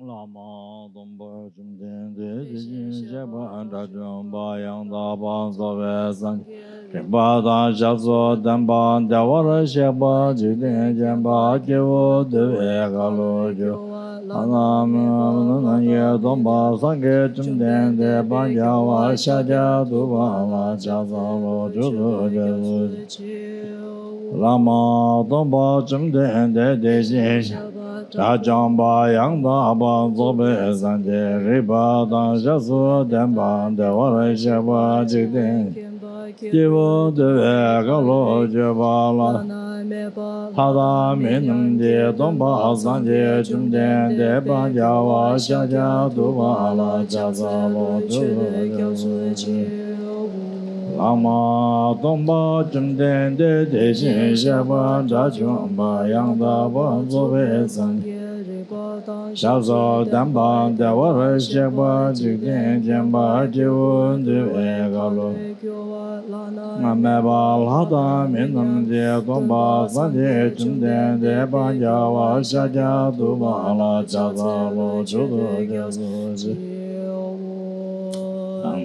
Lama Domba Jumden de Jeba and Rajumba Yang Daba Zovesan Rimba Jazo Damba Dawara Sheba Jidin Jamba Kivu Devegalo Anam Ye Domba Sange Jumden de Banjawa Shaja Duvala Jazalo Judu Jesu Lama Domba Jumden de Jisha Rajamba Yang Daba Zobe Zanje Riba Dan Jasu Demba Dewara Sheba Jidin Kivu Devegalo Jebala Tada Minam De Domba Zanje Jumden De Banjawa Shaja Duvala Jazalo Judu Lama Domba Jumden De Deshin Sheba Jajumba Yang Daba Zobe Zanje Shazo Damba Dewara Sheba Jidin Jemba Jivu Devegalo Namebal Hada Minam De Domba Zanje Jumden De Banjawa Shaja Duvala Jazalo Judu Jesu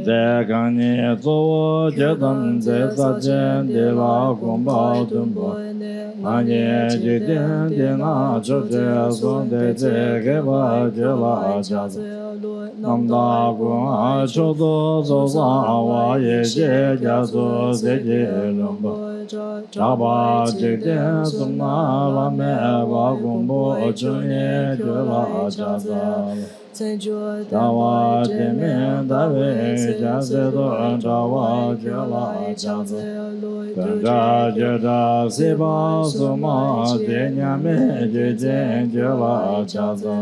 De Gani Zowo Jedam De Sajen De La Gomba Dumbo Anye Jidin De Na Choche Son De Te Geba Jela Jaz Namda Gun Chodo Zosa Wa Ye Je Jazo Zeje Lumbo Chaba Jidin Sumna Lame Ba Gombo Chunye Jela Jazal Jawa Jime Dave Jazedo Jawa Jela Jaze Ganja Jeda Siba Suma Jenyame Jejen Jela Jaze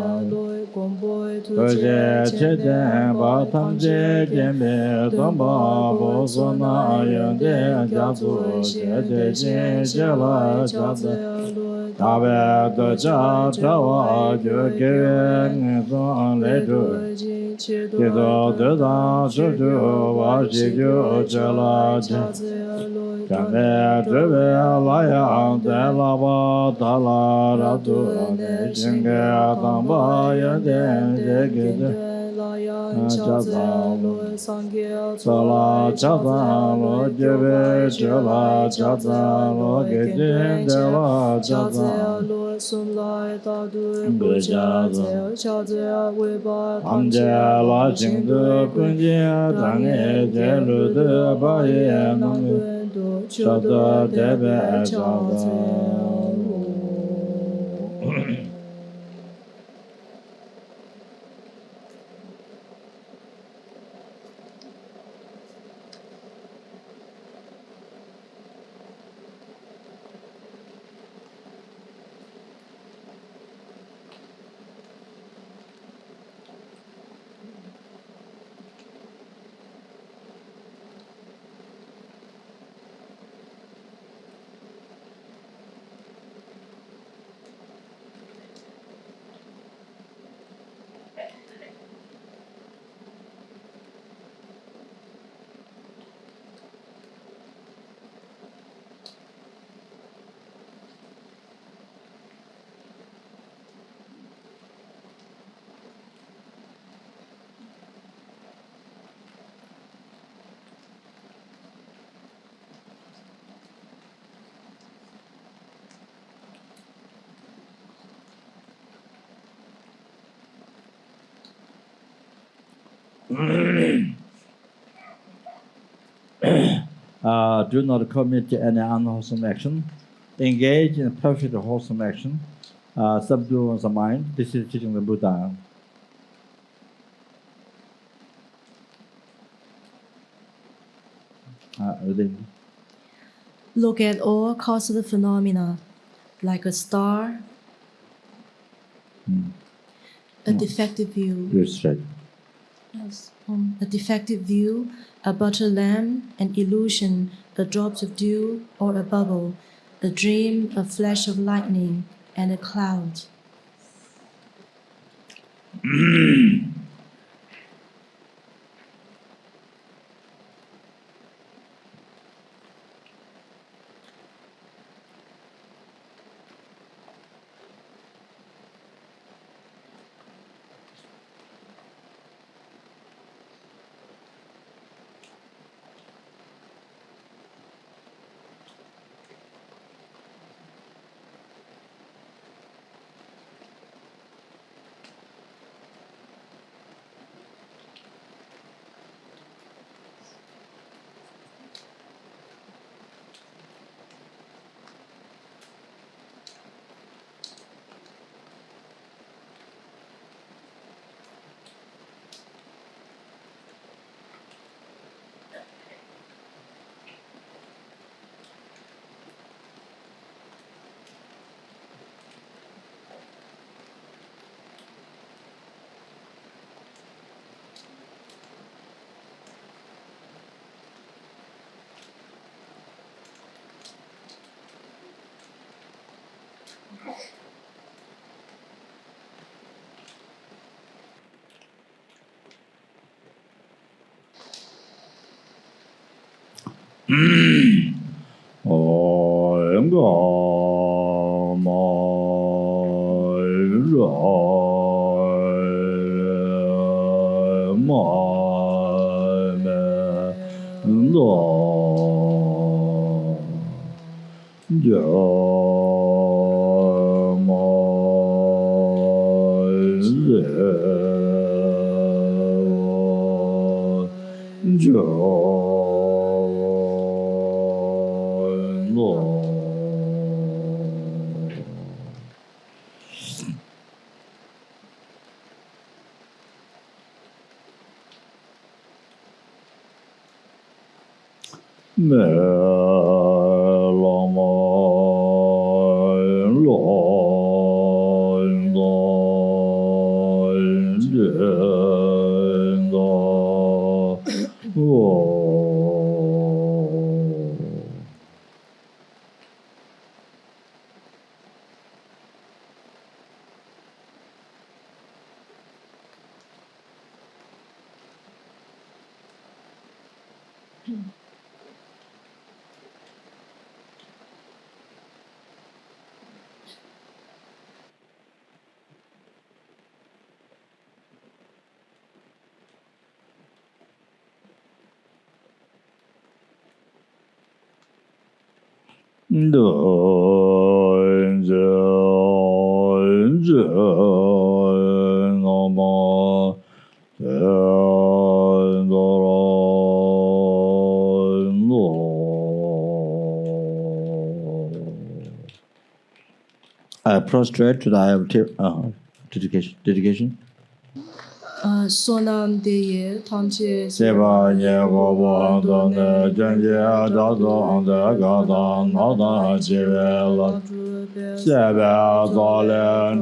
Koje Cheden Batam Je Jembe Domba Bosona Yonde Jazu Jede Jen Jela Jaze Tabe Doja Jawa Jogye Zon Ledu Kido Deda Shuju Vashiju Jela Kame Dreve Laya Delava Tala Ratu Shinge Tamba Yade Jegide Jazalo Sala Jazalo Jeve Jela Jazalo Gidin Dela Jazalo Amjela Jingdu Kunjia Tangi Jelu De Baye Nangu Shada Debe Jazalo Do not commit any unwholesome action. Engage in perfect wholesome action. Subdue the mind. This is teaching the Buddha. Look at all causative phenomena like a star, a defective view. Yes, right. Yes. A defective view, a butter lamp, an illusion, a drop of dew or a bubble, a dream, a flash of lightning, and a cloud. I prostrate to the dedication. Sonam Deye, Tamche, Seba Yegobo Done Jenja Dazo Ande Gadan Nada Jivela Seba Zalen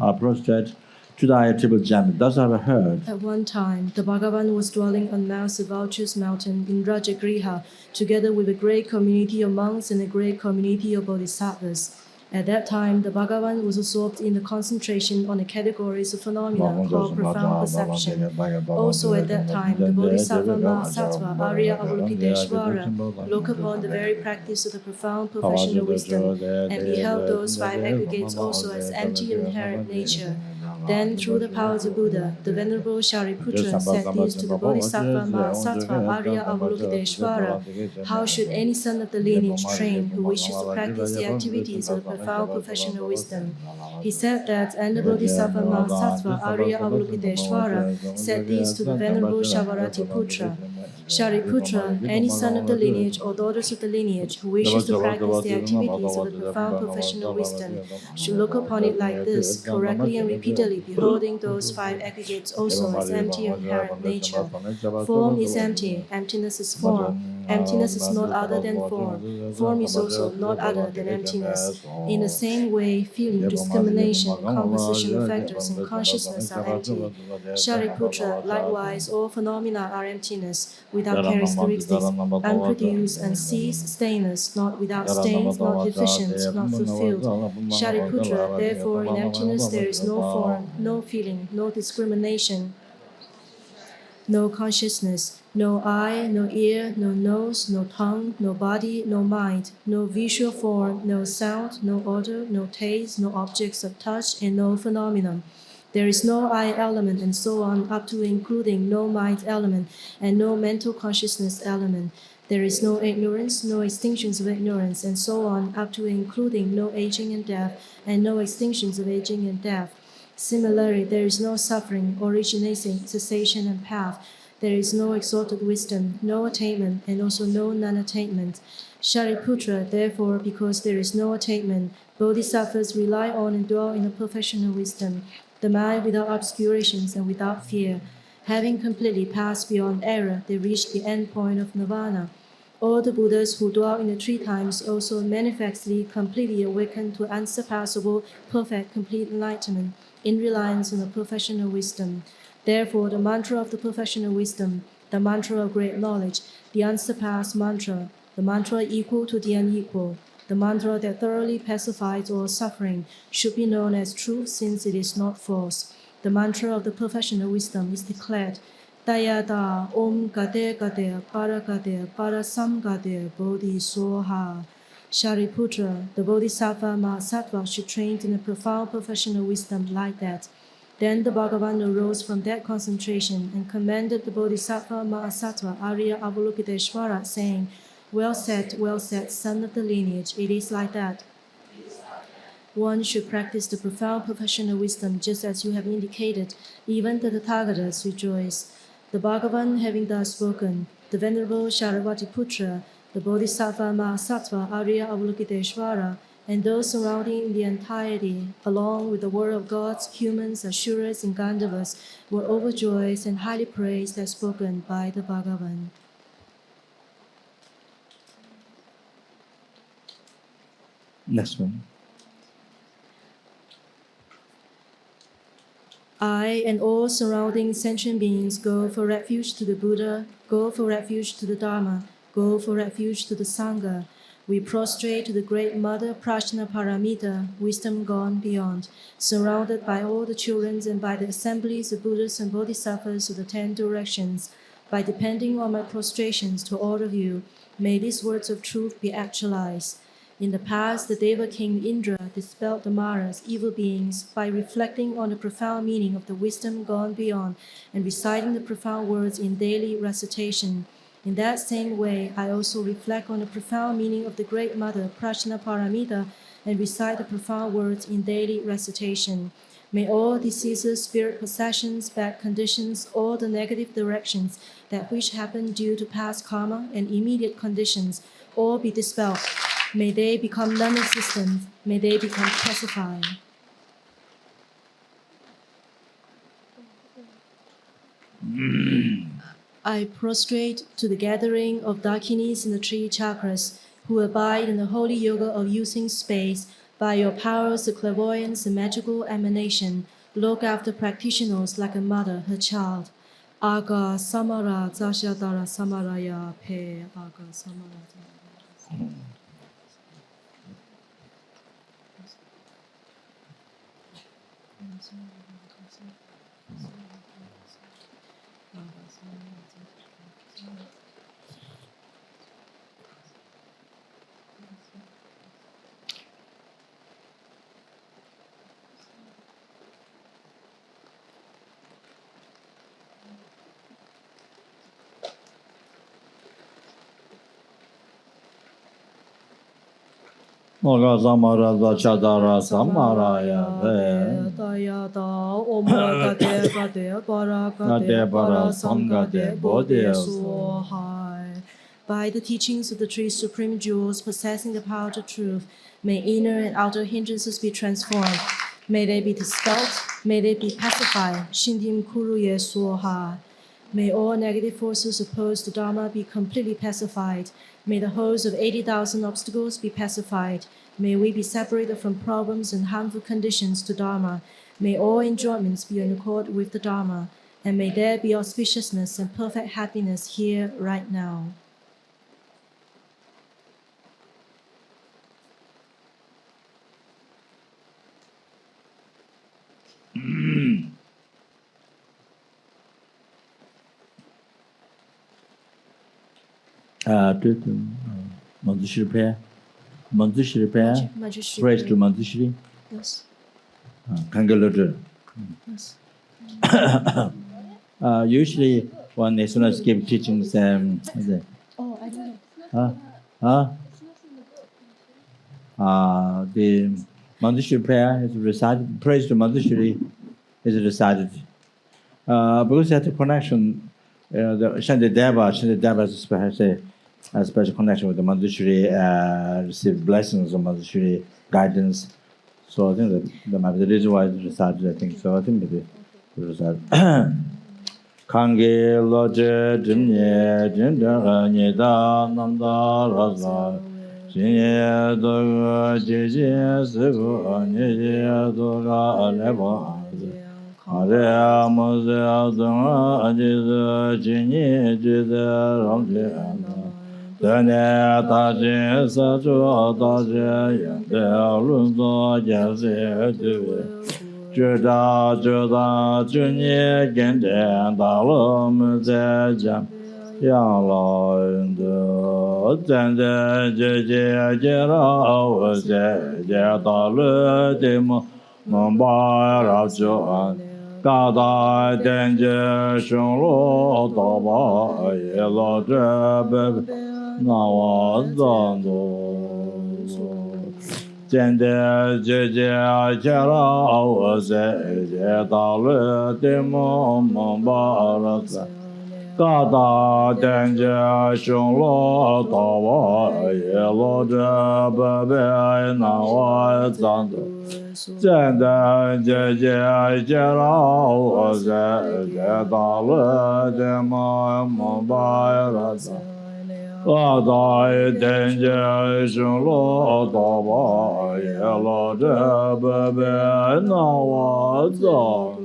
I prostrate to the table jam. Thus I have heard. At one time, the Bhagavan was dwelling on Mount Sivalchus mountain in Rajagriha, together with a great community of monks and a great community of bodhisattvas. At that time, the Bhagavan was absorbed in the concentration on the categories of phenomena called profound perception. Also at that time, the Bodhisattva Mahasattva Arya Avalokiteshvara looked upon the very practice of the profound professional wisdom and beheld those five aggregates also as empty inherent nature. Then, through the powers of Buddha, the Venerable Shariputra said this to the Bodhisattva Mahasattva Arya Avalokiteshvara: how should any son of the lineage train who wishes to practice the activities of the profound professional wisdom? He said that, and the Bodhisattva Mahasattva Arya Avalokiteshvara said this to the Venerable Shavaratiputra: Shariputra, any son of the lineage or daughters of the lineage who wishes to practice the activities of the profound professional wisdom should look upon it like this, correctly and repeatedly beholding those five aggregates also as empty inherent nature. Form is empty, emptiness is form. Emptiness is not other than form. Form is also not other than emptiness. In the same way, feeling, discrimination, compositional factors, and consciousness are empty. Shariputra, likewise, all phenomena are emptiness, without characteristics, unproduced, unceased, stainless, not without stains, not deficient, not fulfilled. Shariputra, therefore, in emptiness there is no form, no feeling, no discrimination, no consciousness, no eye, no ear, no nose, no tongue, no body, no mind, no visual form, no sound, no odor, no taste, no objects of touch, and no phenomenon. There is no I element, and so on, up to including no mind element and no mental consciousness element. There is no ignorance, no extinctions of ignorance, and so on, up to including no aging and death, and no extinctions of aging and death. Similarly, there is no suffering, originating, cessation, and path. There is no exalted wisdom, no attainment, and also no non-attainment. Shariputra, therefore, because there is no attainment, bodhisattvas rely on and dwell in a professional wisdom, the mind without obscurations and without fear. Having completely passed beyond error, they reach the end point of nirvana. All the Buddhas who dwell in the three times also manifestly completely awaken to unsurpassable, perfect, complete enlightenment in reliance on the professional wisdom. Therefore, the mantra of the professional wisdom, the mantra of great knowledge, the unsurpassed mantra, the mantra equal to the unequal, the mantra that thoroughly pacifies all suffering, should be known as truth since it is not false. The mantra of the professional wisdom is declared. Dayada Om Gade Gade Paragade Parasamgade Bodhi Soha. Shariputra, the Bodhisattva Mahasattva should train in a profound professional wisdom like that. Then the Bhagavan arose from that concentration and commanded the Bodhisattva Mahasattva Arya Avalokiteshvara, saying, well said, son of the lineage, it is like that. One should practice the profound professional wisdom just as you have indicated. Even the Tathagatas rejoice. The Bhagavan having thus spoken, the Venerable Sharavatiputra, the Bodhisattva Mahasattva Arya Avalokiteshvara, and those surrounding in the entirety, along with the world of gods, humans, asuras, and Gandharvas, were overjoyed and highly praised as spoken by the Bhagavan. Next one. I and all surrounding sentient beings go for refuge to the Buddha, go for refuge to the Dharma, go for refuge to the Sangha. We prostrate to the Great Mother Prajna Paramita, wisdom gone beyond, surrounded by all the children and by the assemblies of Buddhas and Bodhisattvas of the 10 directions. By depending on my prostrations to all of you, may these words of truth be actualized. In the past, the Deva King Indra dispelled the Maras, evil beings, by reflecting on the profound meaning of the wisdom gone beyond and reciting the profound words in daily recitation. In that same way, I also reflect on the profound meaning of the Great Mother, Prajna Paramita, and recite the profound words in daily recitation. May all diseases, spirit possessions, bad conditions, all the negative directions that which happen due to past karma and immediate conditions, all be dispelled. May they become non-existent. May they become pacified. I prostrate to the gathering of Dakinis in the 3 chakras, who abide in the holy yoga of using space. By your powers of clairvoyance and magical emanation, look after practitioners like a mother her child. Aga samara zashadara samaraya pe aga samara. Moga samara zachadara samaraya Dayada Omega Deva De Baraka Para Sangha De Bodhi Sohai. By the teachings of the 3 supreme jewels possessing the power of truth, may inner and outer hindrances be transformed. May they be dispelled. May they be pacified. Shintim Kuruye Sohai. May all negative forces opposed to Dharma be completely pacified. May the host of 80,000 obstacles be pacified. May we be separated from problems and harmful conditions to Dharma. May all enjoyments be in accord with the Dharma. And may there be auspiciousness and perfect happiness here right now. Manjushri prayer. Praise to Manjushri. Yes. Congratulations. Yes. Usually, when as soon as give teachings, Oh, I don't know. the Manjushri prayer is recited. Praise to Manjushri is recited. Because at the connection, the Shantideva has a special connection with the Manjushri, receive blessings of Manjushri guidance. So I think that might be the reason why it's recited. I think so. I think maybe it's recited. Kange loje jimye jinda nida namda rasa jinye doga jeje sego nye doga aleba are moze adonga ajiza jinye jide ramje dene taje sajo taje yande lunzo jase dewe Juda Juda Juni Genden Dalum Zejam Yang Lao Yundu Zende Jeje Jera Zeje Dalu Dimu Mumbai Rajuan Gada Denje Shunlu Daba Yelo Jebe Nawa Zandu Zende Jeje Jera Zeje Dalu Dimu Mumbai Rajuan Gada Denje Shunlu Daba Yelo Jebe Nawa Zandu Zende Jeje Jera Zeje Dalu Dimu Mumbai Rajuan Gada Denje Shunlu Daba Yelo Jebe Nawa Zandu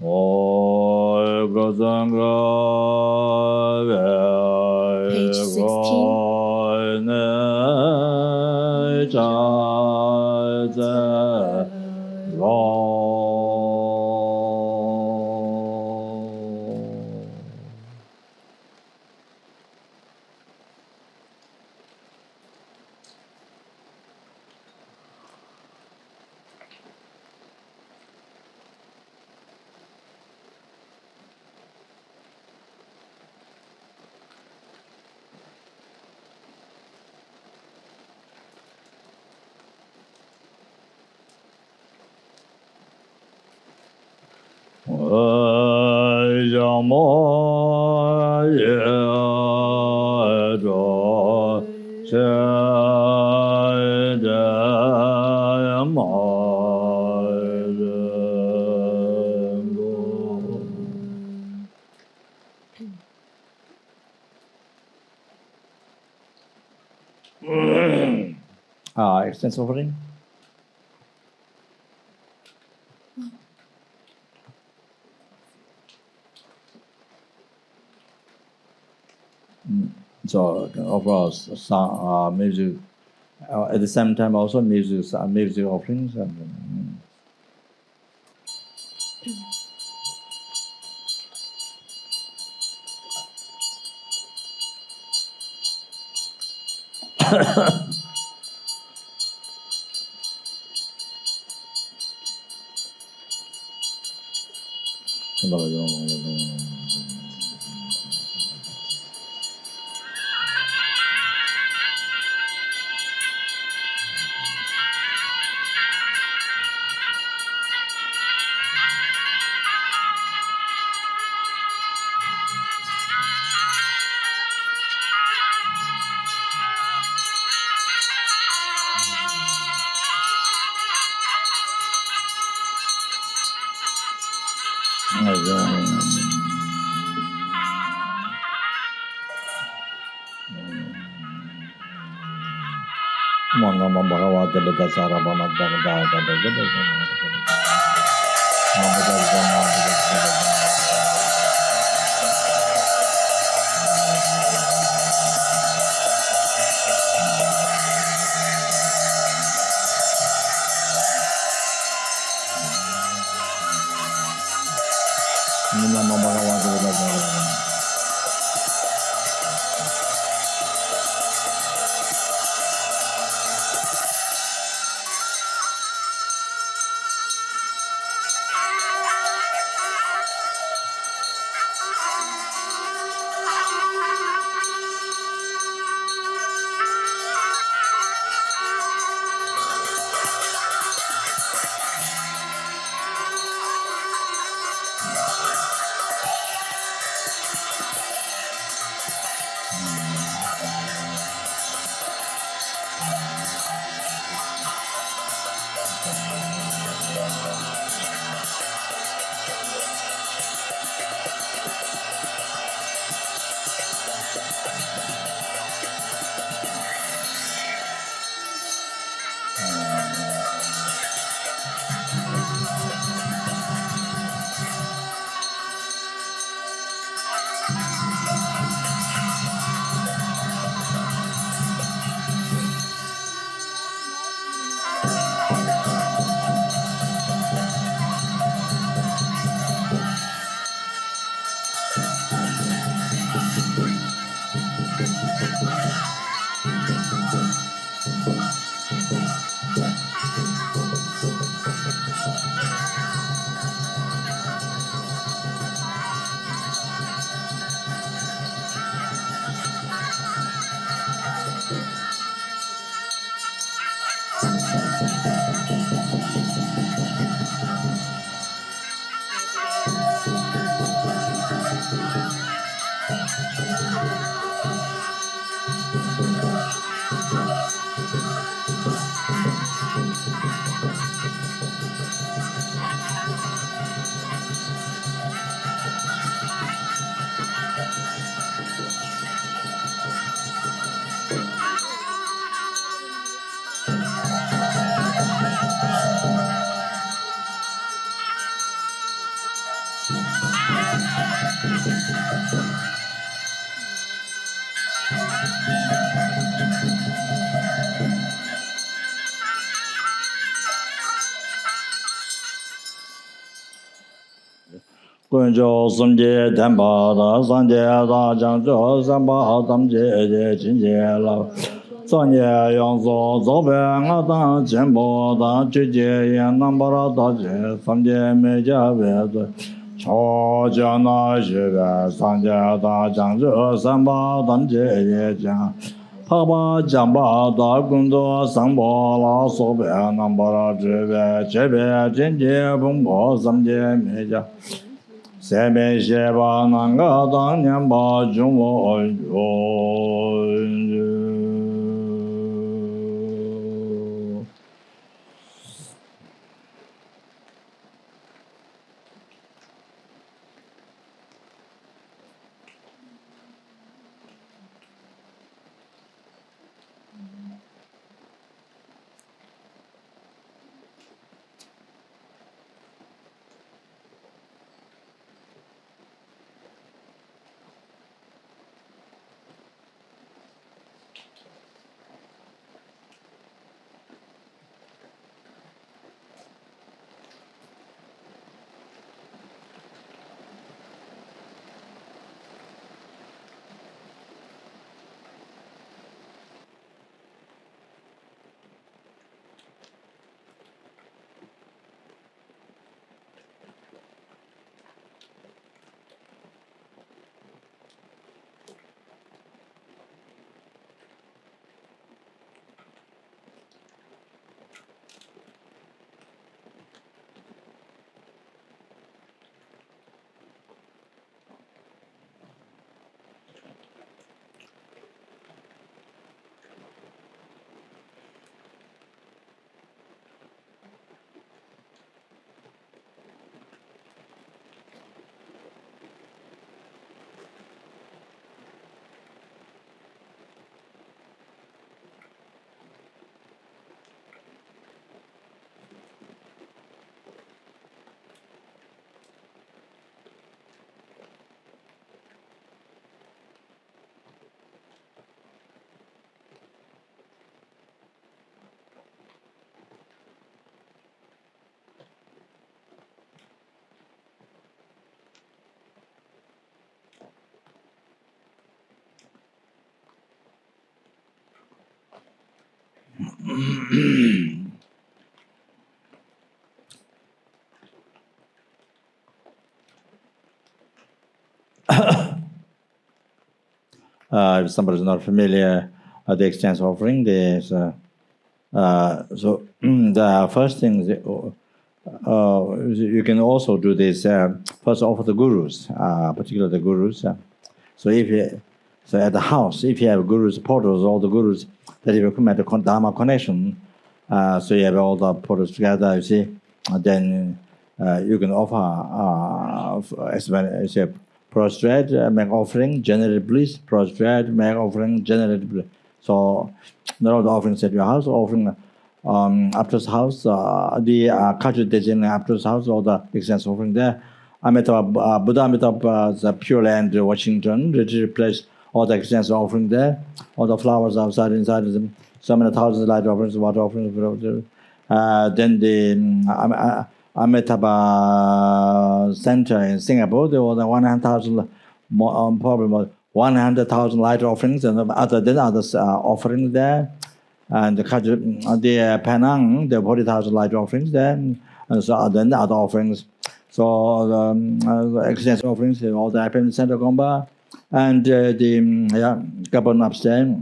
Oi Gozanga Page 16. Ne Cha Ze Ro Extensive offering. So of course, some music at the same time also music offerings and. Bunjo Sumje Tempa, Sanje, Jangjo, Samba, Tamje, Jinje, Lao. Sanje, Yangso, Zopa, Ngata, Jembo, Jije, Nambara, Daje, Samje, Meja, Vez. Cho Jana, Jive, Sanje, Jangjo, Samba, Tamje, Jang. Paba Jamba da Gundo Sangbo La Sobe Nambara Jive Jebe Jinje Bumbo Samje Meja Sebe Sheba Nanga Da Nyamba Jumbo if somebody is not familiar with the exchange offering, there's so the first thing is, you can also do this first offer the gurus, particularly the gurus. So if you at the house, if you have gurus, portals, all the gurus that you come at the Dharma connection, so you have all the portals together, you see, then you can offer as well as a prostrate, make offering, generate bliss, prostrate, make offering, generate bliss. So not all the offerings at your house, offering Apta's house, the culture design Apta's house, all the exchange offering there. Amitabh, Buddha Amitabh, the Pure Land, Washington, retreat place, all the exchange offering there, all the flowers outside, inside, so many thousands light offerings, water offerings. Then the Amitabh Center in Singapore, there was 100,000, probably 100,000 light offerings, and others offerings there. And the Penang, there were 40,000 light offerings there, and so then the other offerings. So the exchange offerings, all the FPMT Center Gomba, and the Gabon upstairs,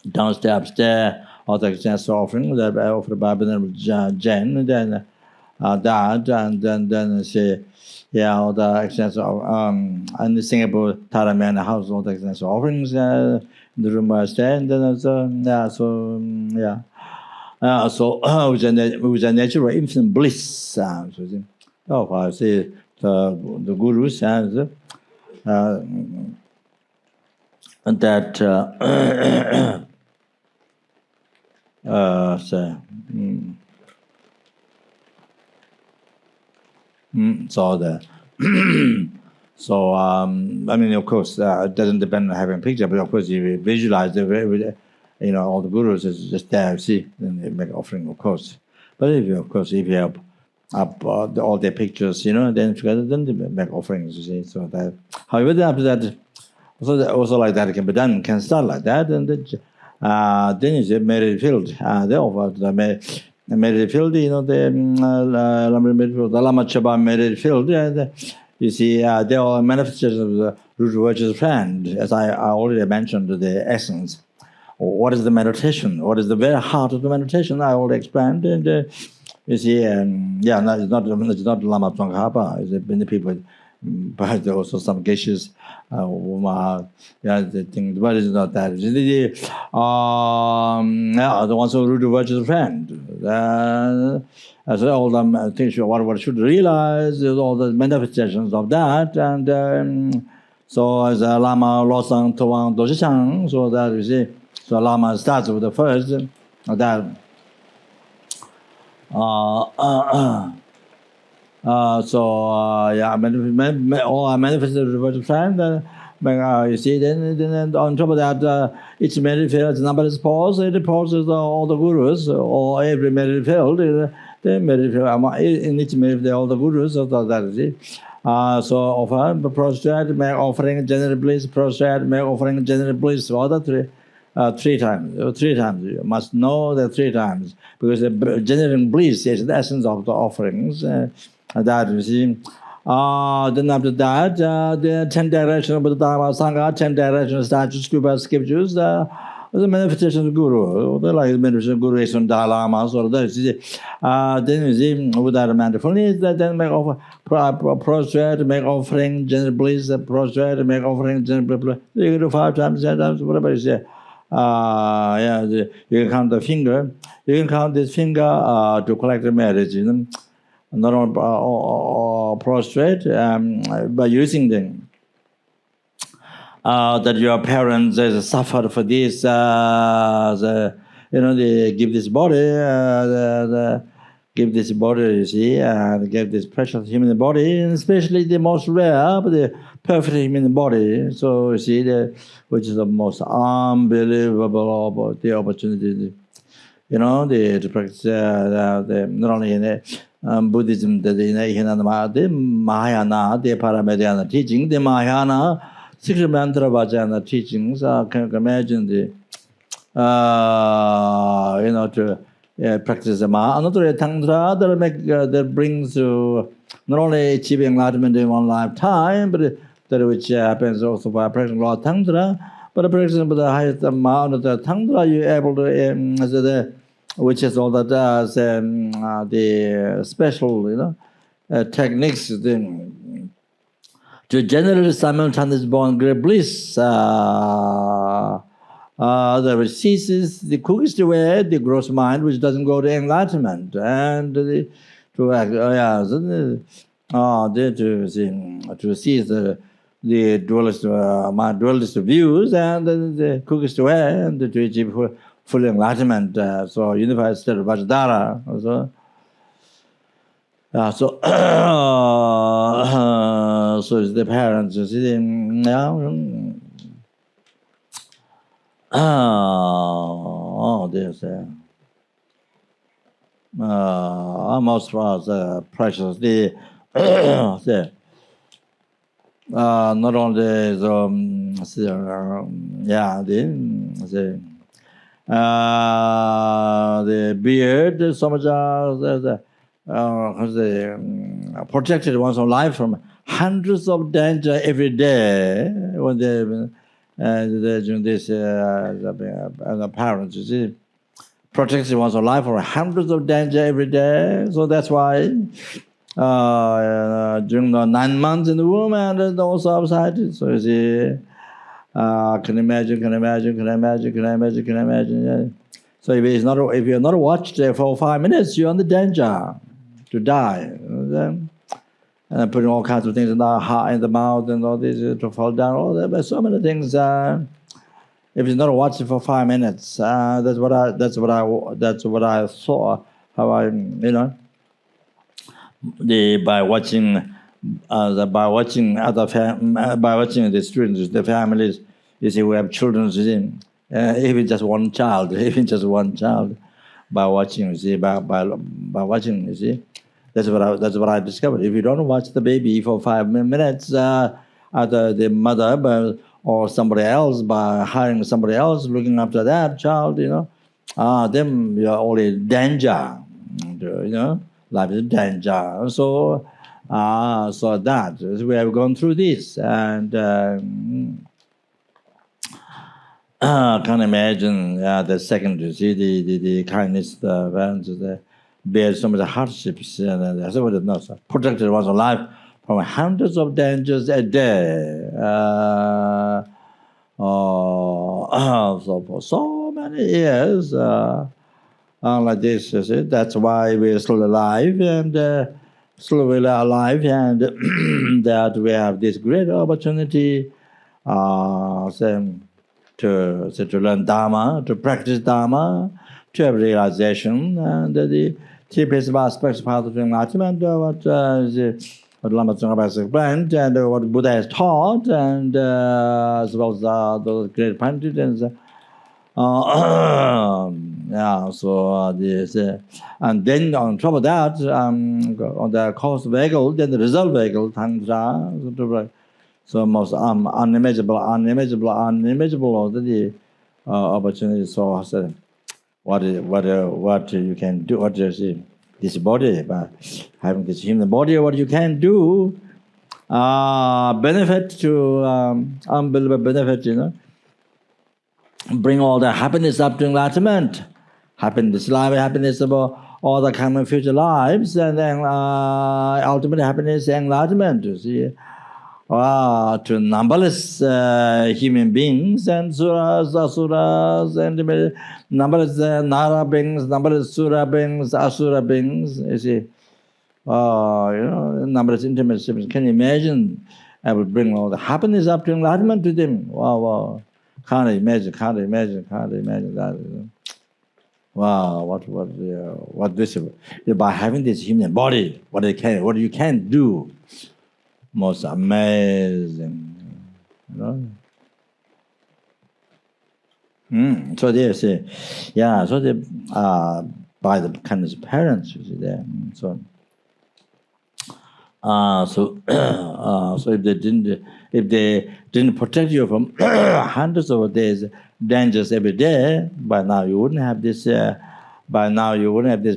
downstairs, upstairs, all the exchange offerings that were offered by Jen, then that, and then say, all the exchange of and the Singapore Thailand house, all the exchange offerings in the room upstairs, and then so with the natural infinite bliss. So I say the gurus and that so the so I mean, of course, it doesn't depend on having a picture, but of course you visualize the all the gurus is just there, see, then they make offering, of course. But if you have up all their pictures, then together, then they make offerings, you see. So that, however, then after that, also like that can be done, can start like that, and then is a married field. They offer the married field, the Lama Chaba married field. You see, they are manifestations of the root virtue's friend, as I already mentioned, the essence. What is the meditation? What is the very heart of the meditation? I already explained, and you see, it's not Lama Tsongkhapa. It's many people, but there are also some cases they think, but it's not that. The ones who root virtue's friend. As all the things what should realize is all the manifestations of that, and so as Lama Losang Tawang Doshichang, so that you see, so Lama starts with the first that. All manifested virtual friend. You see, then on top of that, each married field number is pause. It poses all the gurus, or every married field. The married field in each married field, all the gurus. So that is it. So offer prostrate, make offering general bliss. Prostrate, make offering general bliss. All the three times. You must know that 3 times, because the general bliss is the essence of the offerings. That you see. Then after that, the 10 directions of the Dharma Sangha, 10 directions, statues, Stupa, scriptures, the manifestation of Guru, the like manifestation of Guru is on Dalama, so that is then you see, without mindfulness, then make offer, prostrate, make offering, general bliss, prostrate, make offering, general bliss. You can do 5 times, 10 times, whatever you say. You can count the finger. You can count this finger to collect the marriage, not only prostrate, by using them. That your parents suffered for this, they give this body, give this body, you see, and give this precious human body, and especially the most rare, but the perfect human body. So you see, which is the most unbelievable the opportunity, to practice not only in Buddhism, the Mahayana, the Paramediana teaching, the Mahayana, Six Mantra Vajana teachings. Can you imagine to practice the Maha. Another Tantra that brings to not only achieving enlightenment in one lifetime, but that which happens also by practicing Lord Tantra. But practicing the highest amount of the Tantra, you're able to, which is all that the special, techniques to generate simultaneous born great bliss. That which ceases the quickest way, the gross mind, which doesn't go to enlightenment, and to seize the dualist dualist views, and the quickest way, and to achieve full enlightenment. So unified state of Vajradhara. So it's the parents sitting there's almost was precious. Not only the beard, so much protected one's life from hundreds of danger every day when they during this the parents, you see, protected one's life from hundreds of danger every day. So that's why during the 9 months in the womb and also outside. So you see, can imagine. Yeah. So if you're not watched for 5 minutes, you're under danger to die. And putting all kinds of things in the heart, in the mouth, and all this to fall down. All that, but so many things. If it's not watching for 5 minutes, that's what I saw. How I, by watching the students, the families. You see, we have children. Even just one child, by watching. You see, by watching. You see. That's what I discovered. If you don't watch the baby for 5 minutes, either the mother or somebody else, by hiring somebody else looking after that child, then you're only in danger. Life is danger. So that we have gone through this, and can't imagine the second. You see the kindness, the parents, bear so much hardships, and protected one's life from hundreds of dangers a day. So for so many years, like this, you see, that's why we're still alive, and that we have this great opportunity to learn Dharma, to practice Dharma, to have realization, and the three principal aspects of path to enlightenment, what Lama has explained, and what Buddha has taught, and as well as those great pundits. And then on top of that, on the course vehicle, then the result vehicle, Tantra. So most unimaginable of the opportunity. So what you can do, what you see, this body, by having this human body, what you can do, benefit to unbelievable benefit, bring all the happiness up to enlightenment, happiness about all the coming future lives, and then ultimate happiness and enlightenment, you see. To numberless human beings and suras, asuras, and numberless nara beings, numberless sura beings, asura beings, you see. Numberless intimate siblings. Can you imagine? I would bring all the happiness up to enlightenment to them. Wow. Can't imagine that. Wow, what this, by having this human body, what you can do. Most amazing, So they say, so they by the kindness of parents, you see there. So if they didn't protect you from hundreds of days dangers every day, by now you wouldn't have this.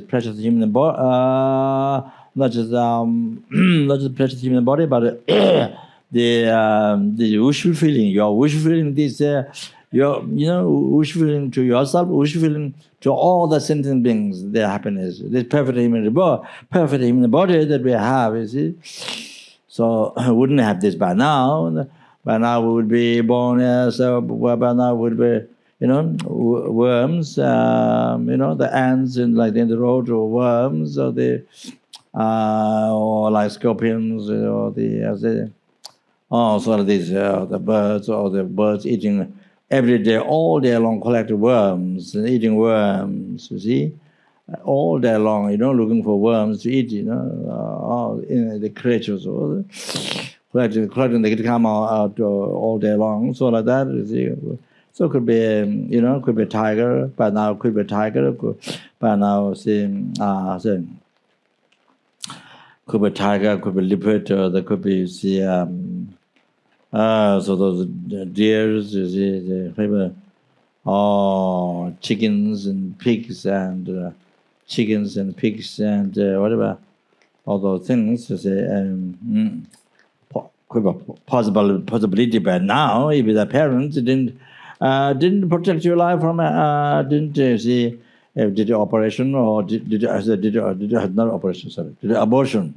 Precious human body. Not just precious human body, but the wishful feeling. Your wishful feeling, this wishful feeling to yourself, wishful feeling to all the sentient beings, their happiness. This perfect human body that we have, you see. So wouldn't have this by now. By now we would be born as by now would be worms. The ants in the road, or worms, or the or like scorpions, or the birds, or the birds eating every day, all day long, collecting worms and eating worms. You see, all day long, looking for worms to eat. The creatures, collecting, they could come out all day long. So like that, you see. So could be, could be tiger. By now, could be tiger. By now, could be tiger, could be leopard, there could be, so those deers, you see, chickens and pigs and whatever, all those things, you see, could be possibility. But now, if the parents didn't protect your life from, did the operation, or did not operation? Sorry, did abortion,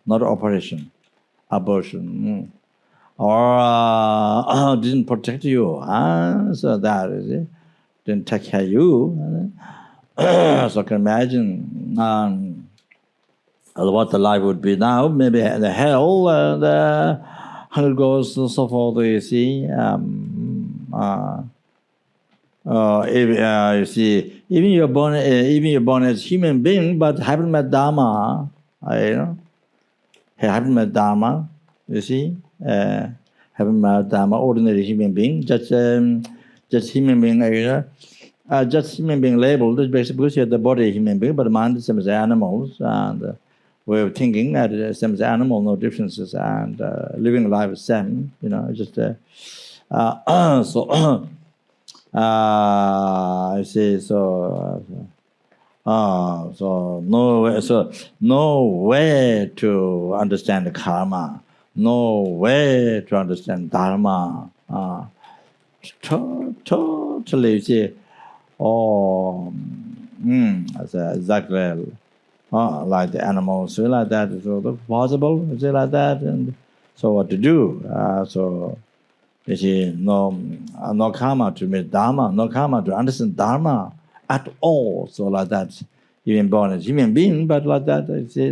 not operation, abortion, or didn't protect you? So that is it. Didn't take care of you. So can imagine what the life would be now. Maybe the hell, the Hunger Ghosts, so forth. You see. You see, even you're born as human being, but haven't met Dharma, haven't met Dharma. You see, haven't met Dharma. Ordinary human being, just human being, just human being labeled. Basically, because you have the body human being, but the mind is the same as animals, and way of thinking that same as animal, no differences, and living life is same. Just so I see. So no way to understand karma, no way to understand dharma. Totally, you see. Exactly. Like the animals, like that. So that's possible, like that. And so what to do? So you see, no karma to meet dharma, no karma to understand dharma at all. So like that, even born as human being, but like that, you see,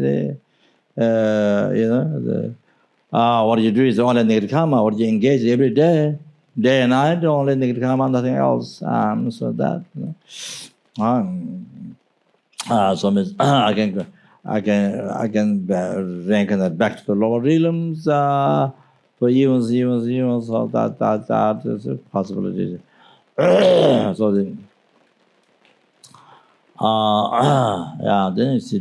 what you do is only negative karma. What you engage every day and night, only negative karma, nothing else. So that. So means I can rank that back to the lower realms for eons. So that is a possibility. So then you see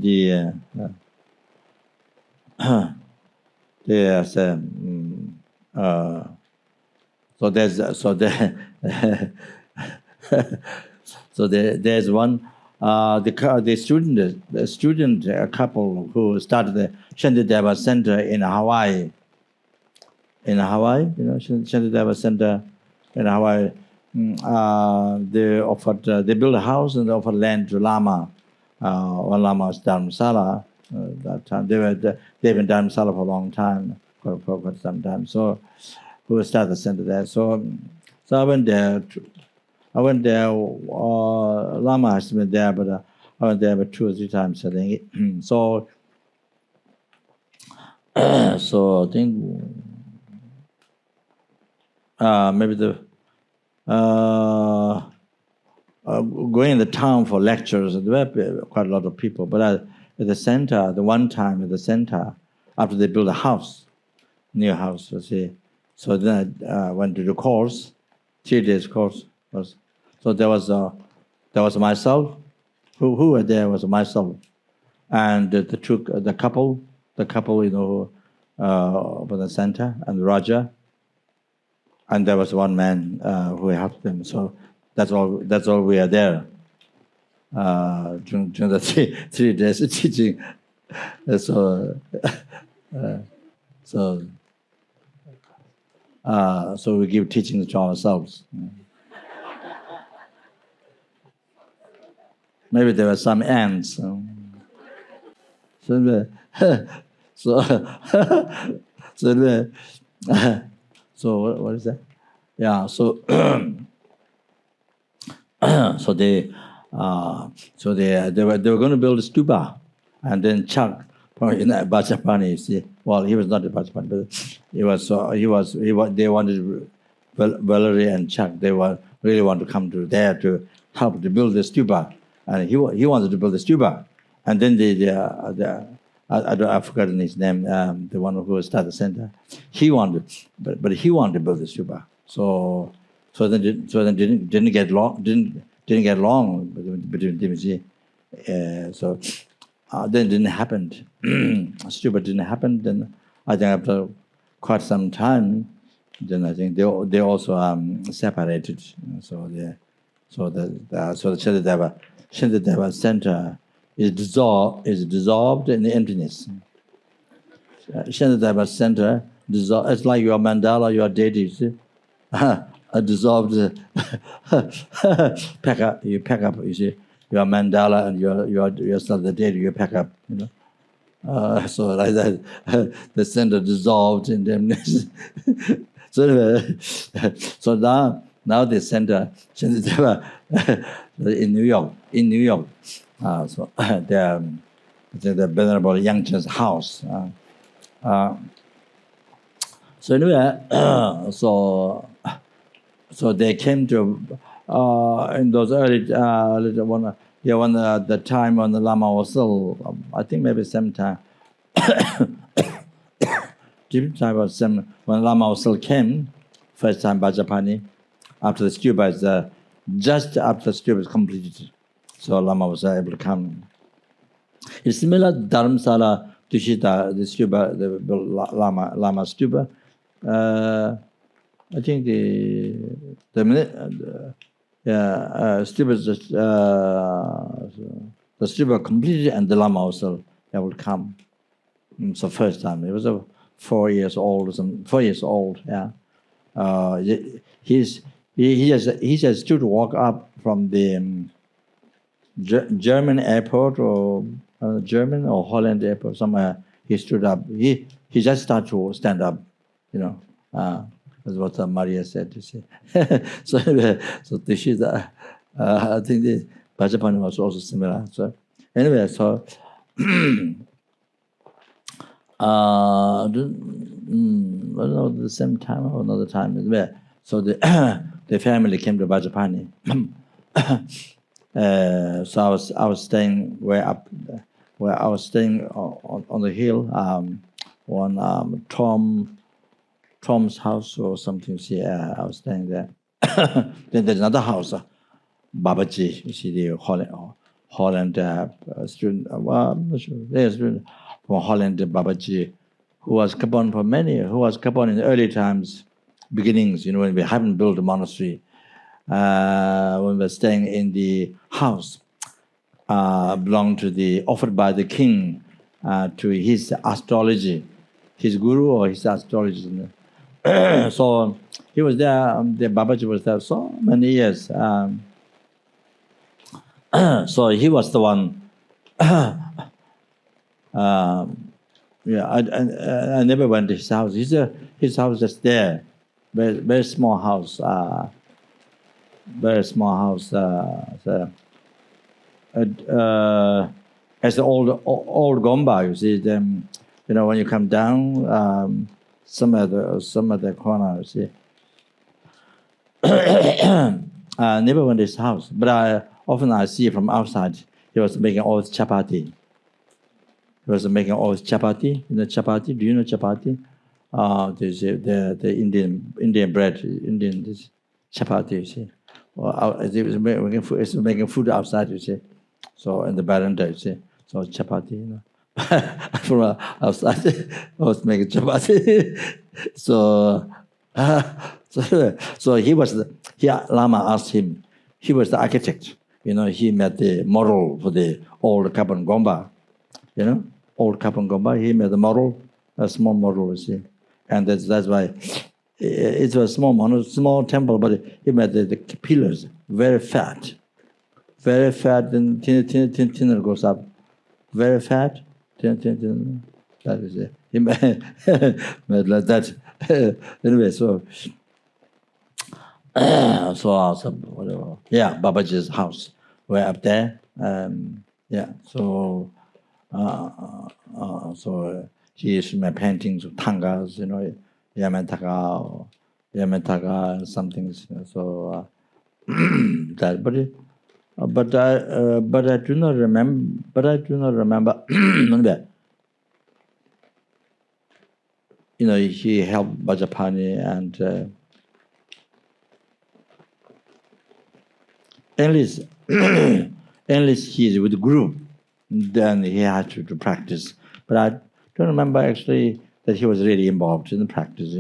there's one the student couple who started the Shantideva Center in Hawaii. Shantideva Center in Hawaii. They built a house and they offered land to Lama. One Lama was Dharamsala. That time they've been Dharamsala for a long time, for quite some time. So who started the center there? So I went there. Lama has been there, but I went there about 2 or 3 times, I think. So I think maybe going in the town for lectures, there were quite a lot of people. But at the center, one time at the center, after they built a house, new house, you see. So then I went to the course, 3 days course. So there was myself. Who were there was myself, and the couple, for the center, and Raja, and there was one man who helped them. So that's all we are there during the 3 days of teaching. So we give teachings to ourselves. Maybe there were some ants. So what is that? Yeah. So they were going to build a stupa, and then Chuck, Bachapani, you see. Well, he was not a Bachapani, but they wanted Valerie and Chuck. They really want to come to there to help to build the stupa. And he wanted to build a stupa, and then I've forgotten his name, the one who started the center. He wanted, but he wanted to build the stupa. So then didn't get along between them. So then it didn't happen. Stupa didn't happen. Then I think after quite some time, then I think they also separated. So the Shantideva Center is dissolved in the emptiness. Shantideva Center dissolved. It's like your mandala, your deity. See? A dissolved. pack up. You see your mandala and yourself, the deity. You pack up. So like that, the center dissolved in the emptiness. So now the center Shantideva in New York. So the Venerable Yangchen's house. So anyway, so they came to in those early when the time when the Lama was still, I think maybe same time. Different time was when Lama was still came, first time Bajapani, after the stupa is just after the stupa is completed. So Lama was able to come. It's similar to Dharamsala Tushita, the Stupa, the Lama Stupa. I think the Stupa just the Stupa completed, and the Lama also would come. It's the first time. It was 4 years old. 4 years old. Yeah. He just stood to walk up from the German airport or German or Holland airport somewhere. He stood up. He just started to stand up. You know. That's what Maria said. You see. So this is I think the Bajapani was also similar. So anyway, so. I don't know, the same time or another time. So the the family came to Bajapani. So I was staying where I was staying on the hill, on Tom's house or something. See, I was staying there. Then there's another house, Babaji. You see the Holland student. Well, I'm not sure. There's a student from Holland, Babaji, who was Kapon in the early times, beginnings, when we haven't built a monastery, when we were staying in the house, belonged to offered by the king to his astrology, his guru or his astrology. So he was there, the Babaji was there so many years. So he was the one. I never went to his house. His house is there, very small house. Very small house. As the old Gomba, you see them. When you come down, some of the corner, you see. I never went to his house, but often I see from outside. He was making all his chapati. He was making all his chapati. Chapati. Do you know chapati? There's the Indian bread, this chapati. You see. He was making food outside. You see. So in the veranda, you see. So chapati. From outside, I was making chapati. So he was Lama asked him. He was the architect. He made the model for the old Kapan Gomba. Old Kapan Gomba. He made the model, a small model, you see. And that's why it was a small temple, but he made the pillars very fat. Very fat, then thinner goes up. Very fat, thin. That is it. He made like that. Anyway, so whatever. Yeah, Babaji's house. We're up there. So he used to make paintings of tangas, Yamantaka, something. So that, but I do not remember. He helped Bajapani and unless he's with the group, then he had to practice. But I don't remember actually that he was really involved in the practice,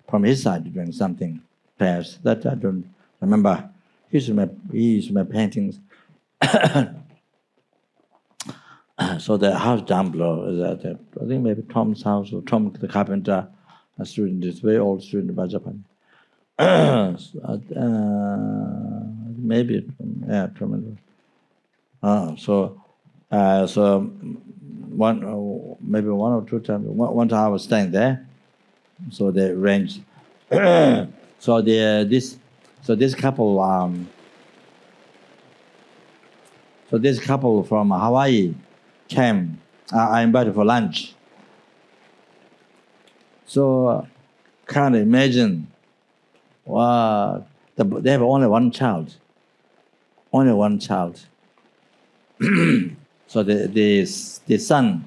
from his side doing something prayers. That I don't remember. He used to make paintings. So the house down below is I think maybe Tom's house or Tom the carpenter, a student, this very old student in Bajapani. Maybe, yeah, Tom. So maybe one or two times. One time I was staying there, so they arranged. So this couple. So this couple from Hawaii came. I invited for lunch. So can't imagine. Wow, they have only one child. Only one child. So the son,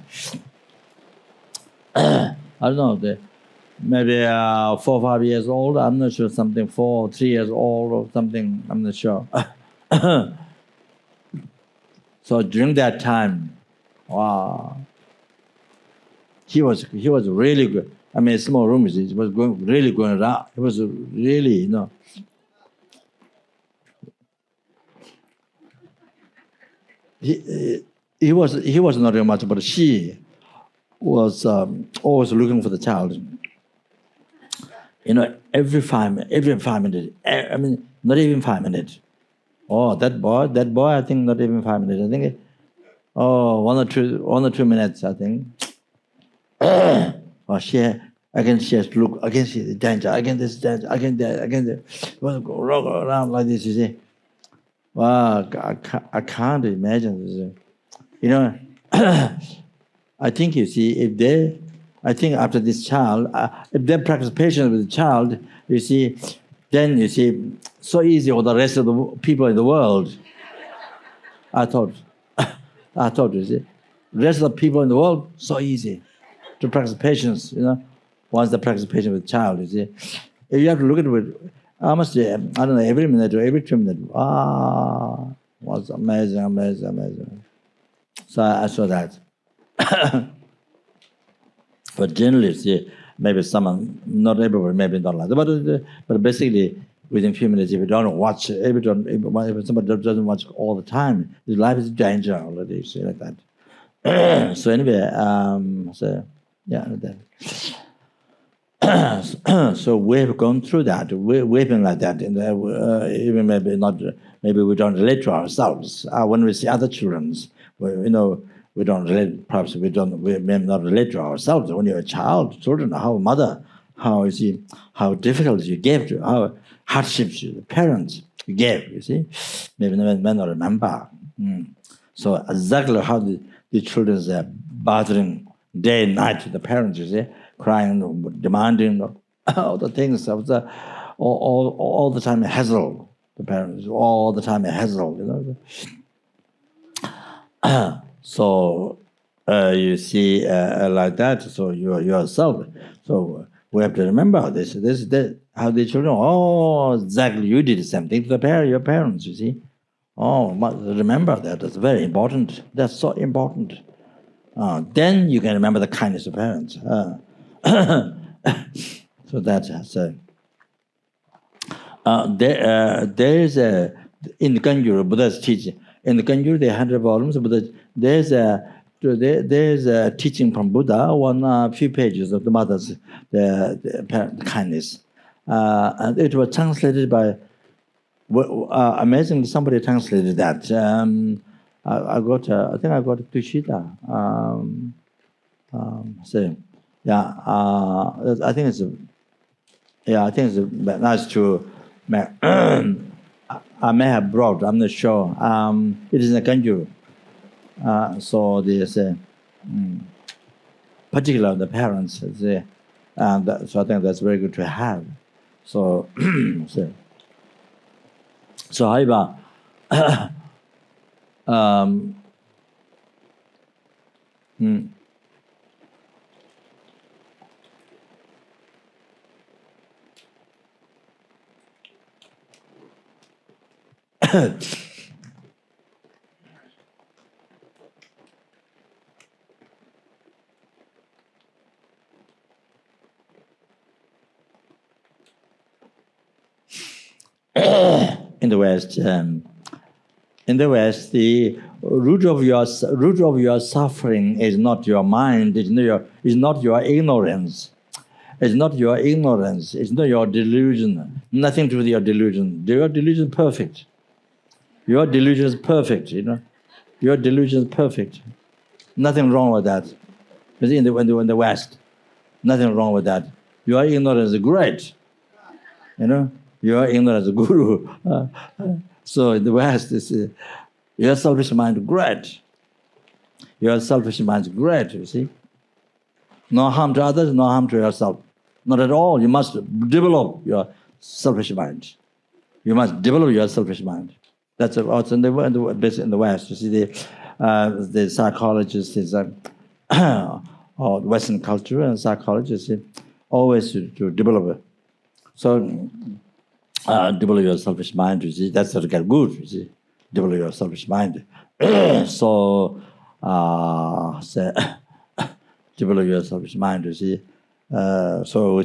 I don't know, maybe 4 or 5 years old. I'm not sure, something 4 or 3 years old or something. I'm not sure. So during that time, wow, he was really good. I mean, small room, it was really going around. It was really, he was not doing much, but she was always looking for the child. Every 5 minutes. I mean, not even 5 minutes. Oh, that boy, I think not even 5 minutes. I think, 1 or 2 minutes, I think. She has to look, again see the danger, again this danger, again that, again that. Well, go around like this, you see. Wow, I can't imagine this. I think, you see, I think after this child, if they practice patience with the child, you see, then you see, so easy for the rest of the people in the world. I thought, you see, rest of the people in the world, so easy to practice patience, once they practice patience with the child, you see. If you have to look at it, I must say, I don't know, every minute or every 2 minutes, was amazing. So I saw that. But generally, see, maybe someone, not everybody, maybe not like that. But basically, within a few minutes, if you don't watch, if somebody doesn't watch all the time, his life is danger already, see, like that. So anyway, so we have gone through that. We've been like that, and even maybe we don't relate to ourselves. When we see other children, we don't relate. Perhaps we may not relate to ourselves. When you're a child, children, how difficult you gave to, how hardships the parents gave. You see, maybe they may not remember. So exactly how the children are bothering day and night to the parents. You see, crying, demanding all the things of all the time hassle the parents, all the time hassle. So you see like that. So you yourself. So we have to remember this. How the children. Exactly. You did the same thing to your parents. You see. Remember that. That's very important. That's so important. Then you can remember the kindness of parents. So that's there is in the Kanjur Buddha's teaching. In the Kanjur, there are 100 volumes, but there's a teaching from Buddha on few pages of the mother's the kindness, and it was translated by. Amazingly, somebody translated that. I think I got Tushita. I think it's nice to. I may have brought. I'm not sure. It is in a Kanju. So there's particular the parents. So I think that's very good to have. So so how about in the West, the root of your suffering is not your mind. Is not your ignorance. It's not your ignorance. It's not your delusion. Nothing to do with your delusion. Your delusion is perfect. Your delusion is perfect. Your delusion is perfect. Nothing wrong with that. In the West, nothing wrong with that. Your ignorance is great. Your ignorance is guru. So in the West, your selfish mind is great. Your selfish mind is great, you see. No harm to others, no harm to yourself. Not at all. You must develop your selfish mind. You must develop your selfish mind. That's what's in the West. You see, the psychologists, or Western culture and psychologists, always to develop it. So develop your selfish mind. You see, that's what get good. You see, develop your selfish mind. So develop your selfish mind. You see, so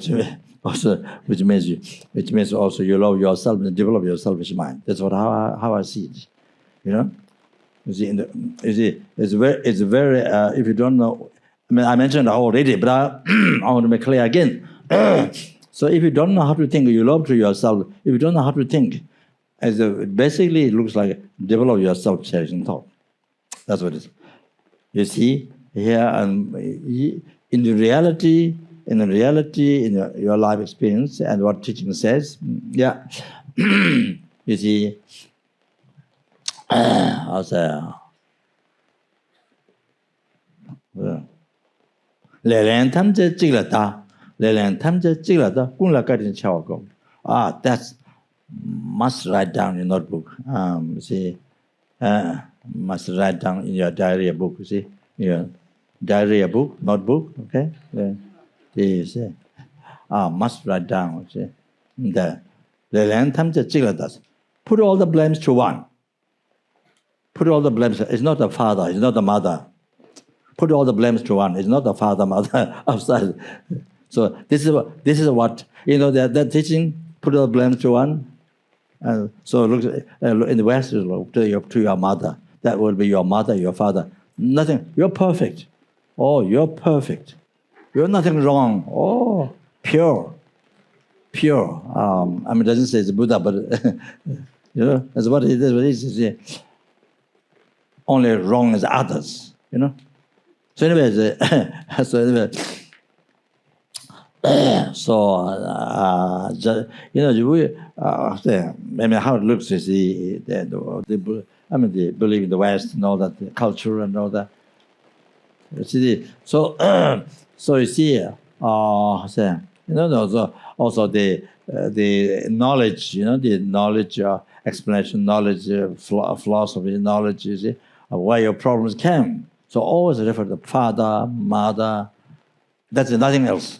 which means also you love yourself and develop your selfish mind. That's what how I see it. You know, you see, it's very. If you don't know, I mean, I mentioned already, but I want to make clear again. So if you don't know how to think, you love to yourself. If you don't know how to think, basically it looks like develop your self-cherishing thought. That's what it is. You see here, and in reality, in your life experience and what teaching says, yeah, you see, I'll say, that's must write down in notebook. See, must write down in your diary book. See, your diary book, notebook. Okay, see, must write down. See, put all the blames to one. Put all the blames. It's not the father. It's not the mother. Put all the blames to one. It's not the father, mother outside. So this is what that teaching. Put all the blames to one. So look in the West, look to your mother. That will be your mother, your father. Nothing. You're perfect. Oh, you're perfect. You're nothing wrong. Oh, pure. I mean, it doesn't say it's Buddha, but that's what it is. What it is. Only wrong is others. So anyway, I mean, how it looks is they believe in the West and all that, the culture and all that. So you see, also the knowledge, the knowledge, explanation, knowledge, philosophy, knowledge, you see, of where your problems came. So always refer to father, mother. That's nothing else.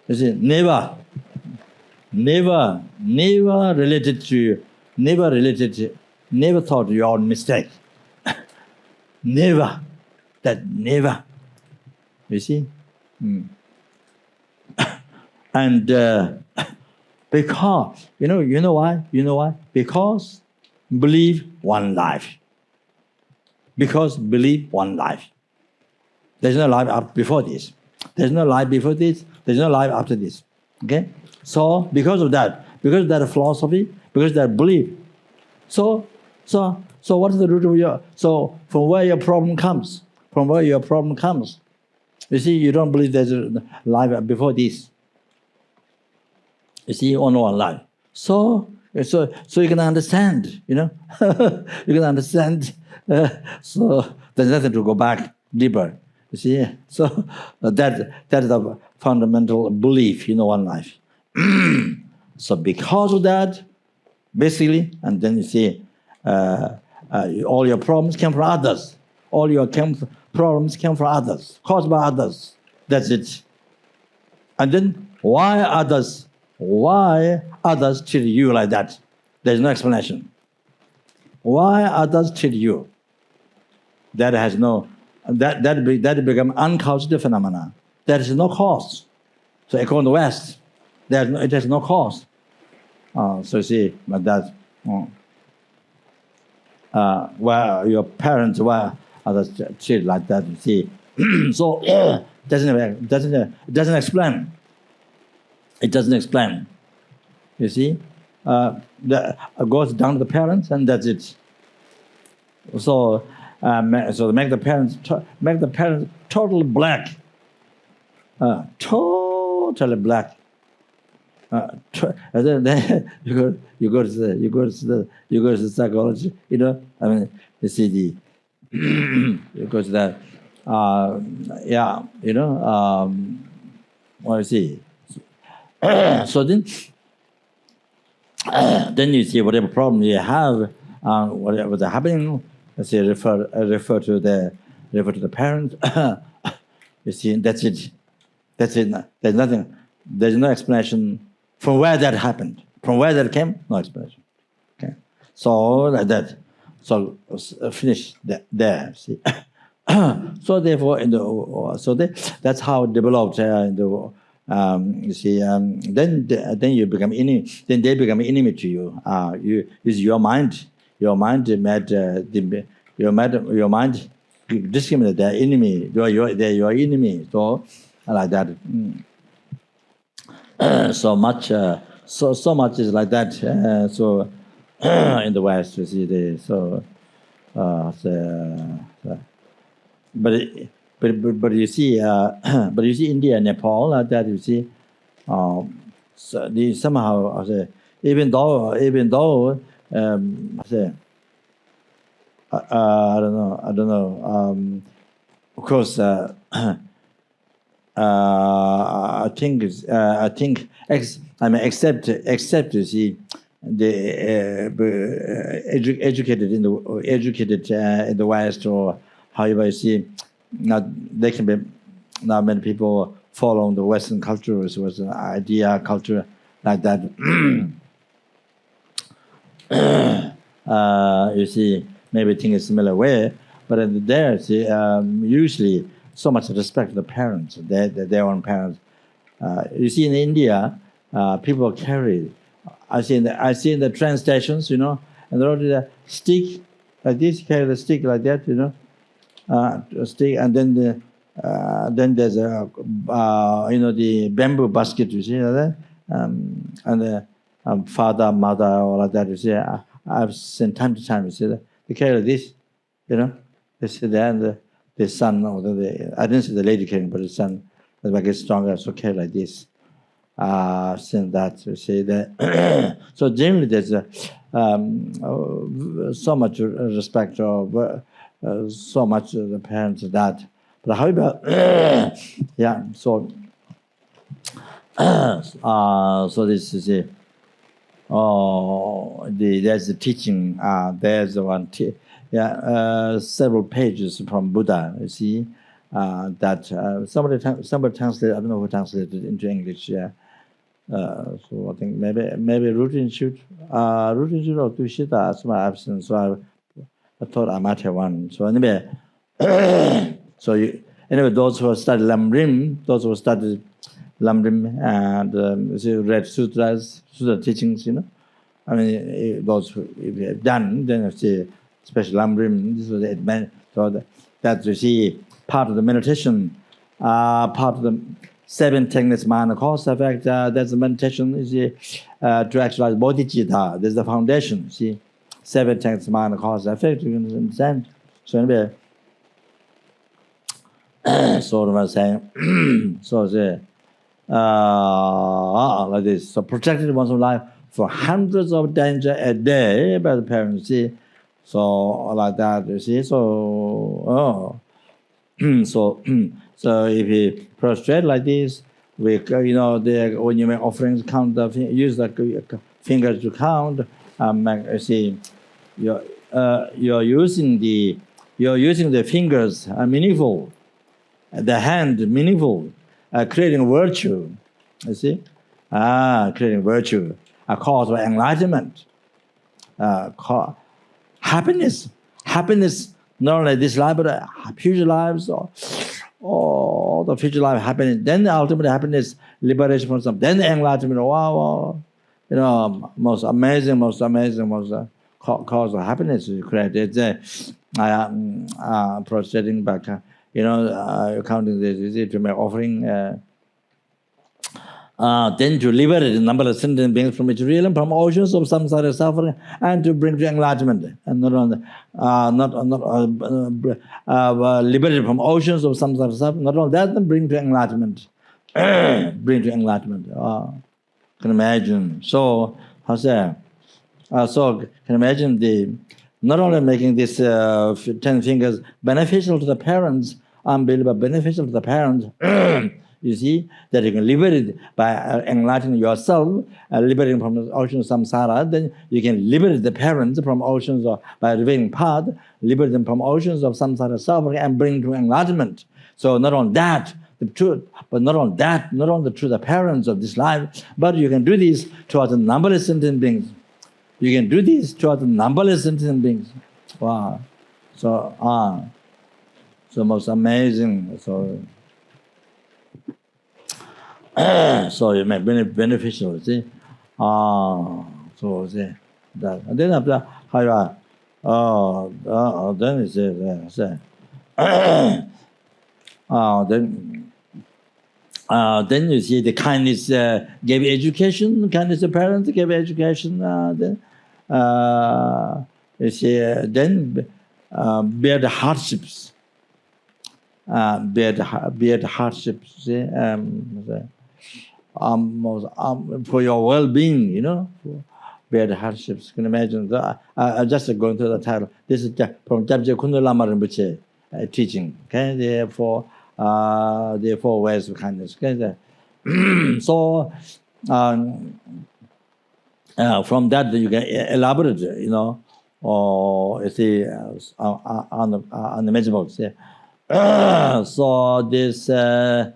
You see, never related to, never thought your own mistake. Never. You see? And because, you know why? Because believe one life. Because believe one life. There's no life before this. There's no life before this. There's no life after this. Okay? So because of that philosophy, because of that belief, so what is the root of your? So from where your problem comes? You see, you don't believe there's a life before this. You see, only one life. So you can understand. You can understand. So there's nothing to go back deeper. You see, so that is the fundamental belief, one life. So because of that, basically, and then you see, all your problems came from others. All your problems came from others, caused by others. That's it. And then why others treat you like that? There's no explanation. Why others treat you? That has no. That become uncaused phenomena. There is no cause. So according to the West, it has no cause. So you see, but that where your parents were others treat like that. You see, so it doesn't explain. It doesn't explain. You see, goes down to the parents, and that's it. So make the parents totally black, totally black. And then you go to the psychology. I mean, you see you go to that. What you see. So then you see whatever problem you have, whatever's happening. Let's say refer to the parents. You see, that's it. There's nothing. There's no explanation from where that happened. From where that came, no explanation. Okay. So like that. So finish there. See. So therefore, that's how it developed. You see, then you become enemy. Then they become enemy to you. It's your mind. Your mind your mind. You discriminate their enemy. They're your enemy. So like that. So much is like that. In the West, you see, but you see, India, Nepal, that you see, somehow even though I don't know. Of course, I think except you see the educated in the West, or however you see, there can be not many people following the Western culture, Western idea culture like that. You see, maybe think a similar way, but there, see, usually so much respect to the parents, their own parents. You see, in India, people carry. I see in the train stations, and they hold a stick like this, carry the stick like that, a stick, and then there's the bamboo basket, you see that, and the father, mother, all like that. You see, I've seen time to time. You see that they carry this, they sit there, and the son, or I didn't see the lady carrying, but the son, as I get stronger, so carry like this. Since that, you see that. So generally, there's so much respect of so much the parents of that. But however, yeah. So this is it. There's the teaching. There's the one. Several pages from Buddha. You see that somebody translated. I don't know who translated into English. Yeah. So I think maybe routine shoot or Tushita as my absence. So I thought I might have one. So anyway, those who studied Lamrim, and read sutras, sutra teachings, I mean, those who have done, then you see, especially Lamrim, this was it. So that you see part of the meditation, part of the 7 techniques, mind, cause, effect. That's the meditation. You see, to actualize bodhicitta. There's the foundation. See, 7 techniques, mind, cause, effect. You can understand. So anyway, so what am I saying? Like this. So protected one's life for hundreds of danger a day by the parents. See, so like that. You see, so so if you prostrate like this, when you make offerings, use the fingers to count. See, you're using the fingers meaningful, the hand meaningful, creating virtue. You see, creating virtue, a cause of enlightenment, happiness. Not only this life, but future lives, or the future life happiness. Then the ultimate happiness, liberation from something. Then the enlightenment. Wow. Most amazing cause of happiness is created. Prostrating back. Counting this, to make offering. Then to liberate the numberless sentient beings from its realm, from oceans of samsara suffering, and to bring to enlightenment, and liberated from oceans of samsara suffering. Not only that, then bring to enlightenment. Bring to enlightenment. Can imagine. So can imagine not only making this 10 fingers beneficial to the parents, unbelievable beneficial to the parents. You see, that you can liberate by enlightening yourself, liberating from the ocean of samsara. Then you can liberate the parents from oceans by revealing path, liberate them from oceans of samsara suffering, and bring to enlightenment. So not only that, the truth, but not only the truth, the parents of this life, but you can do this towards the numberless sentient beings. You can do this towards the numberless sentient beings. Wow. So So most amazing. So so it may be beneficial. See, so see that. And then after how you are, then it says, then you see the kindness gave education, kindness of parents gave education. Then you see, then bear the hardships, bear the hardships. See, for your well-being, you know, bear the hardships. Can you imagine? I'm just going through the title. This is from Lama Rinpoche teaching. Okay, therefore. The 4 ways of kindness. Okay? So from that you can elaborate, you know, or you see on the message. So this bears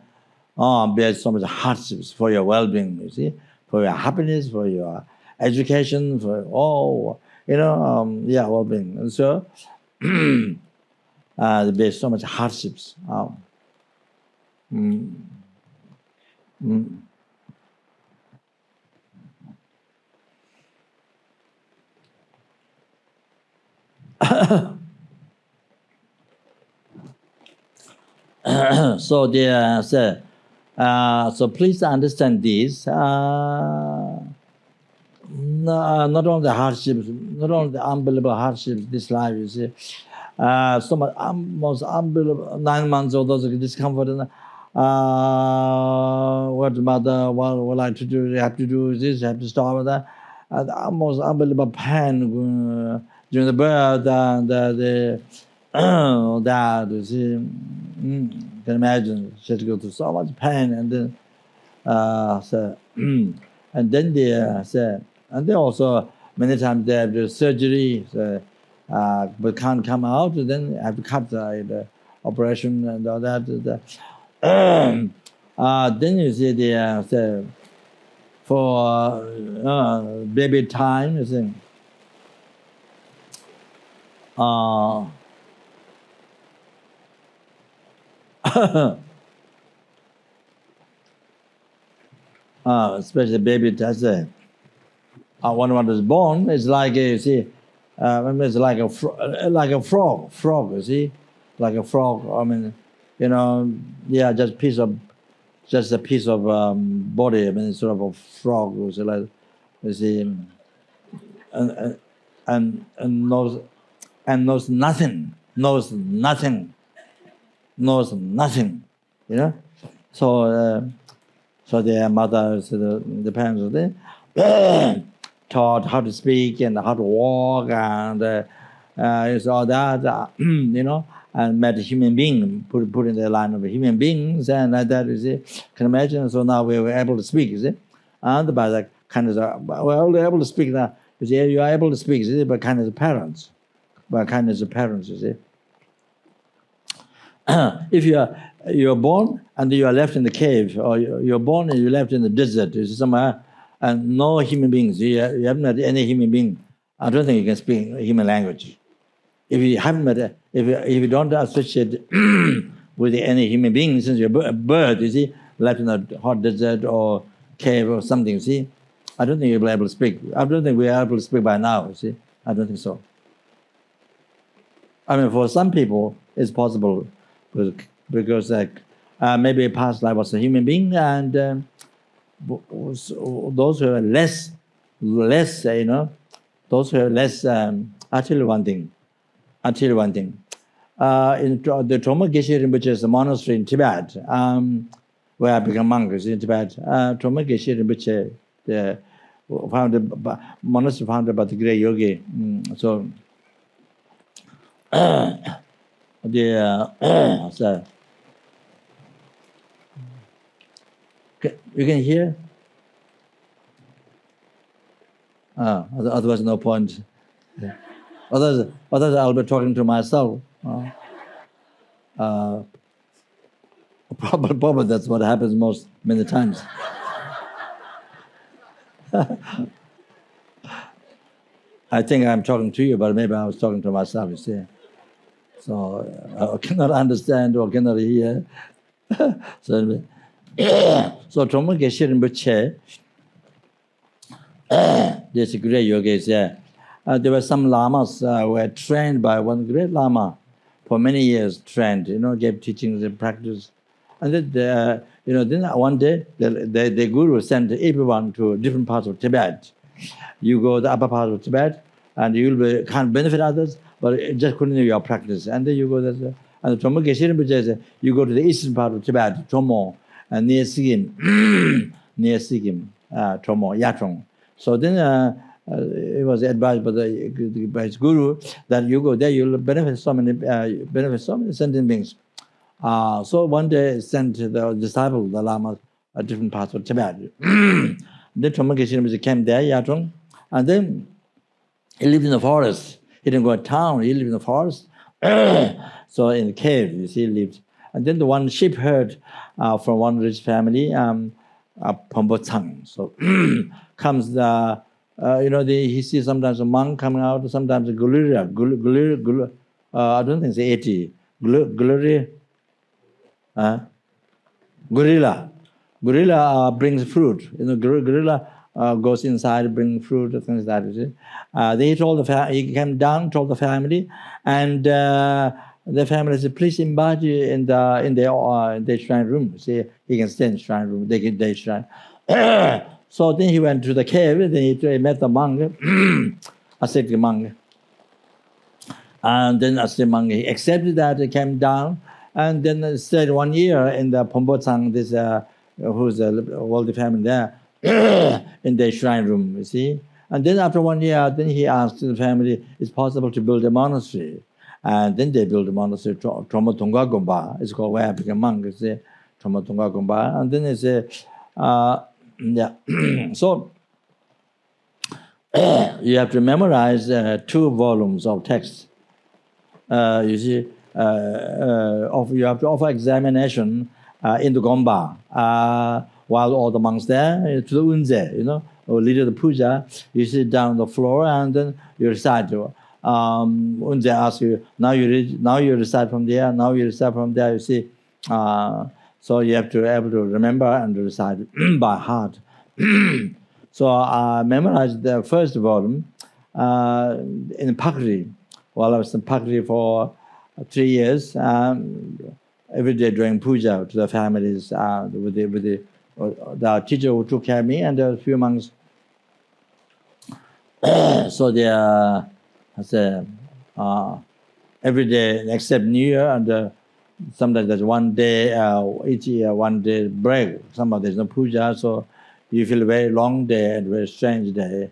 so much hardships for your well-being. You see, for your happiness, for your education, for all, you know, well-being. And so it bears so much hardships. So they say, so please understand this. Not only the hardships, not only the unbelievable hardships this life, you see, so much most unbelievable 9 months of those discomfort. And, what mother would like to do? You have to do this. You have to stop with that. The most unbelievable pain during the birth and the that you see. Can imagine she had to go through so much pain, and then so, and then they say, and they also many times they have the surgery, so, but can't come out. Then have to cut the operation and all that. Then you see the say, for baby time, you see. Especially baby, that's one is born. It's like you see, it's like a frog. You see, like a frog. I mean, you know, yeah, just a piece of body. I mean, it's sort of a frog. So like, you see, and knows nothing. You know, so. So their mothers, the parents, they taught how to speak and how to walk, and it's all that, you know, and met a human being, put in the line of human beings, and like that, you see, can imagine. So now we were able to speak, you see, and by that kind of, we're able to speak now. You see, you are able to speak, you see, by kind of the parents, you see. If you're born and you are left in the cave, or you're born and you're left in the desert, you see, somewhere, and no human beings, you haven't met any human being, I don't think you can speak human language. If you haven't met, if you don't associate with any human being since your birth, you see, left in a hot desert or cave or something, you see, I don't think you'll be able to speak. I don't think we are able to speak by now, you see. I don't think so. I mean, for some people, it's possible, because like maybe past life was a human being, and those who are less, you know, those who are less. I'll tell you one thing. In the Troma Geshe Rinpoche's monastery in Tibet, where I became monks in Tibet, Troma Geshe Rinpoche, the monastery founded by the great yogi. So so you can hear? Otherwise, no point. Yeah. Otherwise, I'll be talking to myself. Probably that's what happens many times. I think I'm talking to you, but maybe I was talking to myself, you see. So I cannot understand or cannot hear. So Troma Geshe Rinpoche, this great yogis, there were some lamas who were trained by one great lama for many years, trained, gave teachings and practice. And then, then one day, the guru sent everyone to different parts of Tibet. You go to the upper part of Tibet, and you can't benefit others, but just continue your practice. And then you go there. And the Troma Geshe Rinpoche says, you go to the eastern part of Tibet, Tromo, and near Sikkim, Tromo, Yatrong. So then it was advised by his guru that you go there, you'll benefit so many sentient beings. So one day sent the disciple, the Lama, at different parts of Tibet. Then Troma Geshe Rinpoche came there, Yatrong, and then he lived in the forest. He didn't go to town, he lived in the forest. So in the cave, you see, he lived. And then the one sheep herd from one rich family, Pombotsang. So comes he sees sometimes a monk coming out, sometimes a gorilla. I don't think it's 80. Gorilla brings fruit. Gorilla goes inside, bring fruit, things like that. He came down, told the family, and the family said, please invite you in their shrine room. See, he can stay in the shrine room. They get their shrine. So then he went to the cave. Then he met the monk, ascetic monk. And then ascetic monk, he accepted that. He came down, and then stayed 1 year in the Pombotsang, this who's a wealthy family there, in their shrine room. You see. And then after 1 year, then he asked the family, it's possible to build a monastery. And then they built a monastery, Troma Tunga Gomba. It's called where I became monk. It's Troma Tunga Gomba. And then it's So you have to memorize 2 volumes of text. You see, you have to offer examination in the Gomba while all the monks there to the Unze, or leader of the puja. You sit down on the floor and then you recite. Unze asks you, now you recite from there, now you recite from there, you see. So you have to be able to remember and recite by heart. So I memorized the first volume in Pakri. While I was in Pakri for 3 years, every day during puja to the with the teacher who took care of me and a few monks. So they every day except New Year, and sometimes there's 1 day, each year 1 day break. Sometimes there's no puja, so you feel a very long day and very strange day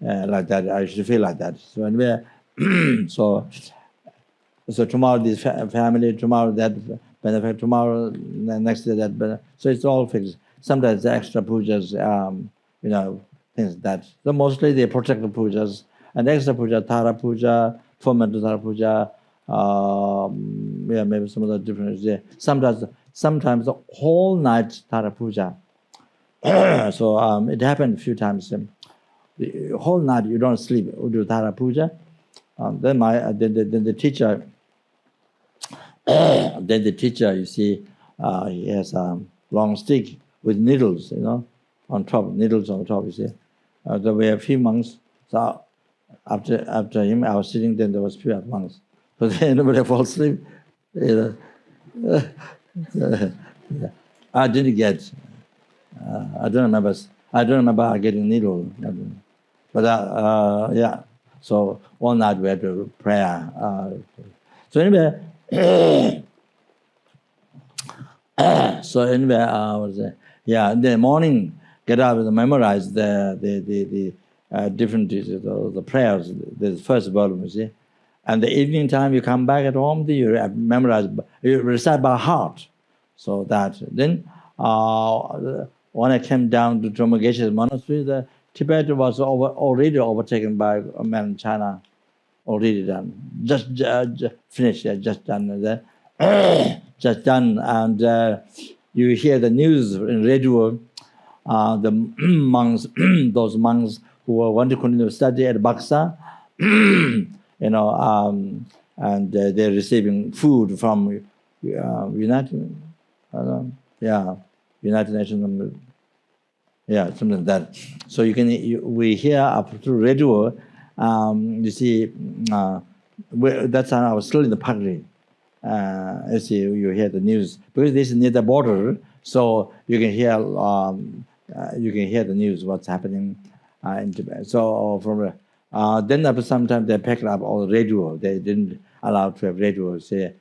like that. I should feel like that. So anyway, so tomorrow this family, tomorrow that benefit, tomorrow next day that benefit. So it's all fixed. Sometimes the extra pujas, things like that. So mostly they protect the pujas. And extra puja, Tara puja, 4 minutes Tara puja, maybe some other different there. Sometimes the whole night Tara puja. So it happened a few times. The whole night you don't sleep. We do Tara puja. Then the teacher, you see, he has a long stick with needles, on top, you see. There were a few monks. So after him, I was sitting. Then there was few monks. So then nobody fall asleep. I didn't get. I don't remember getting needle. But so all night we had to prayer. So anyway, in the morning, get up and memorize the different the prayers, the first volume, you see. And the evening time you come back at home, you memorize, you recite by heart. So that then when I came down to Troma Geshe's monastery, the Tibet was already overtaken by men in China. Already done, just finished, just done, just done, and you hear the news in radio. The monks, those monks who want to continue to study at Baksa, and they're receiving food from United Nations, something like that. So we hear up through radio. You see, that time I was still in the party. As you hear the news, because this is near the border, so you can hear the news what's happening in Tibet. So from then after some time they picked up all the radio. They didn't allow to have radio. So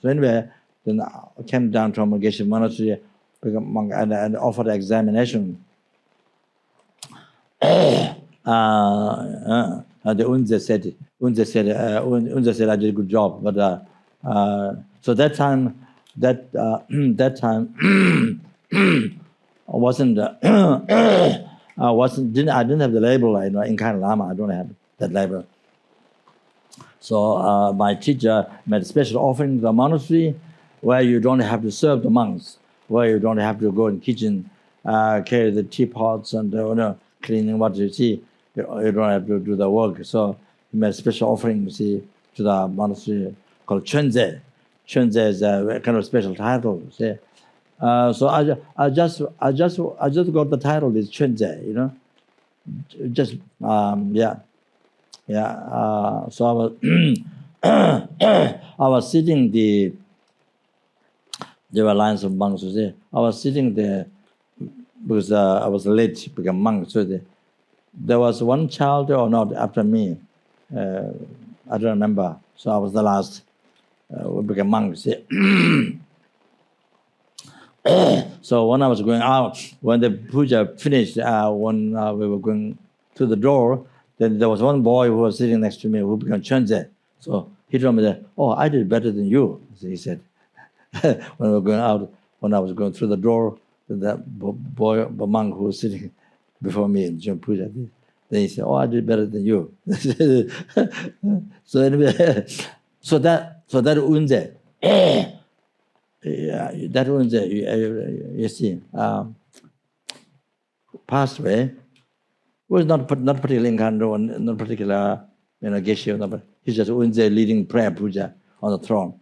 anyway, then I came down from Geshe Monastery and offered examination. The Unze said I did a good job, but so that time I didn't have the label in kind of Lama. I don't have that label. So my teacher made a special offering to the monastery where you don't have to serve the monks, where you don't have to go in the kitchen, carry the teapots and cleaning what you see. You don't have to do the work. So he made a special offering, you see, to the monastery called Chunze. Chunze is a kind of special title. See. So I just got the title is Chunze, just so I was I was sitting there were lines of monks. You see. I was sitting there because I was late to become monk. So there was one child or not after me. I don't remember. So I was the last who became monk. See. So when I was going out, when the puja finished, when we were going to the door, then there was one boy who was sitting next to me who became Chunze. So he told me that, oh, I did better than you, he said. When we were going out, when I was going through the door, that boy, the monk who was sitting before me in Jung Puja, then he said, oh, I did better than you. So anyway, so that Unze, that Unze, you see, passed away. Was not particularly incarnate, not particular, Geshe, but he's just Unze leading prayer puja on the throne.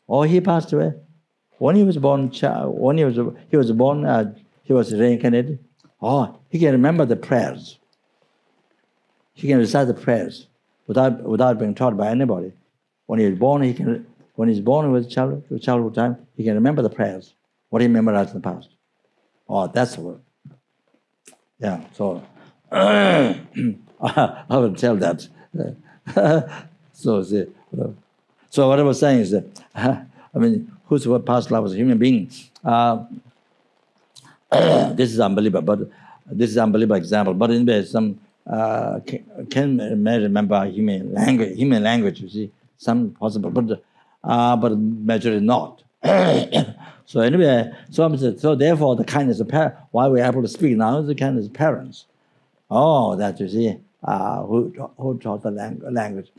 Oh, he passed away. When he was born, he was reincarnated. Oh, he can remember the prayers. He can recite the prayers without being taught by anybody. When he was born, when he's born with childhood time, he can remember the prayers, what he memorized in the past. Oh, that's the word. Yeah, so I will tell that. So what I was saying is that, who's what past life was a human being. This is unbelievable, but this is an unbelievable example. But anyway, some may remember human language. You see, some possible, but majority not. So anyway, so therefore the kindness of parents. Why we're able to speak now is the kindness of parents. Oh, that you see, who taught the language.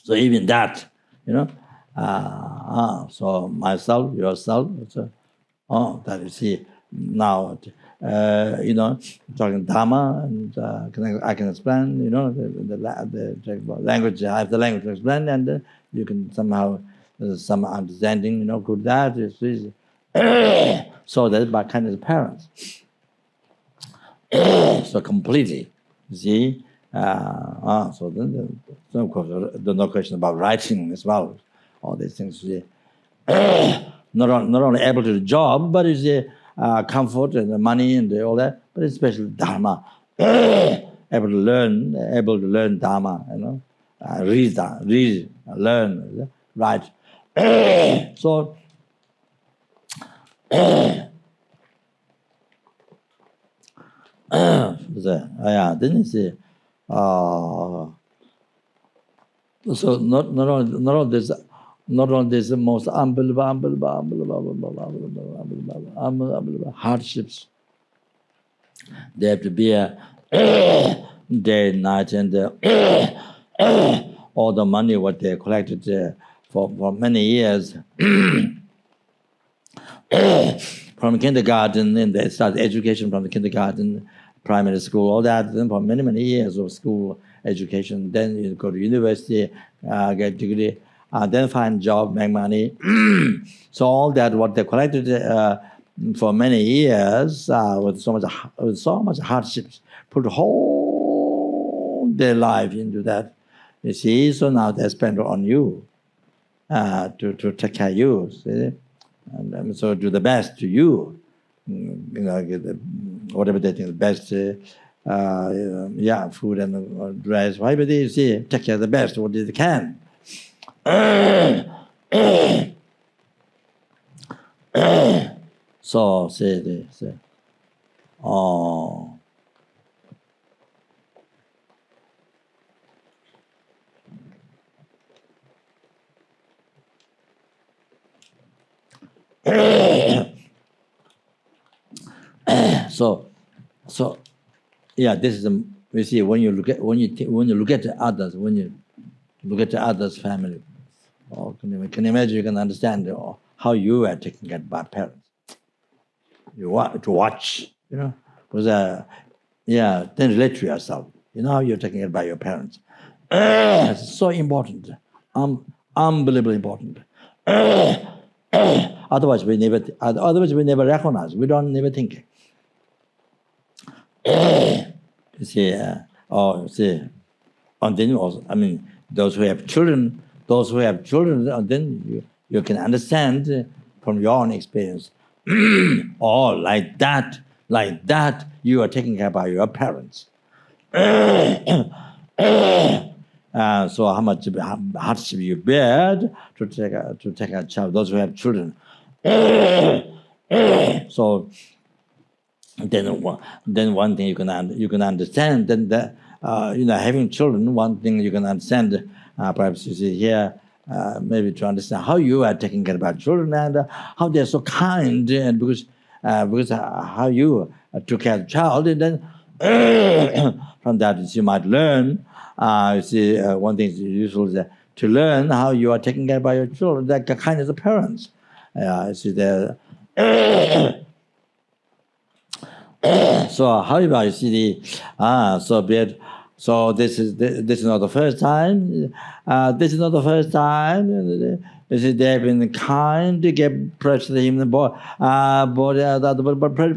So even that, so myself, yourself, that you see now, talking Dharma, and I can explain, the language. I have the language to explain, and you can somehow some understanding, good that is easy. So that's by kindness of parents. So completely, you see. So then, of course, there's no question about writing as well. All these things, you see. Not only able to do the job, but it's comfort and the money and all that, but especially Dharma. able to learn Dharma, read, learn, write. So. Then you see. So not only this most unbelievable hardships. They have to bear day and night, and all the money what they collected for many years from kindergarten, and they start education from the kindergarten primary school, all that, then for many, many years of school education. Then you go to university, get degree, then find job, make money. So all that, what they collected for many years with so much hardships, put whole their life into that. You see, so now they spend on you to take care of you. See? And so do the best to you. Get whatever they think the best, food and dress, whatever they see, take care of the best what they can. So say, oh. So, this is we see when you look at others, when you look at others' family, can you imagine? You can understand how you are taking care by parents. You want to watch, because then relate to yourself. You know how you're taking care by your parents. It's so important, unbelievably important. Otherwise, we never recognize. We don't never think. You see, and then also, those who have children, and then you can understand from your own experience. Like that, you are taking care by your parents. So how much hardship you bear to take a child, those who have children. So then one thing you can understand. Then having children, one thing you can understand. Perhaps you see here, maybe to understand how you are taking care of children and how they are so kind, and because how you took care of the child, and then from that you might learn. You see, one thing is useful is to learn how you are taking care of your children, that kind of the parents. You see there. So however, you see so this is not the first time. This is not the first time. You see, they have been kind to get pressure to him in the body,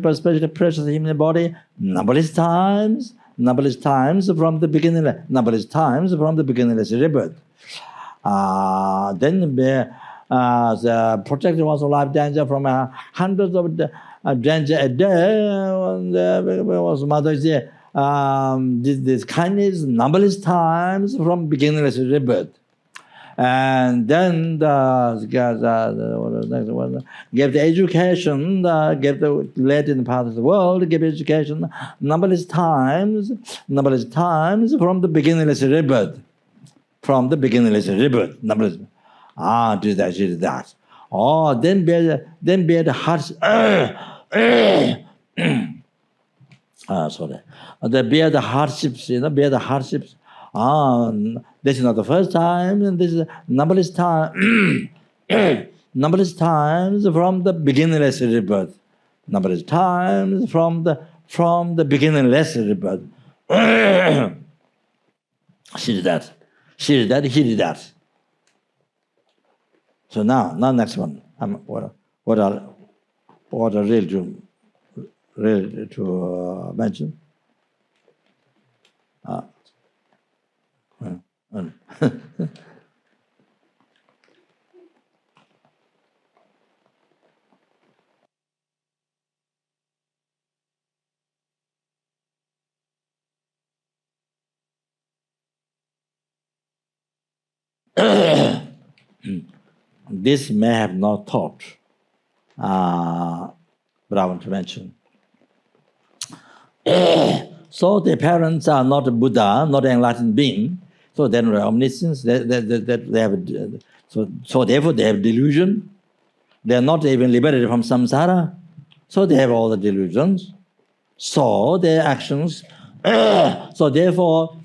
especially pressure to him in the body numberless times from the beginning. Let's rebirth. Then the protected one's life danger from hundreds of danger a day. Was mother is this kindness numberless times from beginningless rebirth. And then gave the education, gave the led in the path of the world, gave education numberless times from the beginningless rebirth. Numberless. Did that. Then bear the hearts. Sorry. They bear the hardships, bear the hardships. This is not the first time, and this is numberless times from the beginningless rebirth. Numberless times from the beginningless rebirth. She did that, he did that. So now next one. What are real to mention? This may have not thought, but I want to mention. So the parents are not a Buddha, not an enlightened being. So they're not omniscience. They have so therefore they have delusion. They are not even liberated from samsara. So they have all the delusions. So their actions. So therefore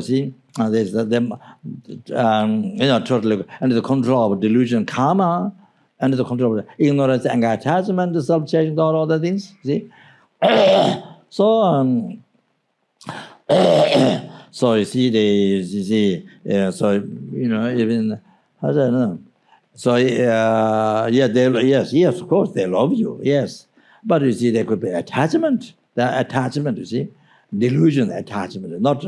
see. There's totally under the control of delusion, karma, under the control of ignorance, anger, attachment, self-changing, all the things. See, So, so you see, so even I don't know. So yeah, yes, of course they love you, yes, but you see there could be attachment. The attachment, you see, delusion, attachment, not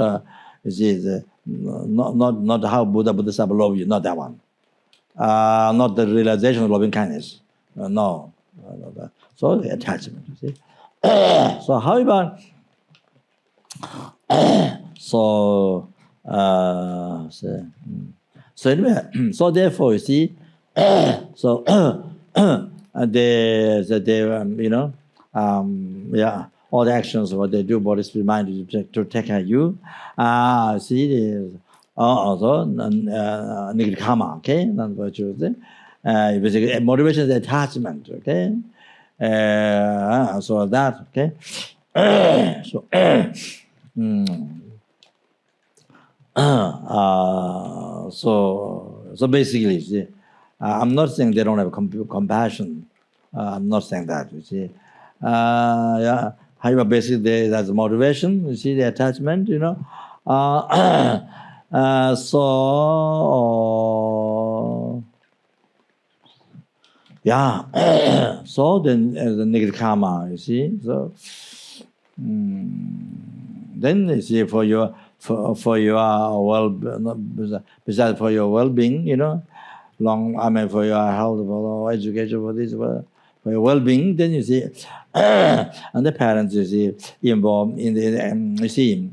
you see, not how Buddha love you, not that one, not the realization of loving kindness, no. So the attachment, you see. So however. So anyway, so therefore, you see, so all the actions what they do, body, spirit, mind to take care of you. See, also negative karma, okay, non-virtuous. Basically, motivation is attachment, okay. So that, okay. So basically, see, I'm not saying they don't have compassion. I'm not saying that. You see, however, basically there's motivation. You see, the attachment. So then the negative karma. You see, so. Then you see for your besides for your well-being, for your health, for education, for this, for your well-being, then you see, and the parents, you see, involved in the, you see,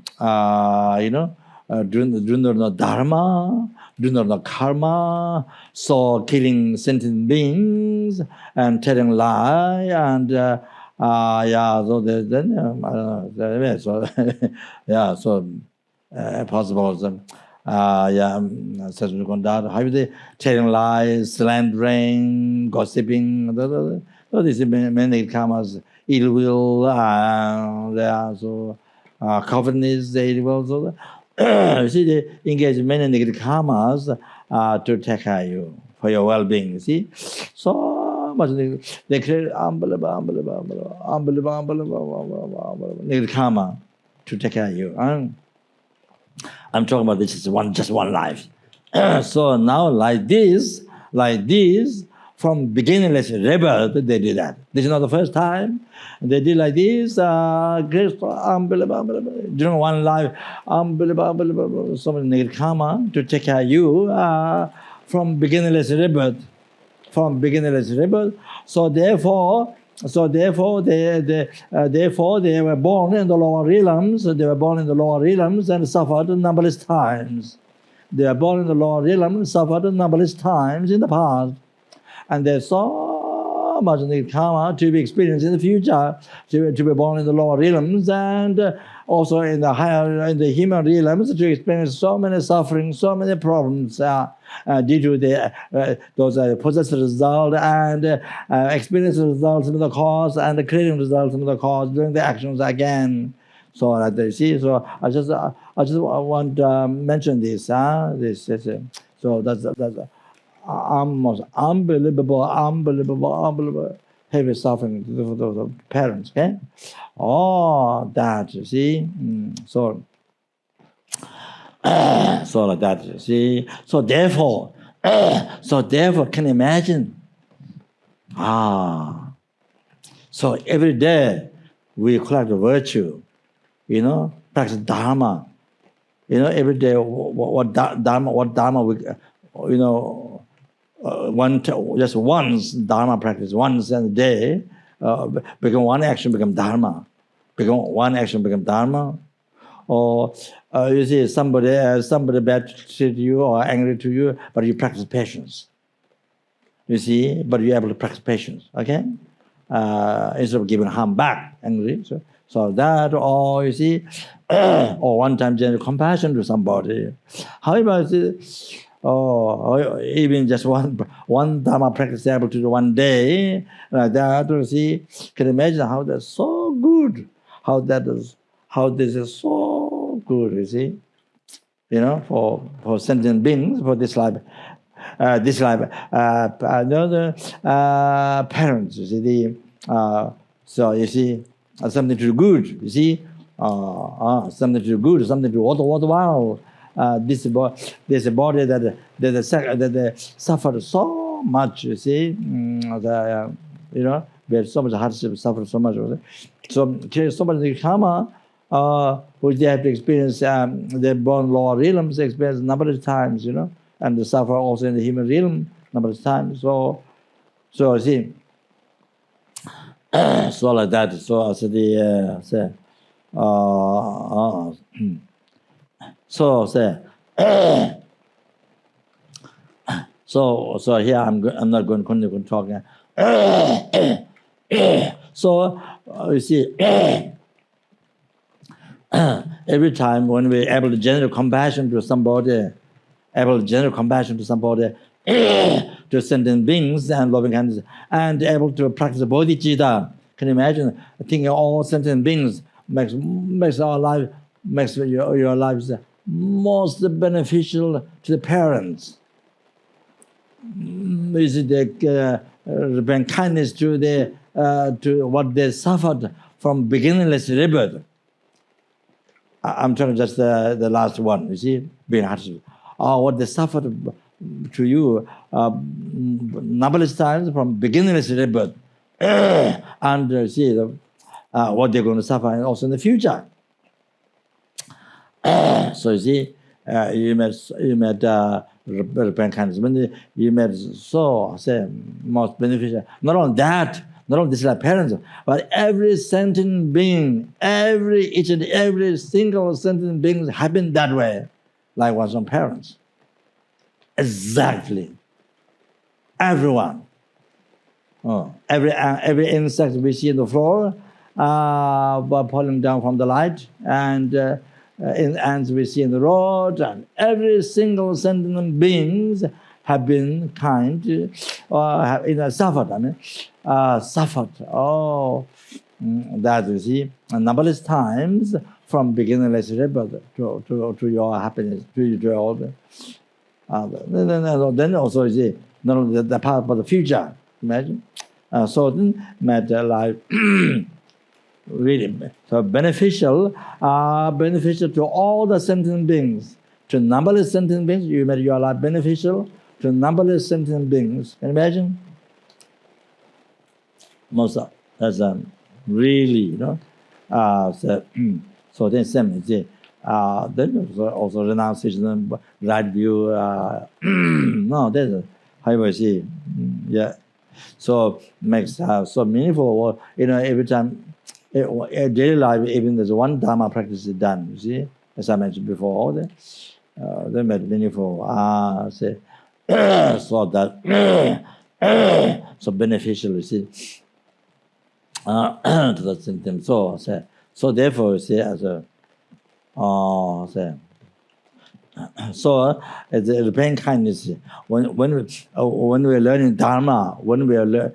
doing the dharma, doing the karma, so killing sentient beings and telling lie and. So then I don't know. So possible. Such conduct. How they telling lies, slandering, gossiping. So this is many karmas, ill will. So covetousness, ill will. So you see, they engage in many negative karmas to take care of you for your well-being. You see, so. They create unbelievable negative karma to take care of you. I'm talking about this is just one life. So now like this, from beginningless rebirth, they did that. This is not the first time. They did like this, unbelievable, during one life, unbelievable, so many negative karma to take care of you from beginningless rebirth. From beginningless rebirth, so therefore they were born in the lower realms. They were born in the lower realms and suffered numberless times. They were born in the lower realms and suffered numberless times in the past, and there's so much negative karma to be experienced in the future. To be born in the lower realms and also in the human realms to experience so many sufferings, so many problems. Due to those possessive result and experience results of the cause and the creating results of the cause doing the actions again. So you see, so I just want to mention this. So that's almost unbelievable heavy suffering for those parents. Okay, that you see. So like that, you see. So therefore, can you imagine? So every day we collect the virtue, practice dharma. Every day what dharma we, just once dharma practice once in a day, become one action become dharma, Or you see somebody bad to you or angry to you, but you practice patience. You see, but you're able to practice patience. Okay, instead of giving harm back, angry. So that, or you see, or one time generate compassion to somebody. However, even just one dharma practice able to do one day like that. You see, can you imagine how that's so good? How this is so good, you see, for sentient beings, for this life, parents, you see, so you see, something to do good. You see, something to do good, something to do worthwhile. This there's a body that suffered so much. You see, you know, we had so much hardship, suffered so much. So so much karma, which they have to experience. They're born lower realms, experience a number of times, you know, and they suffer also in the human realm number of times. So you see, so like that. So so here I'm not going to continue talking. So you see, every time when we're able to generate compassion to somebody, to sentient beings and loving kindness, and able to practice bodhicitta. Can you imagine thinking all sentient beings makes our life, makes your lives most beneficial to the parents? Is it repaying kindness to to what they suffered from beginningless rebirth? I'm talking just the last one. You see, being hardship. What they suffered to you numberless times from beginningless rebirth, and see what they're going to suffer and also in the future. So you see, you met repent kindness. When you met so say most beneficial. Not only that, not only this like parents, but every sentient being, each and every single sentient being have been that way, like one's own parents. Exactly. Everyone. Every insect we see on the floor, falling down from the light, and ants we see in the road, and every single sentient beings have been kind, suffered. Suffered. That you see, and numberless times from beginningless rebirth to your happiness, to your order. Then also you see, not only the part but the future. Imagine. So then matter life really so beneficial to all the sentient beings. To numberless sentient beings, you made your life beneficial to numberless sentient beings. Can you imagine? Most of that's really, you know. So then same, you see. Then also renunciation, right view. No, that's how you see. Yeah. So makes so meaningful. You know, every time in daily life, even there's one dharma practice is done. You see, as I mentioned before, they made meaningful. So that so beneficial. You see, to the symptom. So therefore, you see, as a so the repaying kindness when we're learning dharma, when we are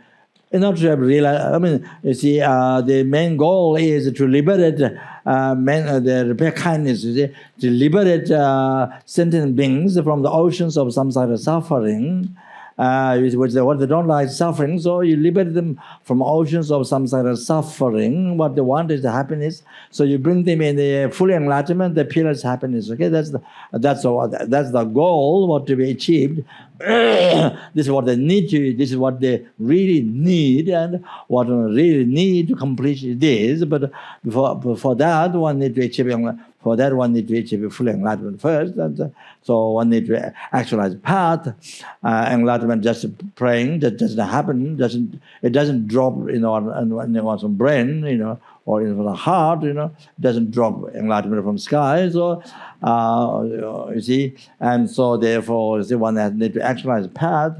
in order to have you see, the main goal is to liberate the repair kindness, you see, to liberate sentient beings from the oceans of samsara suffering. Which what they don't like suffering, so you liberate them from oceans of samsara suffering. What they want is the happiness, so you bring them in the full enlightenment, the purest happiness. Okay, that's the goal, what to be achieved. This is what they need to. This is what they really need, and what they really need to complete this. But before that, one need to achieve. For that, one need to achieve full enlightenment first. And, so one need to actualize path. Enlightenment just praying that doesn't happen. It doesn't drop in one's brain, you know, or in the heart, you know. It doesn't drop enlightenment from sky. So you see, and so therefore, you see, one need to actualize path.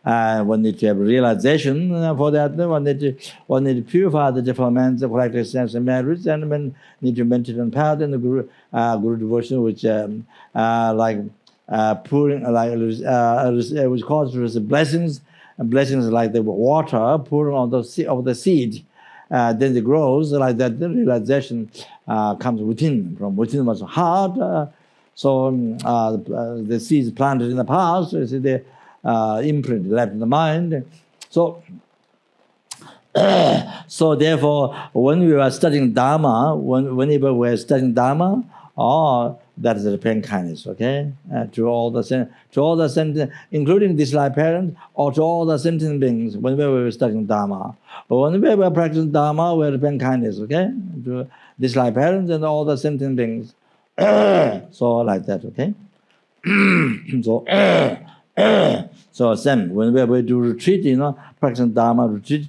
One need to have realization for that. One need to purify the defilements of collective sense and merits, and one need to meditate on path and the guru devotion, which like pouring, which causes blessings, and blessings like the water pouring on the seed. Then it grows like that. The realization comes within, from within one's heart. So the seeds planted in the past, you see, the imprint left in the mind. So So therefore, when we were studying Dharma, whenever we were studying Dharma, that is the repaying kindness, okay? To all the sentient, including disliked parents, or to all the sentient beings, whenever we were studying Dharma. But whenever we were practicing Dharma, we are repaying kindness, okay? To disliked parents and all the sentient beings. So like that, okay? So same, whenever we do retreat, practicing Dharma retreat,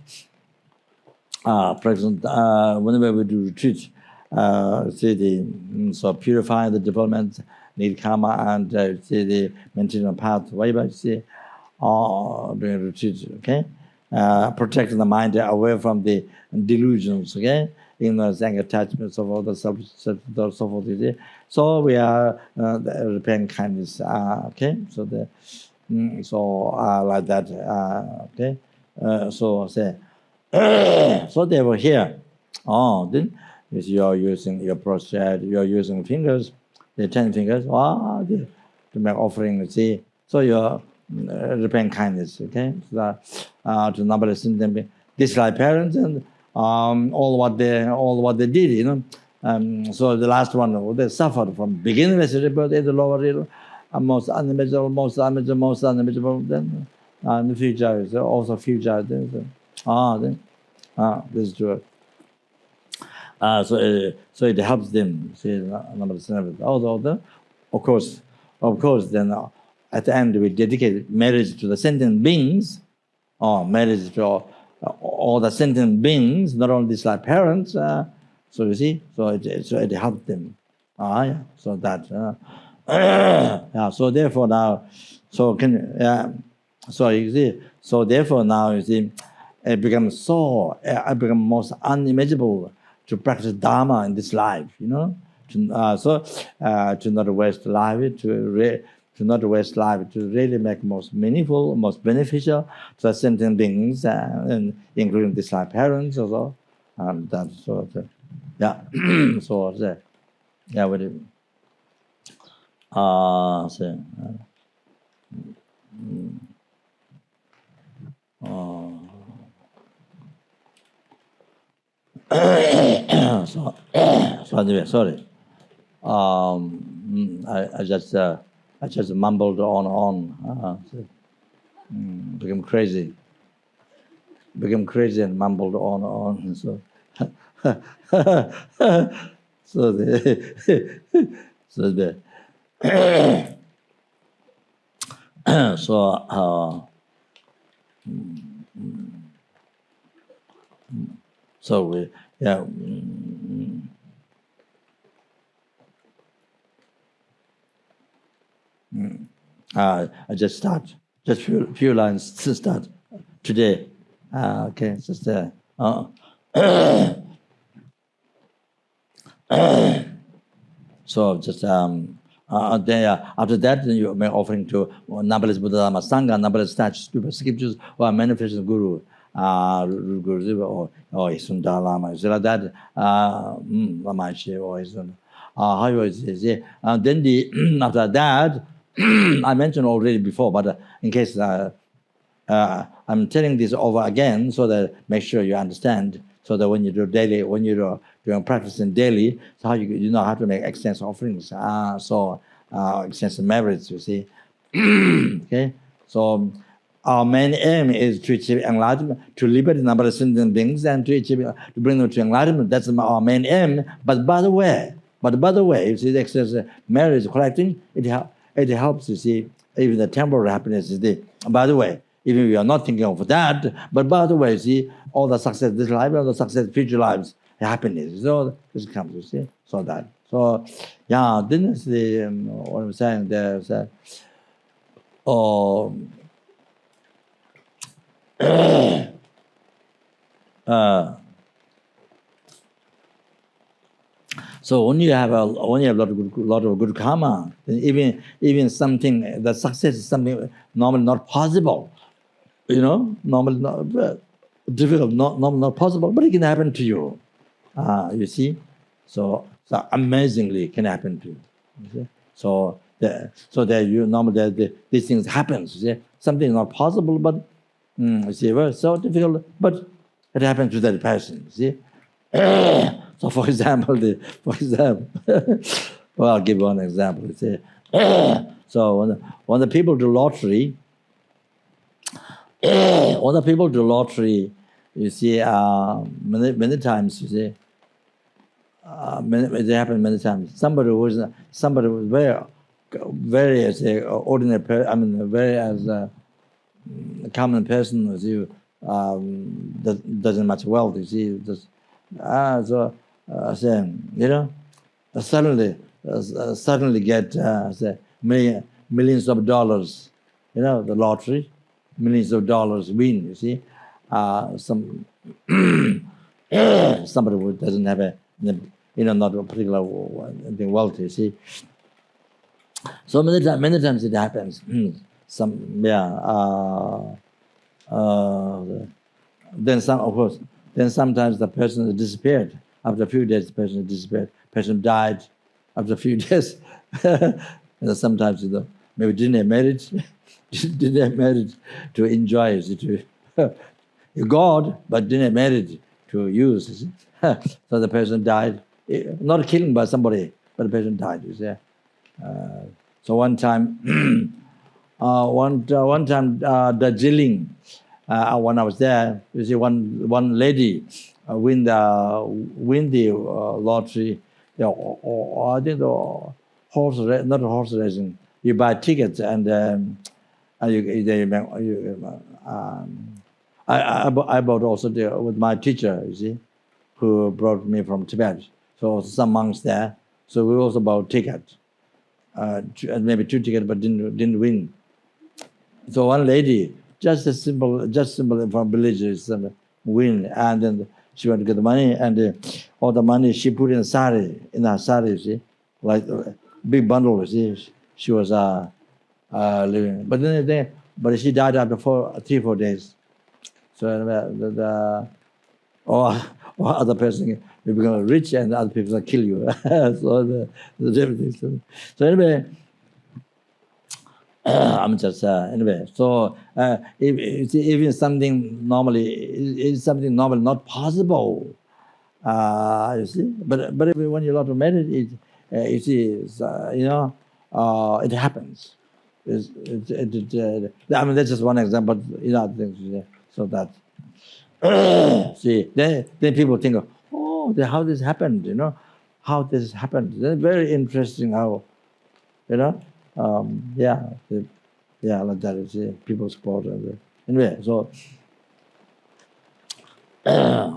whenever we do retreat, so purifying the development, need karma, and the maintaining the path, whatever, during retreat, okay? Protecting the mind away from the delusions, okay? Anger, attachments of all the self, so forth. So we are repaying kindness, okay? So like that, okay? So say. So they were here. Then you are using your prostrate, you are using fingers, the 10 fingers, to make offering. See, so you are repaying kindness. Okay, so to numberless sentient dislike parents and all what they did. So the last one, they suffered from beginning birth in the lower realm, most unimaginable. Then in the future is also future. This is true. So it helps them. See, although, of course, then at the end we dedicate marriage to the sentient beings, or marriage to all the sentient beings, not only these like parents. So you see, so it helps them. So that. So therefore now, so you see, so therefore now you see. It becomes most unimaginable to practice Dharma in this life, to not waste life, to not waste life, to really make most meaningful, most beneficial to the sentient beings, and including this life parents also, and that sort of, yeah. So yeah, what it, so anyway, sorry. I just mumbled on. Became crazy and mumbled on. So so so we, yeah. I just start, just few lines to start today. Okay, just so just then after that, then you make offering to numberless Buddha Dhamma Sangha, numberless statues, Stupa scriptures, or manifestation Guru, Guru or Sundar Lama, so like that, Lama or how you say, then after that, I mentioned already before, but in case I'm telling this over again, so that make sure you understand, so that when you do daily, when you're doing practicing daily, so how you know how to make extensive offerings, extensive merits, you see. Okay, so our main aim is to achieve enlightenment, to liberate number of sentient beings, and to bring them to enlightenment. That's our main aim. But by the way, you see, the extensive merits collecting, it helps, you see, even the temporary happiness is there. By the way, even we are not thinking of that, but by the way, you see, all the success this life, all the success future lives, happiness. So this comes, you see, so that. So, yeah, then is the what I'm saying. There's so when you have a lot of good karma, even something, the success is something normally not possible. Normally not difficult, not possible, but it can happen to you. You see, so amazingly it can happen to you. You see? So normally these things happen. You see? Something is not possible, but you see, well, so difficult, but it happens to that person. See, so for example, well, I'll give one example. See, so when the people do lottery, you see, many times, you see, it happens many times. Somebody who's very say, ordinary person, I mean, very as a common person as you, doesn't much wealth. You see, just saying, you know, suddenly get say millions of dollars. You know, the lottery, millions of dollars win. You see, somebody who doesn't have a, you know, not a particular wealth. You see, so many times it happens. Some then some, of course, then sometimes the person is disappeared. After a few days, the person is disappeared. Person died after a few days. And sometimes, you know, maybe didn't have marriage, didn't have marriage to enjoy it, to God, but didn't have marriage to use. You see. So the person died, not killing by somebody, but the person died. You see. So one time, Darjeeling, when I was there, you see one lady win the lottery, or I think the not horse racing. You buy tickets and I bought also with my teacher, you see, who brought me from Tibet. So some monks there. So we also bought tickets. Maybe 2 tickets, but didn't win. So one lady, just simple from villages, win, and then she went to get the money, and all the money she put in her sari, you see, like big bundle. You see, she was living, but she died after 3-4 days. So or other person will become rich, and other people will kill you. So the different things. So anyway. I'm just anyway. So if even something normally is something normal not possible, you see. But when you're not married, you see, you know, it happens. I mean, that's just one example. But you know, things. So that see, then people think, oh, how this happened? You know, how this happened. That's very interesting. How, you know. Yeah, like that. It's people's sport. Anyway, so yeah.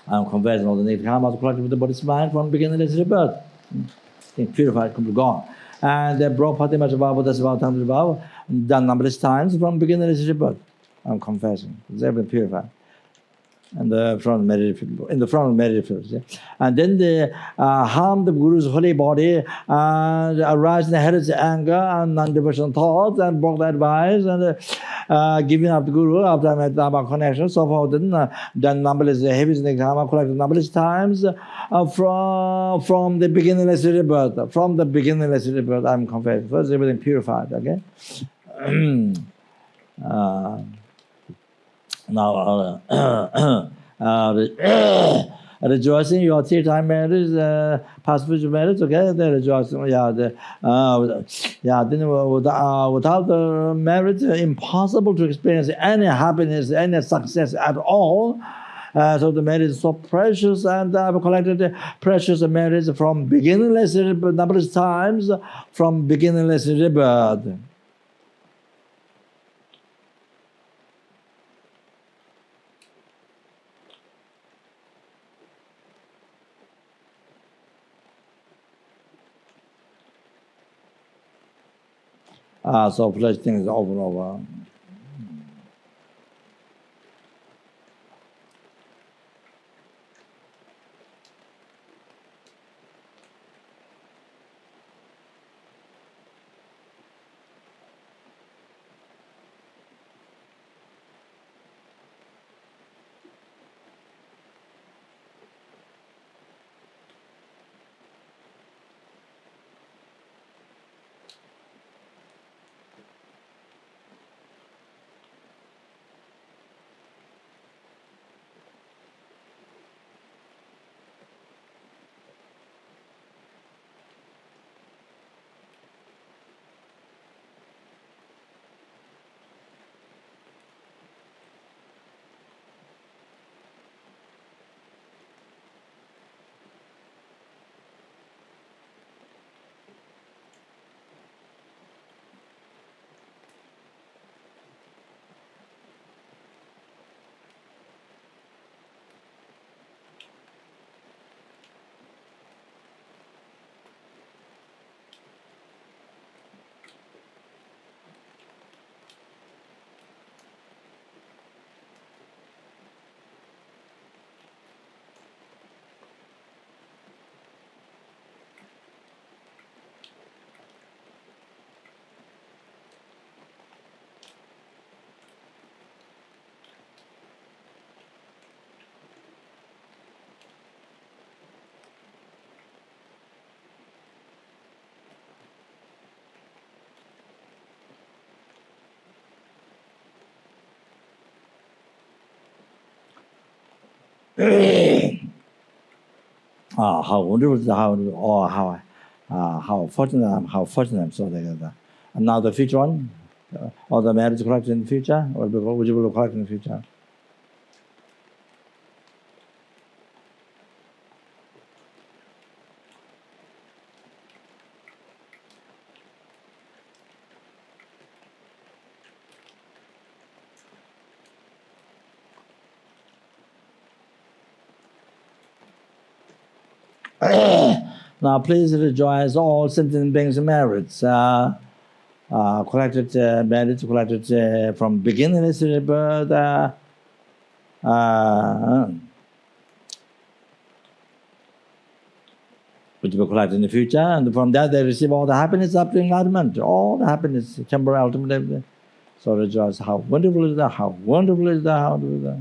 I'm conversing all the negative karmas collected with the body's mind from beginningless rebirth. Being purified, completely gone. And they brought Patimacha Bhava, Dasabhava, Tantra Bhava, done numberless times from beginningless rebirth. I'm confessing. They've been purified. And in the front of meditative fields. Yeah? And then they harm the Guru's holy body, and arise in the hereditary anger and non-devotional thoughts, and broke the advice, and giving up the Guru after Dharma connection. So forth, done numberless heavy Dharma collected numberless times from the beginningless rebirth. From the beginningless rebirth, I'm confessing. First, everything purified. Okay. Now, rejoicing your 3-time marriage, past future marriage, okay? They're rejoicing, Then without the marriage, impossible to experience any happiness, any success at all. So the marriage is so precious, and I've collected precious marriage from beginningless numberless times, from beginningless rebirth. So flesh things over and over. How wonderful is how fortunate I'm so that. And now the future one, or the marriage collect in the future, or would you collect in the future? Now please rejoice all sentient beings in marriage. Collected marriage, collected from beginning of birth. Which will collect in the future, and from that they receive all the happiness up to enlightenment, all the happiness, temporal, ultimate. So rejoice. How wonderful is that? How wonderful is that? How wonderful is that?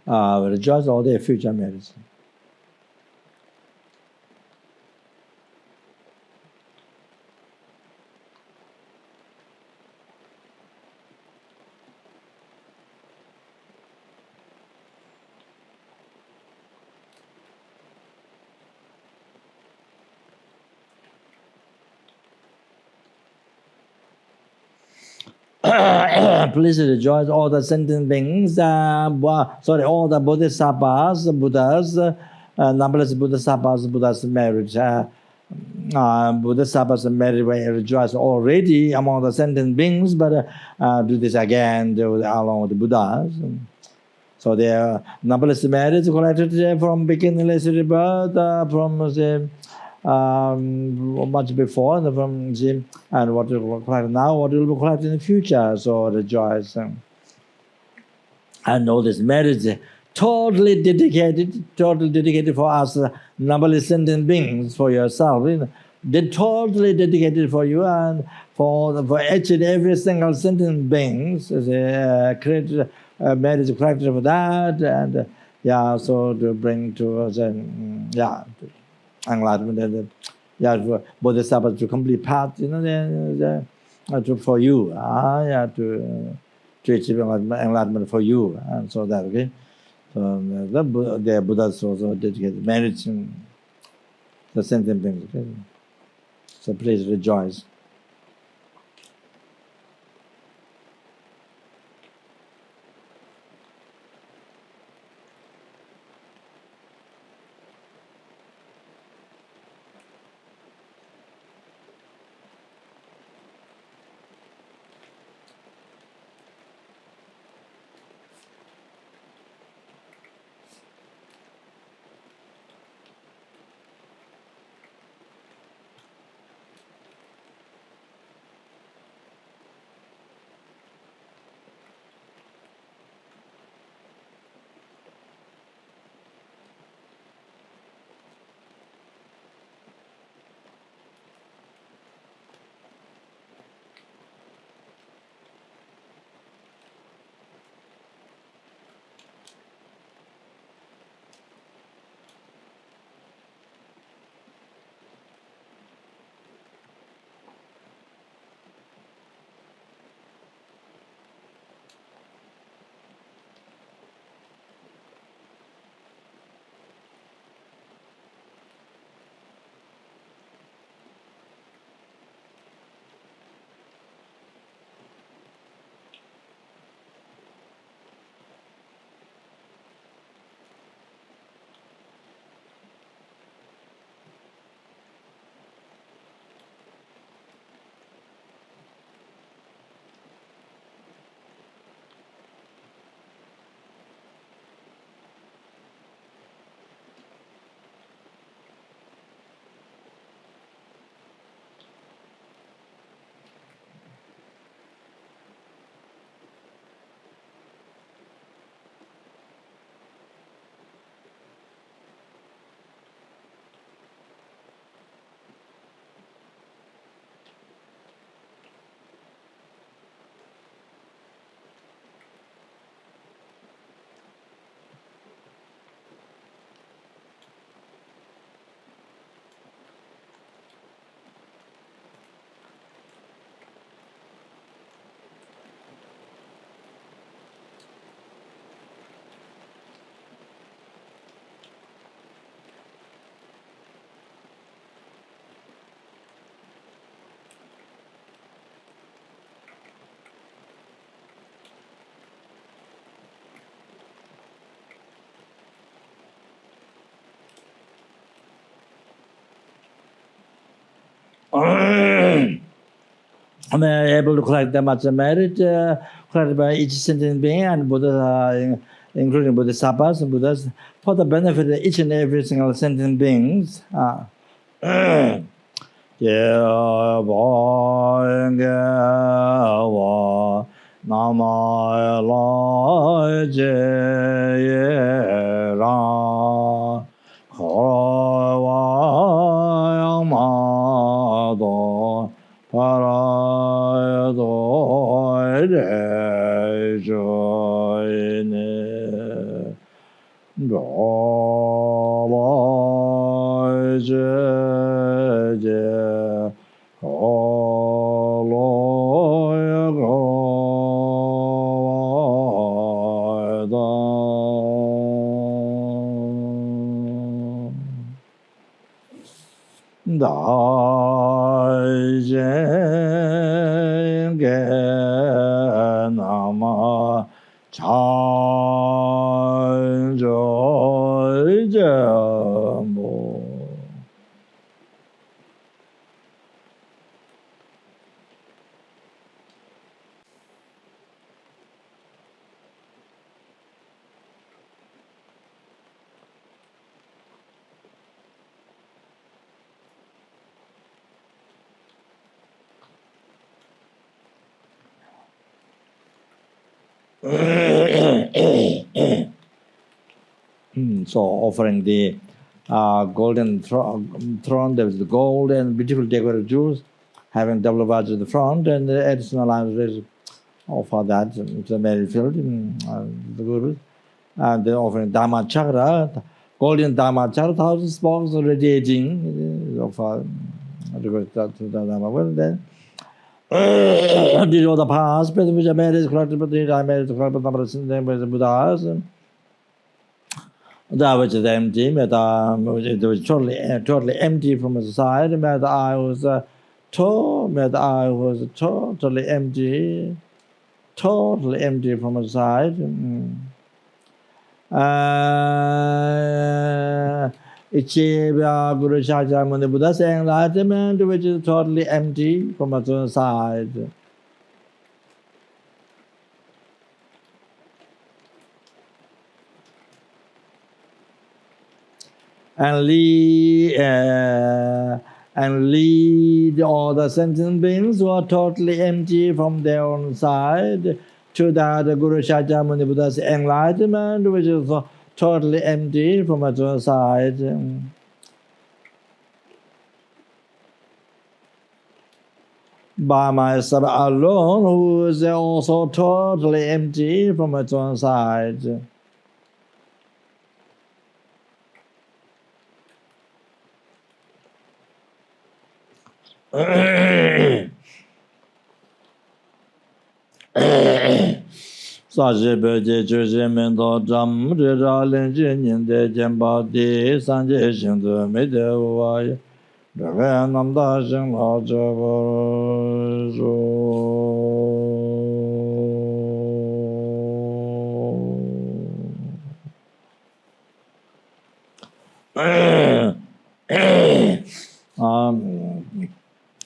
rejoice all their future merits. Please rejoice all the sentient beings, all the bodhisattvas, Buddhas, numberless bodhisattvas, Buddhas merit. Bodhisattvas merit rejoice already among the sentient beings, but do this again along with the Buddhas. So there are numberless merits collected from beginningless rebirth, from the much before, from the, and what will be collected now, what will be collected in the future. So rejoice. And all this merits totally dedicated for us, numberless sentient beings, for yourself. They're totally dedicated for you and for each and every single sentient beings. Create marriage collected for that, and so to bring to enlightenment, and for bodhisattvas to complete path, for you, to achieve enlightenment for you, and so that, okay. So the Buddhas also dedicated marriage and the sentient beings, okay. So please rejoice. I'm able to collect that much merit collected by each sentient being and Buddha, including Bodhisattvas and Buddhas, for the benefit of each and every single sentient beings. Nama Chan Joy Jambo. So offering the golden throne, there was the gold and beautiful decorated jewels, having double bars at the front, and the additional lines offer that to the married field, the gurus. And they're offering Dharma Chakra, golden Dharma Chakra, 1,000 sparks radiating, offer to the Dharma. Well, then, these are the past, but which are married, corrected, but I married the correct number of Buddhas. That which is empty, it was totally empty from the side. The eye was totally empty from the side. Ichibya Guru Shakyamuni Buddha's enlightenment, which is totally empty from the side. And lead all the sentient beings who are totally empty from their own side to that Guru Shakyamuni Buddha's enlightenment, which is totally empty from its own side. By myself alone, who is also totally empty from its own side. Sajibeji Chujimendo Jam Riralin Jinin de Jambadi Sanje Shindu Mideway Draganam Dashing Lajavajo.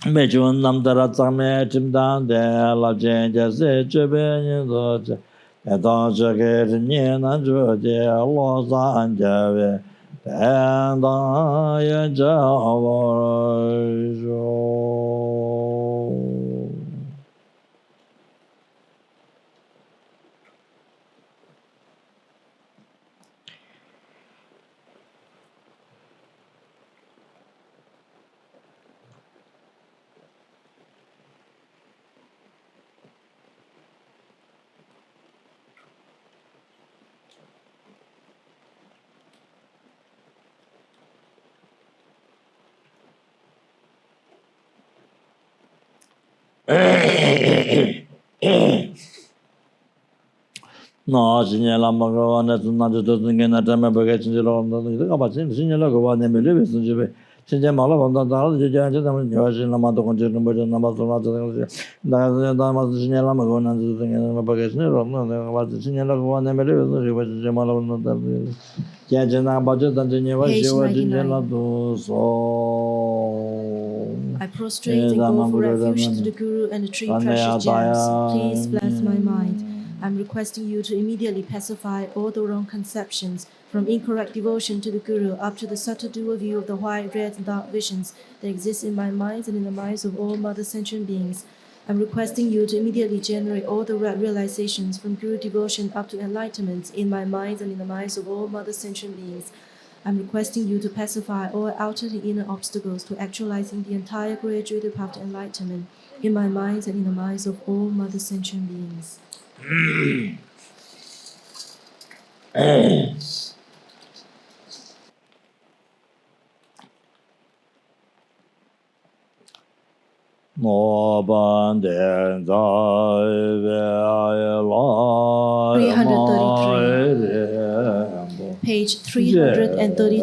Mejun Namdara Same Chimdan de la Janja Se Chubin Doja. Edan Jagir Nina Jodi Loza Anjave and I Javajo. No, Signala Magavana to not to get a time of bagage in the Lord. About Signala Gavana, may live in Jibe. Sinjamala on the Dal, the Judge, and George in Lama to continue, but number to not Signala Magona to the bagage in the Lord. About the Signala Gavana, may live in the River Jamala on the Jajana budget and Geneva, she was in to so. I prostrate and go for refuge to the Guru and the three precious gems. Please bless my mind. I'm requesting you to immediately pacify all the wrong conceptions, from incorrect devotion to the Guru up to the subtle dual view of the white, red, and dark visions that exist in my mind and in the minds of all mother sentient beings. I'm requesting you to immediately generate all the right realizations from Guru devotion up to enlightenment in my mind and in the minds of all mother sentient beings. I'm requesting you to pacify all outer and inner obstacles to actualizing the entire graduated path to enlightenment in my mind and in the minds of all mother sentient beings. Mo ban den za ve la 333. Page 333.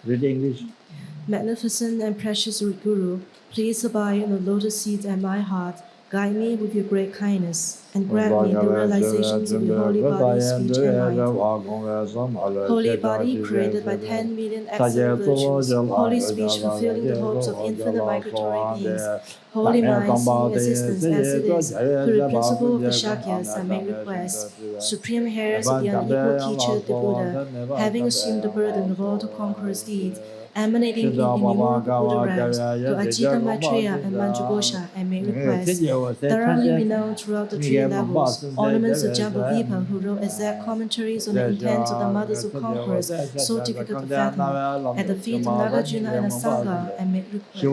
Read English. Magnificent and precious Guru, please abide in the lotus seat at my heart. Guide me with your great kindness, and grant me the realizations of your holy body, speech, and mind. Holy body created by 10 million excellent virtues. Holy speech fulfilling the hopes of infinite migratory beings. Holy mind seeking existence as it is. Through the principle of the Shakyas, I make request. Supreme heirs of the unequal teacher, the Buddha, having assumed the burden of all the conqueror's deeds, emanating in innumerable Buddha realms, to Ajita Maitreya and Manjughosha, I make request. Thoroughly renowned throughout the three levels, ornaments of Jambavipha, who wrote exact commentaries on the intents of the mothers of conquerors, so difficult to fathom. At the feet of Nagarjuna and Asanga, I make request.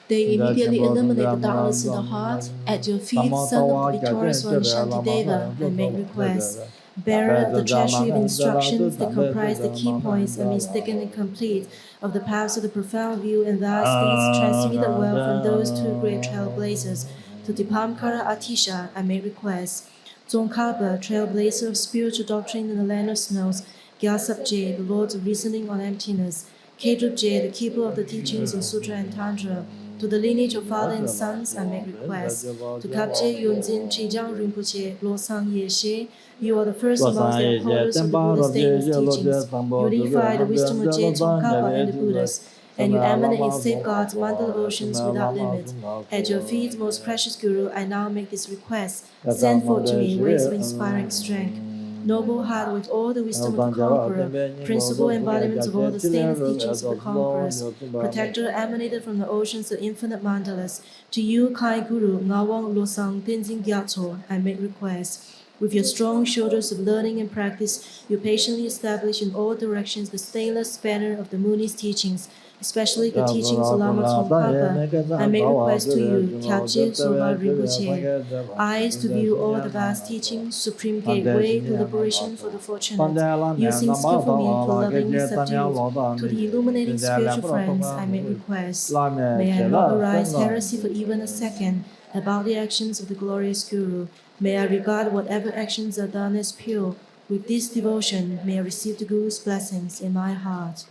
They immediately eliminate the darkness in the heart. At your feet, son of the victorious one, Shantideva, I make request. Bearer of the treasury of instructions that comprise the key points and mistaken and complete of the paths of the profound view, and thus these transmitted well from those two great trailblazers. To Dipamkara Atisha, I make request. Tsongkhapa, trailblazer of spiritual doctrine in the land of snows. Gyaltsab-je, the lord of reasoning on emptiness. Kedrup-je, the keeper of the teachings on Sutra and Tantra. To the lineage of father and sons, I make request. To Kapje Yunzin Chijang Rinpoche, Losang Yeshe, you are the first amongst the upholders of the Buddha's stainless teachings. You unify the wisdom of Je Tsongkhapa and the Buddhas, and you emanate in safeguards mandal oceans without limit. At your feet, most precious Guru, I now make this request. Send forth to me ways of inspiring strength. Noble heart with all the wisdom of the conqueror, principal embodiments of all the stainless teachings of the conquerors, protector emanated from the oceans of infinite mandalas. To you, kind Guru, Ngawang Losang Tenzin Gyatso, I make request. With your strong shoulders of learning and practice, you patiently establish in all directions the stainless banner of the Muni's teachings, especially the teachings of Lama Tsongkhapa. I make request to you, Kyalche Zopa Rinpoche, eyes to view all the vast teachings, supreme gateway to liberation for the fortunate, using skillful means for lovingly subdued. To the illuminating spiritual friends, I make request. May I not arise heresy for even a second about the actions of the glorious Guru. May I regard whatever actions are done as pure. With this devotion, may I receive the Guru's blessings in my heart.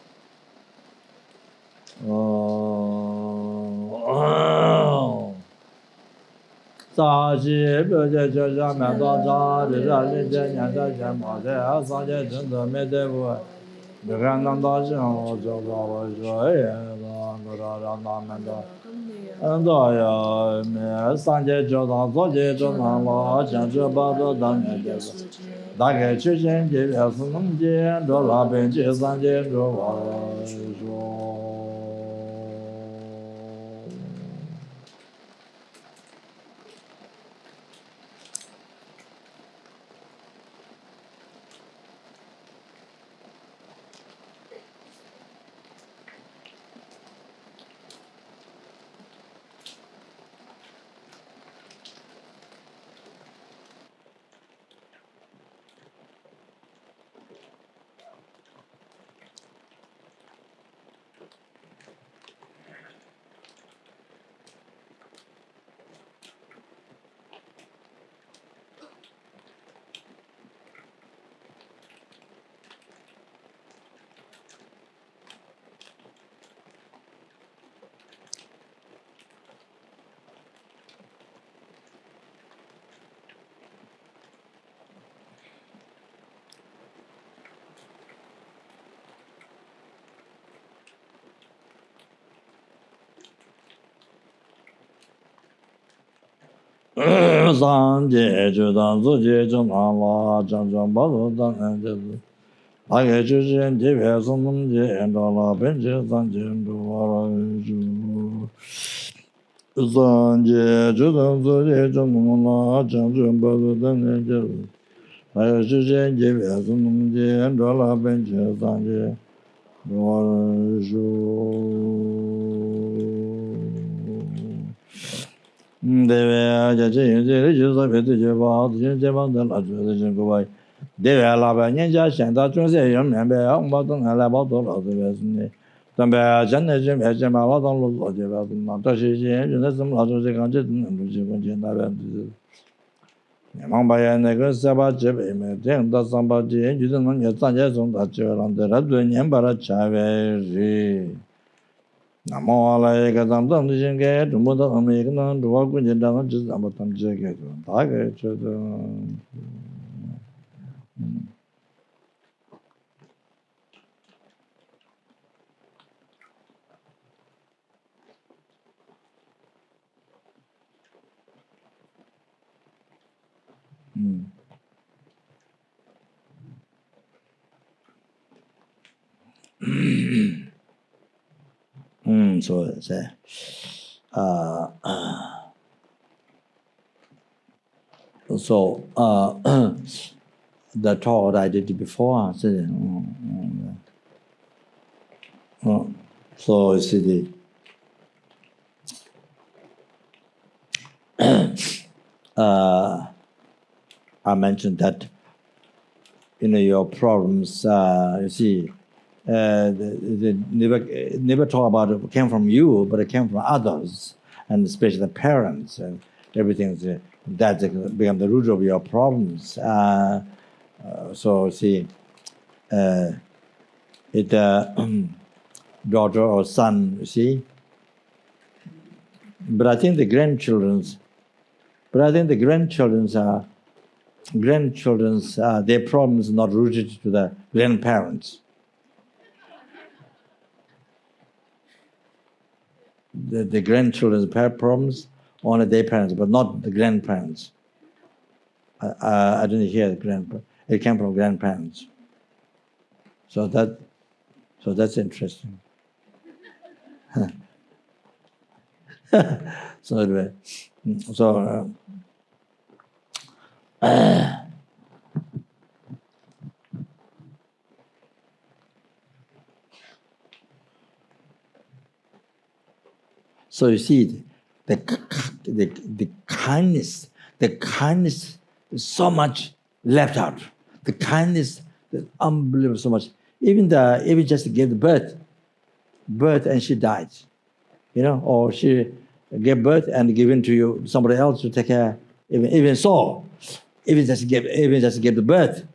Sanje Judan Zuje Junan La Jan Jan Balu Dan and Jesu. I get you and Jive Sunum Je and Allah Benje Sanjin Duara. Sanje Judan Zuje Junan La Jan Jan Balu Dan and Jesu. I get you and Jive Sunum Je and Allah Benje Sanjin Deve Jaji Jusa Petu Java, Javan the Lajin Gawai. Deve Labanya Shanta Jose Yam and Beang Button and Labato of the Vesne. Tambe Janajim Ejamala don't look like Natashi and some Lajo Ganjet and Lucian. Among by a negro Sabbat Jeb, then does somebody and you don't know your son on that chair on the Radwin Yambara Chave. Namo like a damn get to Mother American to walk with your down just about some jacket. Target to the. So it's the talk I did before. So you see I mentioned that your problems. You see. They never talk about it came from you, but it came from others, and especially the parents and everything that become the root of your problems. So see, daughter or son, you see. But I think the grandchildren's their problems are not rooted to the grandparents. The grandchildren's problems only their parents, but not the grandparents. I didn't hear the grandparents. It came from grandparents. So that's interesting. So anyway, so you see, the kindness is so much left out. The kindness is unbelievable so much. Even just gave birth and she died, or she gave birth and given to you somebody else to take care. Even just gave the birth.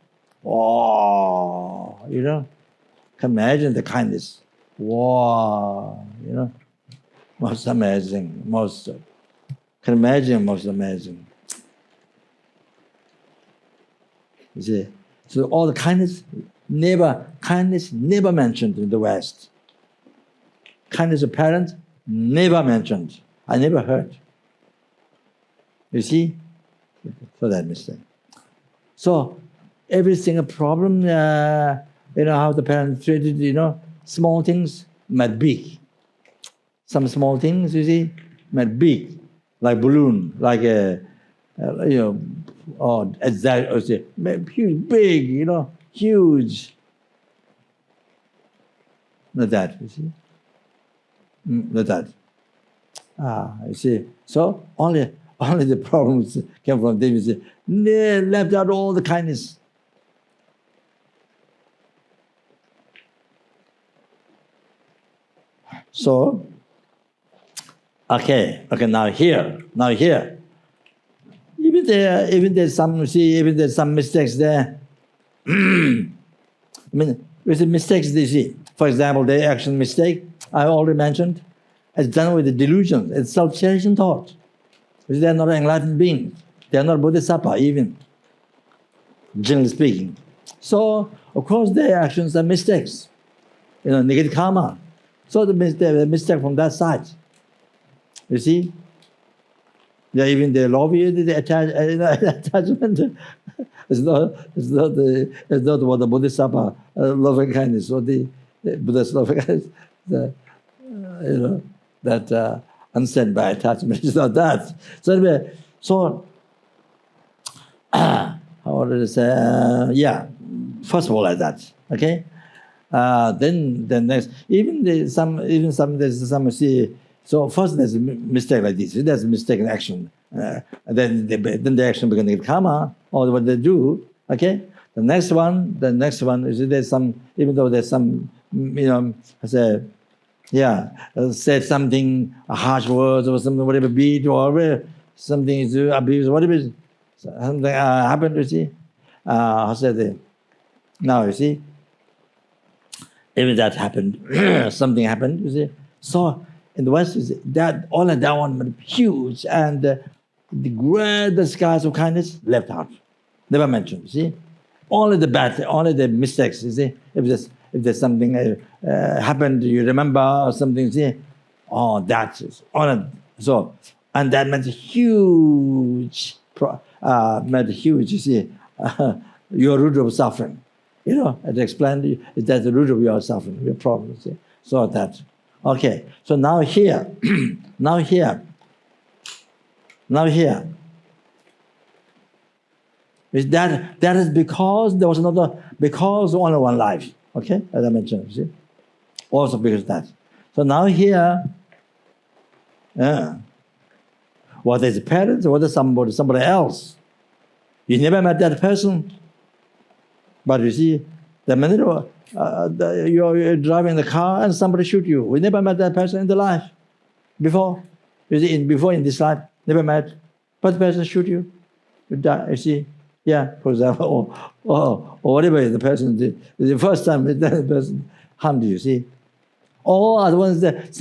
Oh, can imagine the kindness. Wow, most amazing, can imagine most amazing. You see, so all the kindness never mentioned in the West. Kindness of parents never mentioned. I never heard. You see, for that mistake. So every single problem, how the parents treated, small things made big. Some small things, you see, made big, like balloon, like huge, big, huge. Like that, you see. Like that. You see. So only the problems came from them. You see, they left out all the kindness. So. Okay. Now here. Even there's some mistakes there. I mean, with the mistakes they see. For example, the action mistake I already mentioned, it's done with the delusion. It's self-cherishing thought. Because they are not enlightened beings. They are not bodhisattva even, generally speaking. So, of course, their actions are mistakes. Negative karma. So the mistake from that side. You see? Yeah, even they love you, the attachment is not what the Bodhisattva loving kindness or the Buddha's loving kindness. That unsent by attachment is not that. So anyway, how would I say? Yeah, first of all, like that. Okay. Then the next, there's some see. So first there's a mistake like this. There's a mistake in action. Then the action begins to get karma, or what they do. Okay. The next one is there's some, even though there's some, said something, harsh words or something, whatever, beat or whatever, something is abuse, whatever, something happened. You see, now you see. Even that happened, something happened, you see. So in the West, that all of that one huge, and the great skies of kindness left out, never mentioned. You see, only the bad, only the mistakes. You see, if there's something happened, you remember or something. You see, oh, that's on. So, and that meant huge. You see, your root of suffering. It explained that's the root of your suffering, your problems. See? So that. Okay. So now here. Is that is because there was only one life. Okay? As I mentioned, see? Also because of that. So now here, what is a parent, what is somebody else? You never met that person. But you see, the minute you're driving the car and somebody shoot you, we never met that person in the life before. You see, before in this life, never met. But the person shoot you, you die. You see, yeah, for example, or whatever the person did. The first time that person harmed you, see. Or other ones that,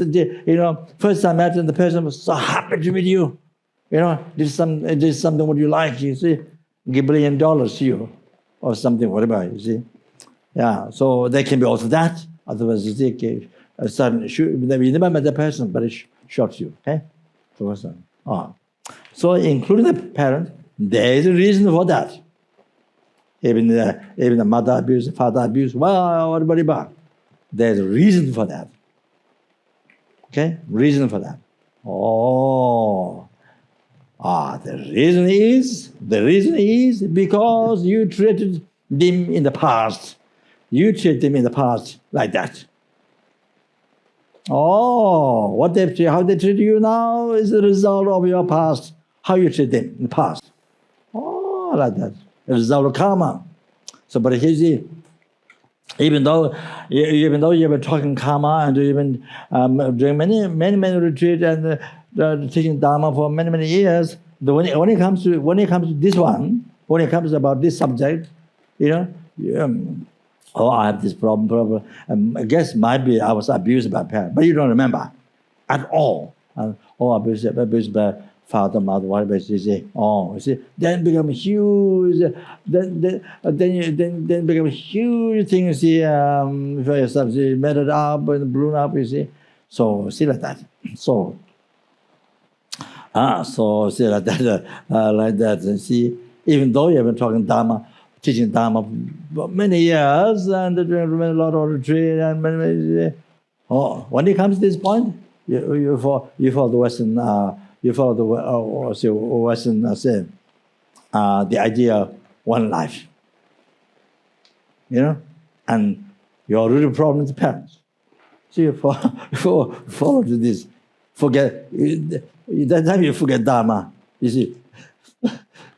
first time met and the person was so happy to meet you. Did something what you like, you see, give $1 billion to you. Or something, whatever, you see. Yeah, so there can be also that. Otherwise, you see, a sudden shoot, you never met the person, but it shot you, okay? So including the parent, there is a reason for that. Even the mother abuse, father abuse, whatever. There's a reason for that. Okay? Reason for that. The reason is because you treated them in the past. You treat them in the past like that. How they treat you now is the result of your past. How you treat them in the past. Like that. The result of karma. So, but you see, even though you've been talking karma and you've been doing many retreats and teaching Dharma for many years, when it comes to this one, when it comes about this subject, I have this problem. I guess maybe I was abused by parents, but you don't remember at all. Abused by father, mother, whatever you say. You see, then become huge. Then become huge thing. You see, for yourself, see, melted up and blown up. You see, so see like that. So see like that. And see, even though you have been talking Dharma, teaching Dharma for many years, and doing a lot of retreat, and many, when it comes to this point, you follow the Western. You follow the Western, the idea of one life. And your root problem is the parents. So you follow to this. Forget, that time you forget Dharma. You see,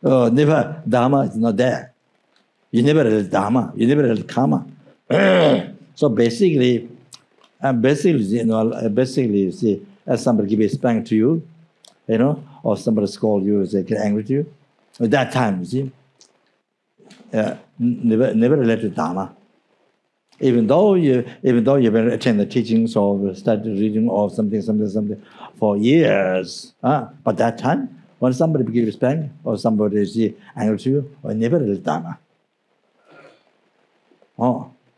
never, Dharma is not there. You never read Dharma. You never read karma. So basically, you see, as somebody give a spank to you, or somebody scold you, they get angry to you. At that time, you see, never relate to Dharma. Even though you've been attending the teachings or started reading or something for years, but that time, when somebody gives a spank or somebody is angry to you, or never relate to Dharma.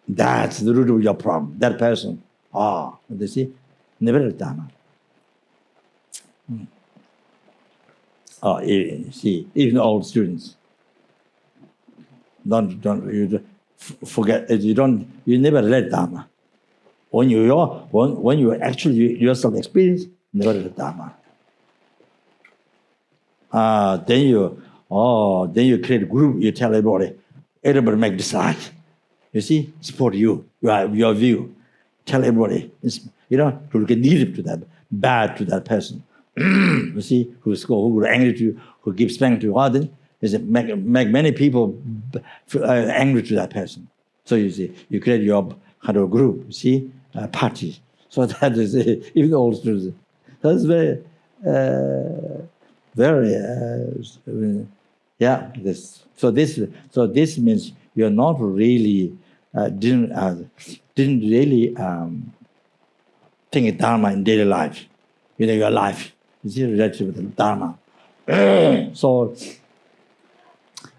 That's the root of your problem. That person. You see, never relate to Dharma. See, even old students, don't forget. You never let Dharma. When you actually yourself experience, never let Dharma. Then you create a group. You tell everybody make decide. You see, support your view. Tell everybody, to look negative to that, bad to that person. You see, who angry to you, who gives spank to you, then make many people angry to that person. So you see, you create your kind of group. You see, party. So that is even old students. That's very, This. So this means you're not really didn't really think Dharma in daily life. Your life. You see, related with the Dharma. So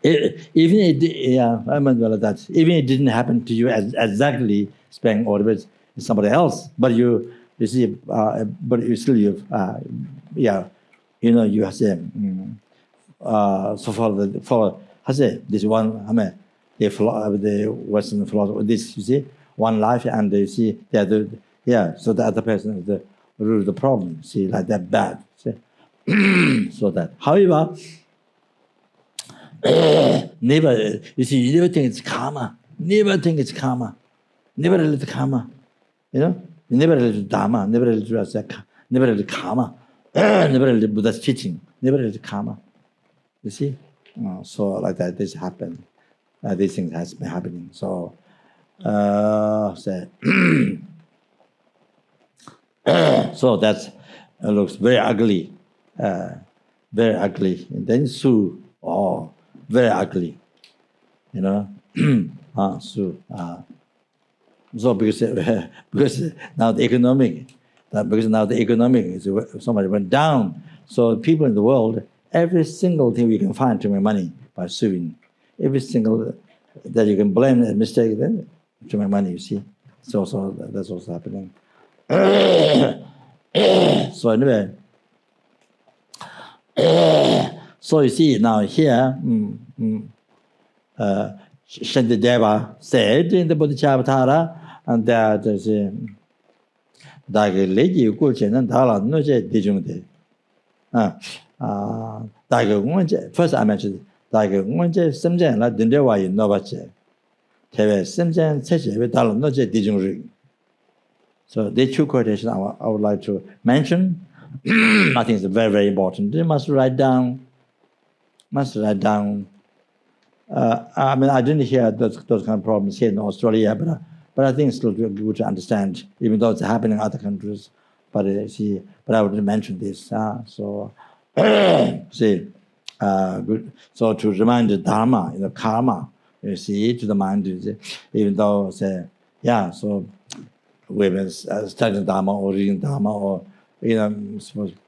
even it didn't happen to you exactly, Spang, or with somebody else, but you see, but you still you have so for this one, the Western philosophy, this you see, one life, and you see so the other person is the problem. See, like that bad. See? So that, however, never, you see, you never think it's karma. Never think it's karma. Never let karma. You never let Dharma. Never let Rasaka. Never let karma. Never let Buddha's teaching. Never let karma. You see, so like that, this happened. These things has been happening. So, so that looks very ugly, very ugly. And then Su, very ugly, Su. So because now the economic is so much went down. So people in the world, every single thing we can find to make money by suing. Every single that you can blame a mistake then to make money, you see. So that's what's happening. So anyway, so you see now here, Shantideva said in the Bodhisattva, and that is Dagi Kulchen and Dala Noje Dijungde. First I mentioned Dagi Munje Simjan La Dindewa in Novache. Teve Simjan Seche with Dala Noje Dijungri. So the two quotations I would like to mention. I think it's very, very important. You must write down. I mean, I didn't hear those kind of problems here in Australia, but I think it's still good to understand, even though it's happening in other countries. But I would mention this. So good. So to remind the Dharma, karma, you see, to the mind, even though so we've been studying Dharma or reading Dharma or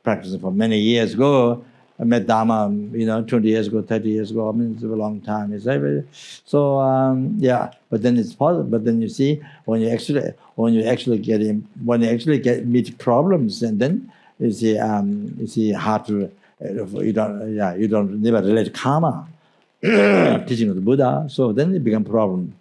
practicing for many years ago. I met Dharma, 20 years ago, 30 years ago. I mean, it's a long time. So but then it's possible. But then you see, when you actually meet problems, and then you see how to you don't never relate karma teaching of the Buddha. So then it becomes a problem.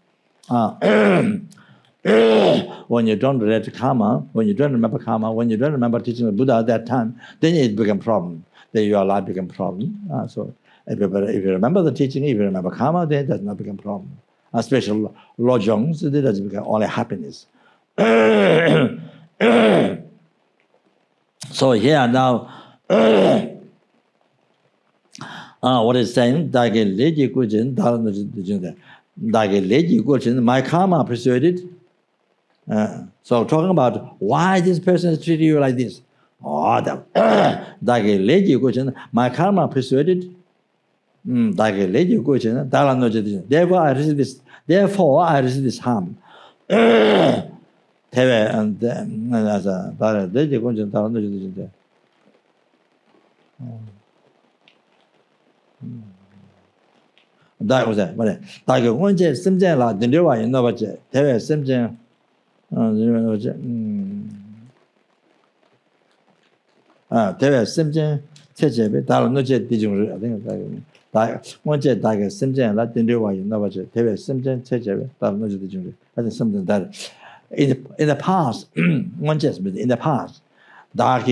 When you don't relate karma, when you don't remember karma, when you don't remember teaching of the Buddha at that time, then it becomes a problem. Then your life becomes a problem. So if you remember the teaching, if you remember karma, then it does not become a problem. Especially lojong, it doesn't become only happiness. So here now, what is saying? My karma persuaded. So talking about why this person is treating you like this. My karma persuaded. Therefore I receive this harm. That was it. But 체제에 다른 노제 디중을 다 먼저 다게 심전라 된대와 있나봐죠. 대외 심전 체제에 다른 노제 디중을 하여튼 something that in the past 먼저 in the past dark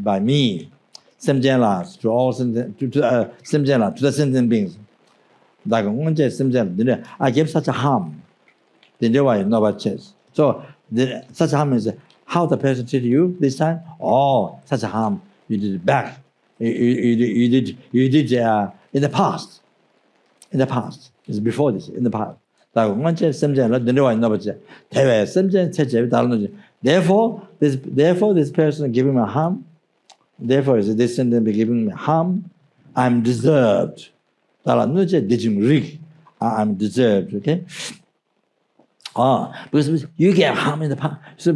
by me 심전라 to all 심전라 to the sentient beings 다가 먼저 심전 I give such a harm 된대와 있나봐죠. So such a harm is how the person treated you this time. Oh, such a harm you did it back. You did in the past. In the past. It's before this. In the past. Therefore, this person giving me harm. Therefore, is this sentence giving me harm. I'm deserved. I'm deserved. Okay. Because you get harm in the past. So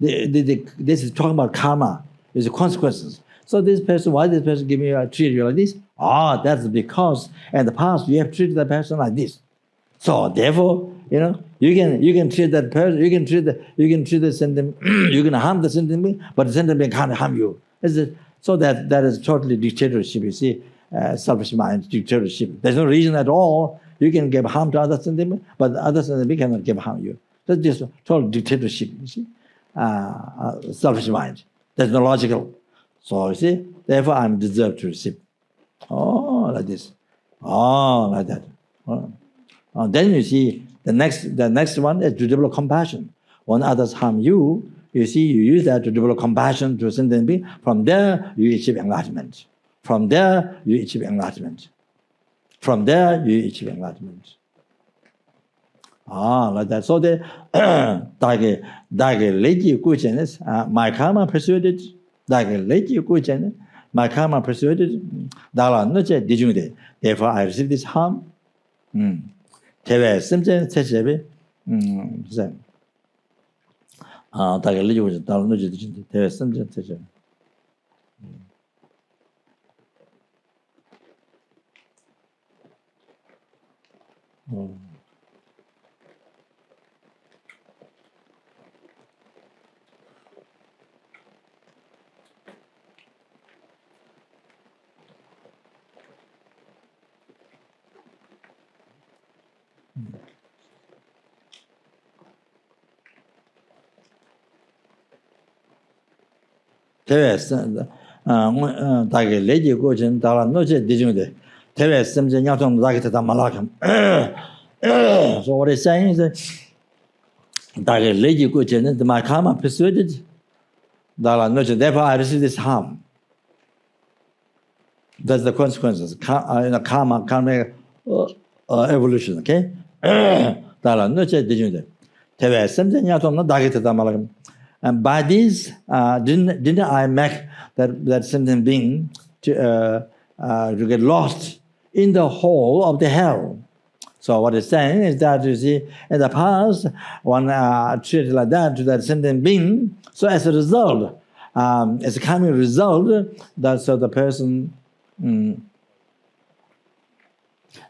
this is talking about karma. There's consequences. So this person, why this person giving you treat you like this? That's because in the past you have treated that person like this. So therefore, you can treat that person, you can treat the sentient, you can harm the sentient being, but the sentient being can't harm you. So that is totally dictatorship. You see, selfish mind, dictatorship. There's no reason at all you can give harm to other sentient being, but the other sentient being cannot give harm you. That's just total dictatorship. You see, selfish mind. There's no logical. So you see, therefore I'm deserved to receive. Like this. Like that. Then you see the next one is to develop compassion. When others harm you, you see, you use that to develop compassion to a sentient being. From there, you achieve enlightenment. From there, you achieve enlightenment. From there, you achieve enlightenment. Like that. So the my karma persuaded. My karma persuaded. Therefore, I receive this harm. 대외 심전 체제비 zen. 다게 리고 다른 노지 대외 심전 체제. 대외 다게 레지 고전 다라 노제 디중데 대외 심전 야동 다게 다 말라감. So what it's saying is that 다게 레지 고전 my karma persuaded 다라 노제 therefore I receive this harm. That's the consequences. Karma can make evolution. Okay. 다라 노제 디중데 대외 심전 야동 다게 다 말라감. And by this, didn't I make that sentient being to get lost in the hole of the hell? So what it's saying is that, you see, in the past, one treated like that to that sentient being. So as a result, as a coming result, so the person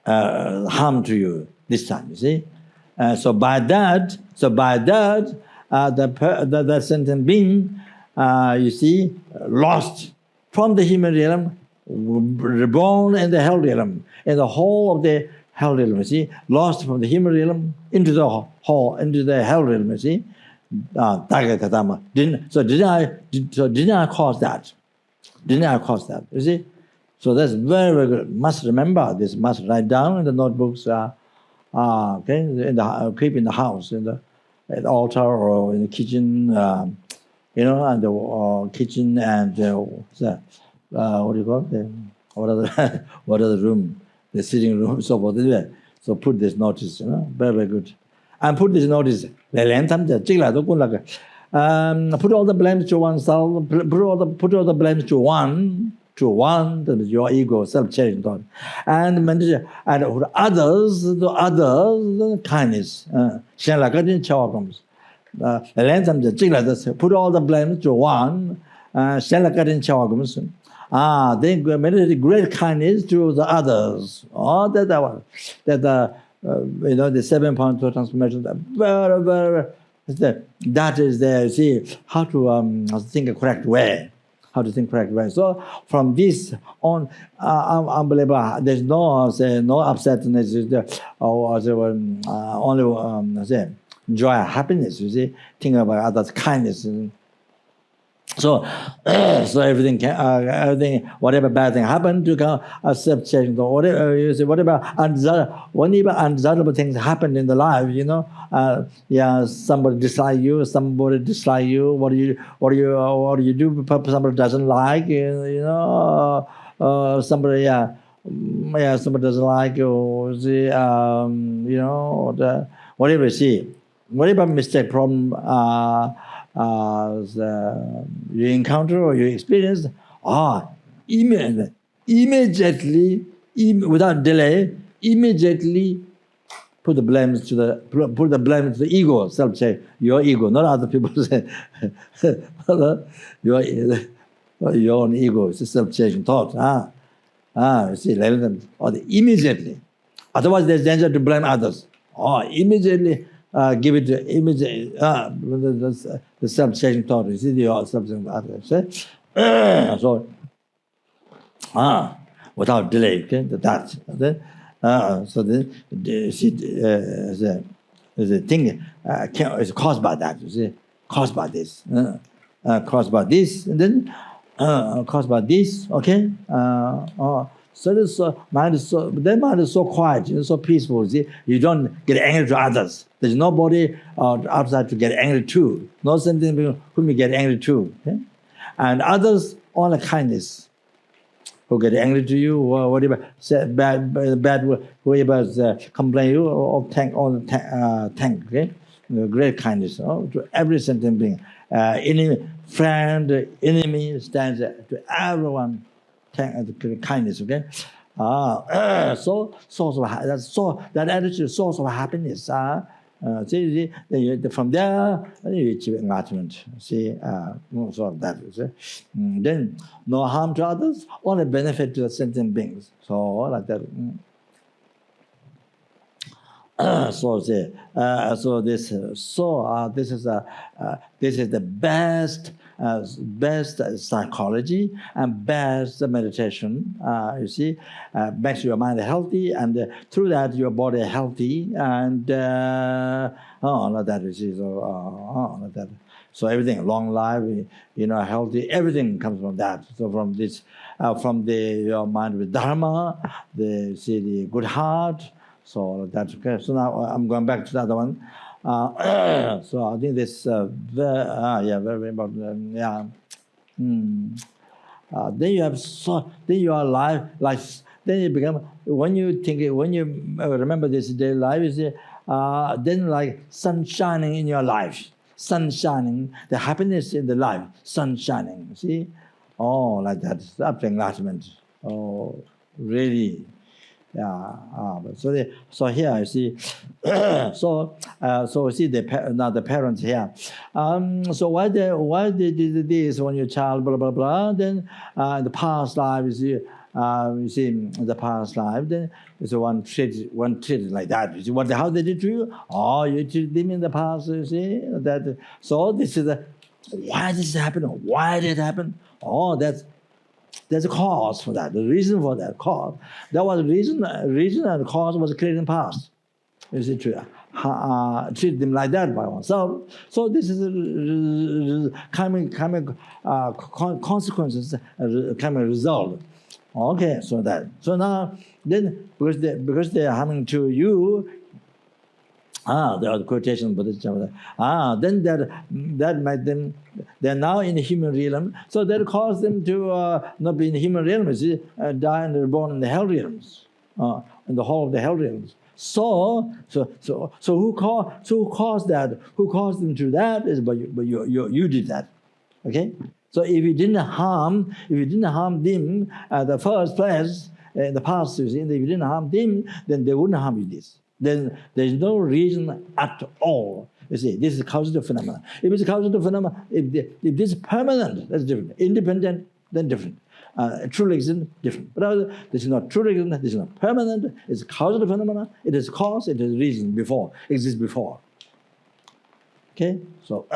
harm to you this time. You see, so by that. The sentient being, you see, lost from the human realm, reborn in the hell realm, in the whole of the hell realm, you see, lost from the human realm into the hell realm, you see. Didn't I cause that? Didn't I cause that? You see? So that's very, very good. Must remember this, must write down in the notebooks, keep in the house, at the altar or in the kitchen, and the kitchen and what do you call it? What other room? The sitting room. So what is it? So put this notice, very, very good. And put this notice. Put all the blames to oneself. Put all the blames to one. That is your ego, self-cherishing thought. And for others, kindness. Put all the blame to one. Then meditate great kindness to the others. The 7 point transformation. Very, very. That is there. See how to think a correct way. how to think correctly, right? So from this on, unbelievable. There's no upsetness, or only joy, happiness. You see, think about others' kindness. So, so everything, whatever bad thing happened, you can accept change. Whatever you say, whatever undesirable things happen in the life, somebody dislike you, What do you do? Somebody doesn't like somebody, somebody doesn't like you. See, whatever you see, whatever mistake, problem. You encounter or you experience, immediately, without delay, immediately put the blame to the ego, self say, your ego, not other people say. your own ego, it's a self-changing thought. You see, immediately. Otherwise, there's danger to blame others. Immediately. Give it immediate the self-changing thought. You see the self-changing thought. So without delay, okay, that. So then see the thing is caused by that. You see, caused by this, caused by this, and then caused by this. Okay. So this mind is so quiet, so peaceful. See? You don't get angry to others. There's nobody outside to get angry to. No something whom you get angry to. Okay? And others, only kindness. Who get angry to you, or whatever, say bad, whoever complain you, or thank. Okay, great kindness to every sentient being. Enemy, friend, enemy stands to everyone. Kindness, okay. So source of that attitude, source of happiness. From there, you achieve enlightenment. See, sort of that. See? Then no harm to others, only benefit to the sentient beings. So like that. This is the best psychology and best meditation. You see, makes your mind healthy, and through that your body healthy, and like that. You see, like that. So everything, long life, healthy, everything comes from that. So from this, your mind with dharma, the good heart. So that's okay. So now I'm going back to the other one. So I think this very important. Then you have then you are life. Then you become when you remember this daily life is then like sun shining in your life. Sun shining, the happiness in the life. Sun shining. See, like that. That's enlightenment. Really. So here you see, so see now the parents here. So why they did this when you're a child, blah blah blah. Then in the past life, you see in the past life, then it's one treated like that. You see how they did to you? You treated them in the past. You see that. So this is why this happened. Why did it happen? There's a cause for that. The reason for that cause. There was a reason and cause was created in the past. You see, treat them like that by oneself. So this is coming consequences, coming result. Okay, so now then because they are coming to you. There are quotations, but then that made them. They're now in the human realm, so that caused them to not be in the human realms, die and reborn in the hell realms, in the whole of the hell realms. So who caused that? Who caused them to that? Is but you did that, okay? So if you didn't harm them at the first place in the past, you see, if you didn't harm them, then they wouldn't harm you this. Then there's no reason at all. You see, this is causative phenomena. If it's a causative phenomena, if this is permanent, that's different. Independent, then different. Truly existent, different. But this is not truly existent, this is not permanent, it's a causative phenomena, it is cause, it is reason before, exists before. Okay? So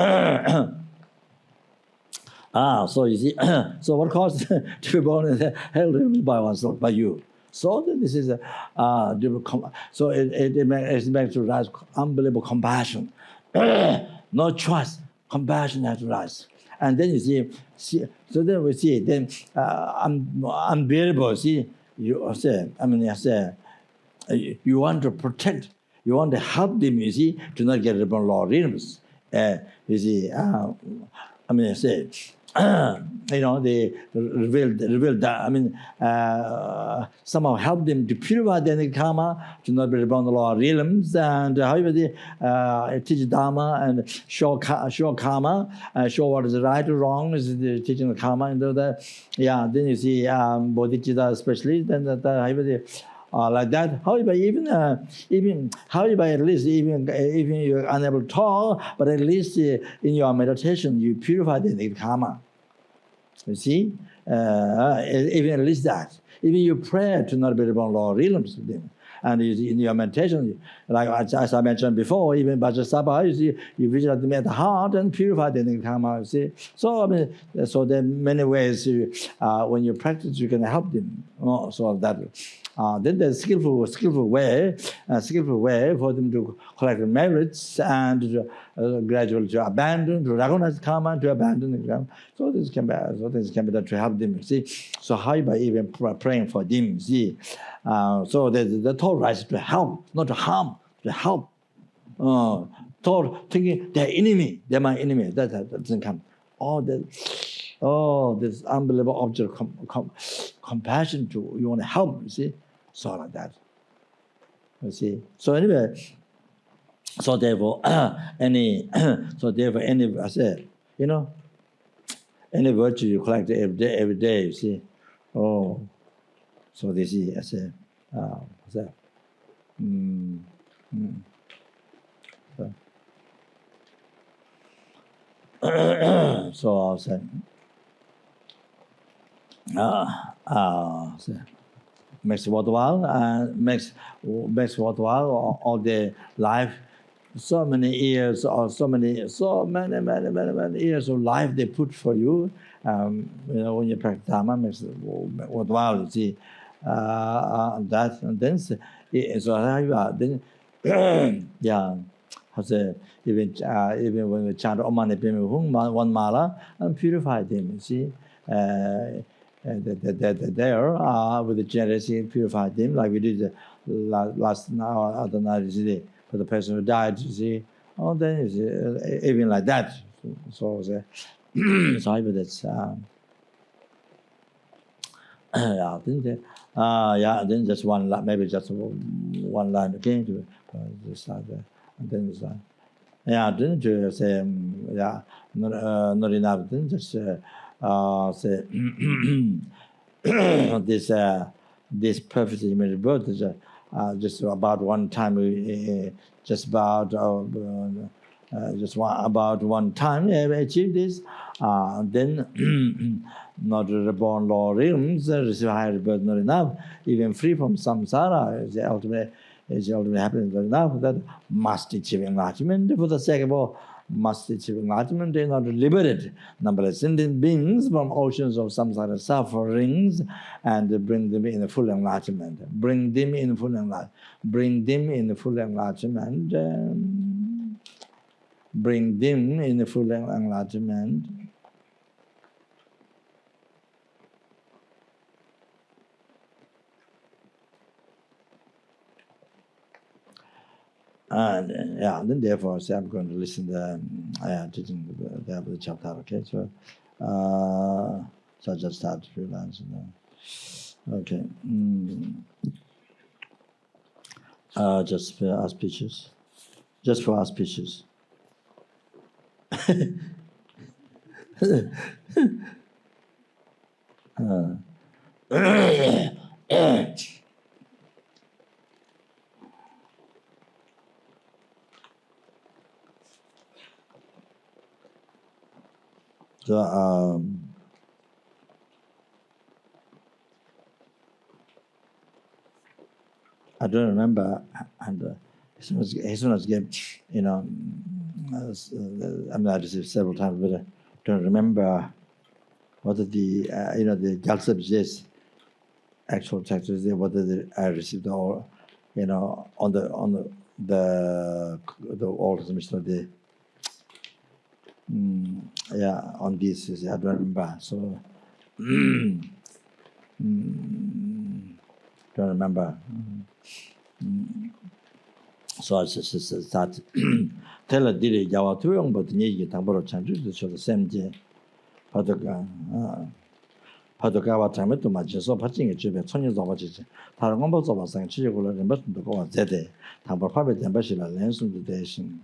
So you see, so what caused to be born in the hell by oneself, by you? So this is so it makes to rise unbelievable compassion, no choice, compassion has to rise, and then you see so then we see then unbearable. See, you say, I say, you want to protect, you want to help them. You see, to not get reborn law rhythms. You see, I say. They revealed that, somehow help them to purify their karma, to not be reborn the law realms, and however they teach Dharma and show karma, show what is right or wrong, is the teaching of karma, and then you see bodhicitta especially, then however they like that. However, even however, at least even you're unable to talk, but at least in your meditation you purify the karma. You see, even at least that. Even you pray to not be reborn law realms with them. And in your meditation, like as I mentioned before, even Vajrasattva, you see, you visualize them at the heart and purify the karma. You see, so so there are many ways when you practice, you can help them. So that then there's skillful way for them to collect merits and gradually to abandon, to recognize karma, to abandon the karma. So this can be done to help them. You see, so how by even praying for them? You see. So the thought rises to help, not to harm, to help. Thought thinking they're enemy, they're my enemy. That doesn't come. This unbelievable object compassion to you want to help. You see, so like that. You see. So anyway, so therefore any I say, any virtue you collect every day. You see. So this is, I say, what's that? So I'll say, makes worthwhile, makes worthwhile all the life. So many years, or so many years of life they put for you. When you practice Dharma, makes it worthwhile. You see. That and then so then how say even when we chant Om Mani Padme Hum one mala and purify them. You see, there with the generosity purify them like we did last other night. You see, for the person who died. You see, then you see, even like that. So that's. Then just one line, maybe just one line again to start there, and then it's like, then to say, not enough. Then just say this perfect image birth is just about one time, about one time we achieve this, then not reborn law realms, receive higher birth not enough, even free from samsara is the ultimate happening not enough, that must achieve enlightenment. For the sake of all must achieve enlightenment, they are not liberated numberless sentient beings from oceans of samsara sufferings and bring them in the full enlightenment. Bring them in full enlightenment. Bring them in the full enlightenment. And then therefore say I'm going to listen to teaching the chapter. Okay, so I just start a few lines. Okay, just for auspicious, just for auspicious. So I don't remember, and as soon as get, I received several times, but I don't remember what are the the GSUC actual taxes, what I received all, on the old submission of the on this I don't remember. So don't remember. So it's that tell a did it Yawa to young, but need Tamboro changes to show the same day. Padokawa time to much so patching a chip, 20 years of it. Tarangombo of us and Chigola and Button to go at Zede, Tampa Puppet and Bashila lens on the station.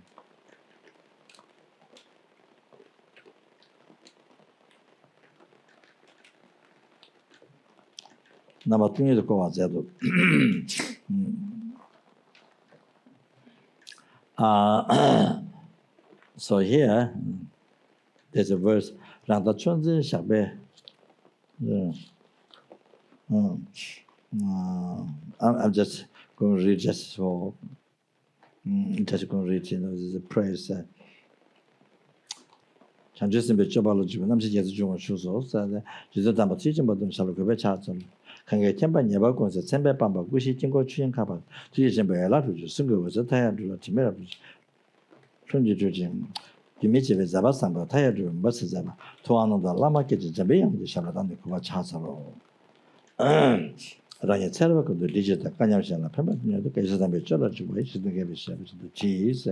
Number 2 to go at Zedo. So here there's a verse Randa Chunzi Shabe. I'm just going to read just for just going to read, this is a praise. Chanjusin be Jobology, Namsi Jung Shuso, Jesus Damba teaching about them shall go better. Can get temper never goes at Sembe Bamba, Gushi Jingo Chin Kappa, teaching by a lot of single was a tired to Timera. Twenty judging. Dimitri Zabasamba, tired room, Bassazaba, to one of the Lama kitchen, Jabian, the Shaladan, the Kuva Chasaro. Raya Terva could do digital Kanyashan, Pemba, the cases of the church, which is the give service to the cheese.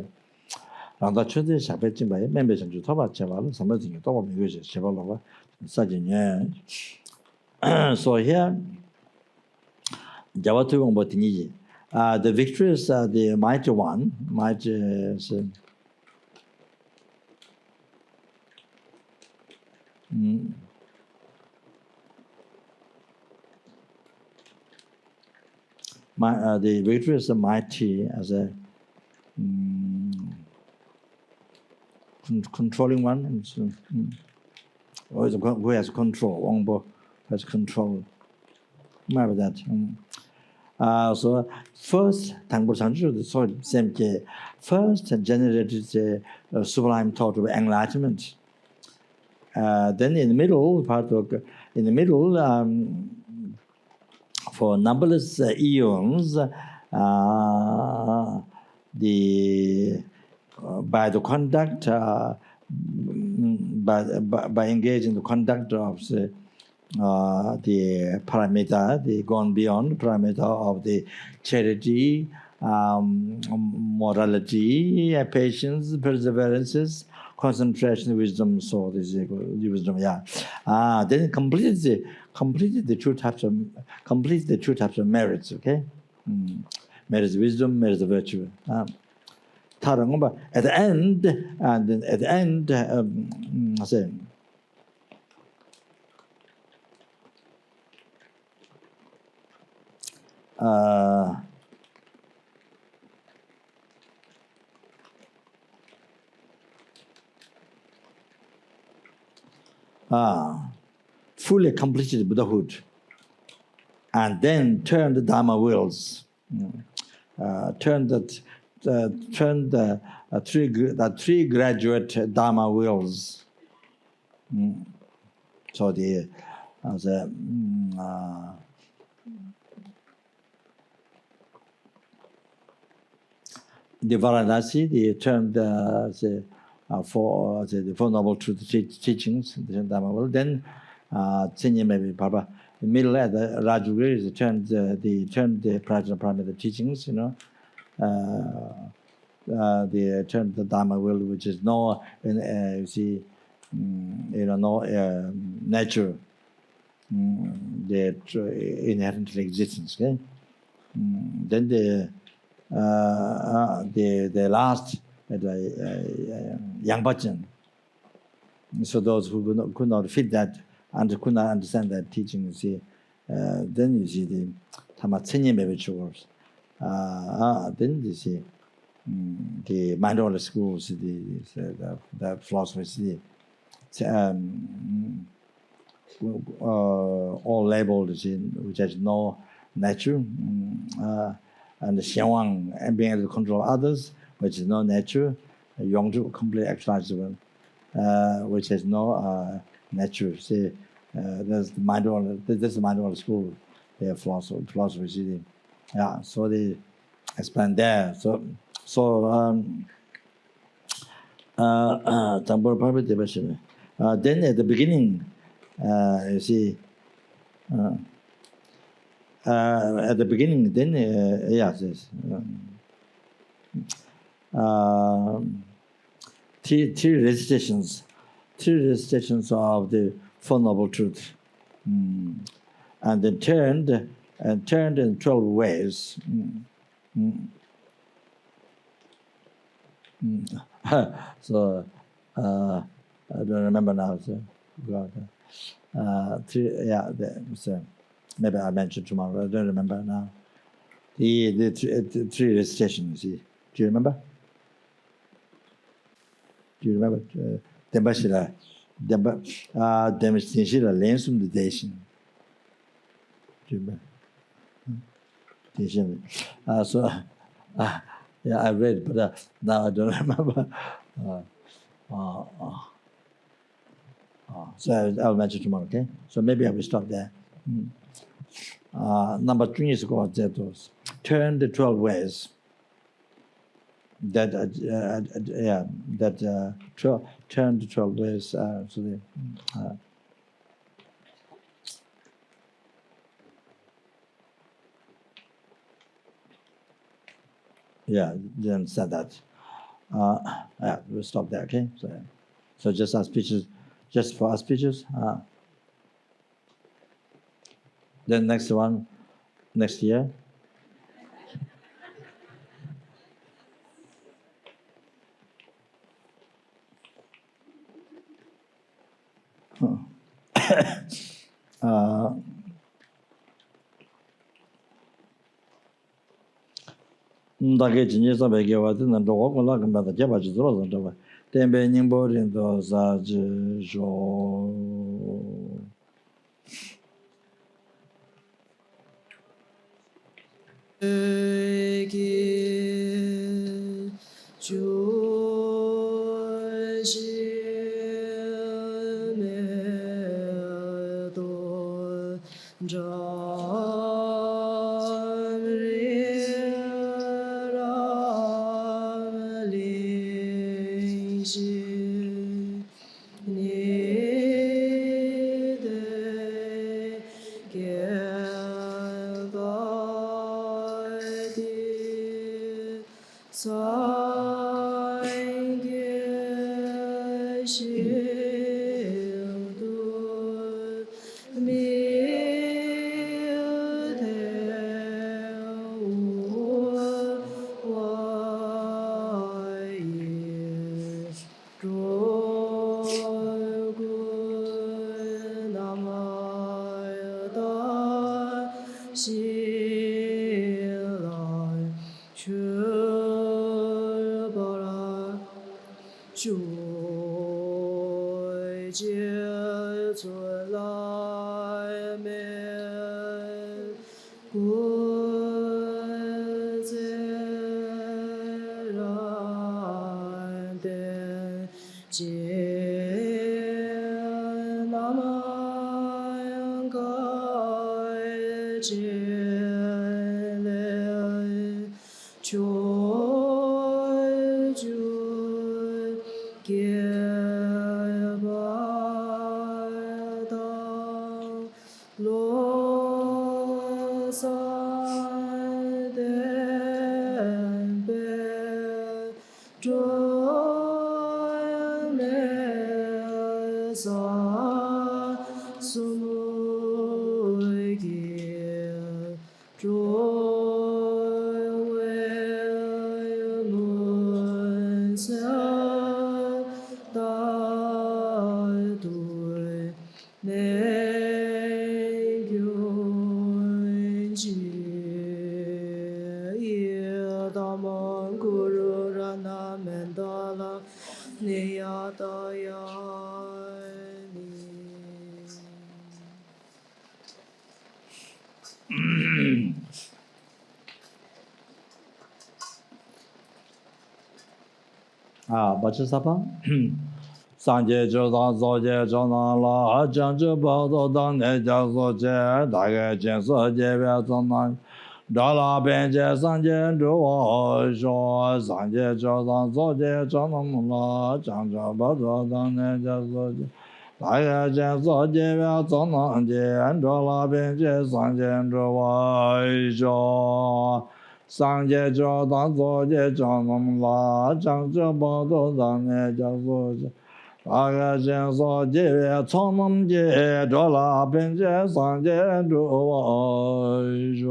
And the children shapeting by members and to Toba Cheval, something at all music, Chevalova, such a year. So here, Javatu and Botini. The victorious, the mighty one, mighty. The victory is mighty as a controlling one. Who has control? Wangbo has control. Remember that. So first, Tangbo Sanju, the same first generated the sublime thought of enlightenment. Then in the middle for numberless eons, by the conduct, by engaging the conduct of the parameter, the gone beyond parameter of the charity, morality, patience, perseverances, concentration, wisdom, so this is wisdom, then complete the two types of merits, okay? Merits wisdom, merits virtue. At the end, and then at the end, I say, fully completed Buddhahood, and then turn the Dharma wheels, turn the three graduate Dharma wheels. So the Varanasi, they turned for the Four Noble Truth teachings, the Dharma wheel. Then Tsinye maybe Papa. The middle at the Rajugiri turned the Prajna Paramita teachings, they turned the Dharma will, which is no, you see, no nature, the inherent existence. Okay, then the last Yang Bhajan. So those who could not fit that and could not understand that teaching, you see, then you see the Tamatsinye Mevich. Then you see the minority schools, the philosophers, all labeled, which has no nature, and the Xianwang being able to control others, which is no nature, Yongzhu complete actualized one, which has no nature. See, There's the Mindful. This is Mindful school. They have philosophy city. Yeah, so they expand there. So Tambor Public Division. Then at the beginning, you see. At the beginning, then yes, three recitations of the Four Noble Truth, and then turned in 12 ways. So I don't remember now. So God, so maybe I mentioned tomorrow. I don't remember now. The three recitations. Do you remember? Do you remember? Dembashila, demonstration lensum the dation. Do you remember? Yeah, I read, but now I don't remember. So I'll mention tomorrow. Okay. So maybe I will stop there. Number 3 is called that turn the 12 ways. That turn the 12 ways. Didn't say that. We'll stop there. Okay. So just auspicious, just for auspicious. Then next one, next year. Dage jinje sa bege wa de nan do ko la kan ba da ja ba ji zo zo ba ten be ning bo rin do za ji jo Bachasapa. 三界九当作界正当了，正知宝座当内教所界，大概见色界别正当。达拉边界三界诸我说，三界九当作界正当了，正知宝座当内教所界。大概见色界别正当见，达拉边界三界诸我说。三界九当作界正当了，正知宝座当内教所界。大概见色界别常能界，达拉边界三界诸我说。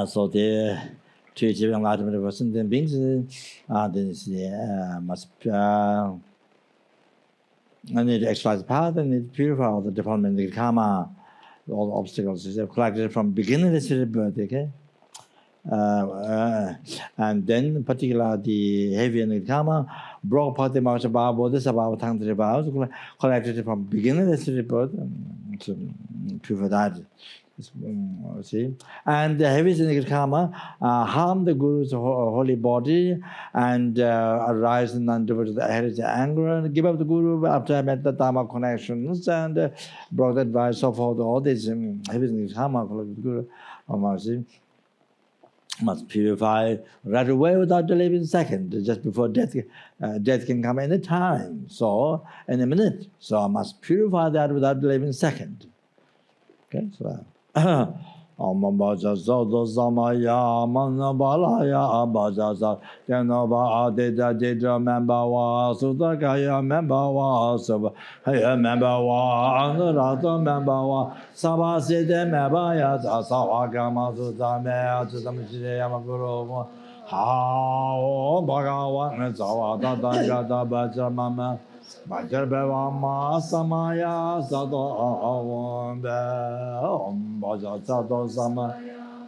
So the two giving ultimate person then beings must and need to exercise the power, then need to purify all the development, the karma, all the obstacles collected from beginning to birth, okay? And then in particular the heavy and karma broke part the march about this about tantra vows collected from beginning to birth to purify that. See, and the heavy and karma harm the guru's holy body and arise and undivided the heritage anger and give up the guru after I met the dharma connections and brought advice of all these heavy and karma collected the guru. See, must purify right away without delaying a second, just before death. Death can come any time, so in a minute. So I must purify that without delaying a second. Okay, so. Om Baja Zodo Samaya Manabalaya Baja Sa Denova Dida Dida Membawa Sudakaya Membawa Saba Haya Membawa Anurata Membawa Sabaside Mebaya Sawagama Sudame Sudamishide Yamakuro How Bhagavan Zawada Dangada Baja Mama Bajar Bevama Samaya Sado Om Baja Sado Sama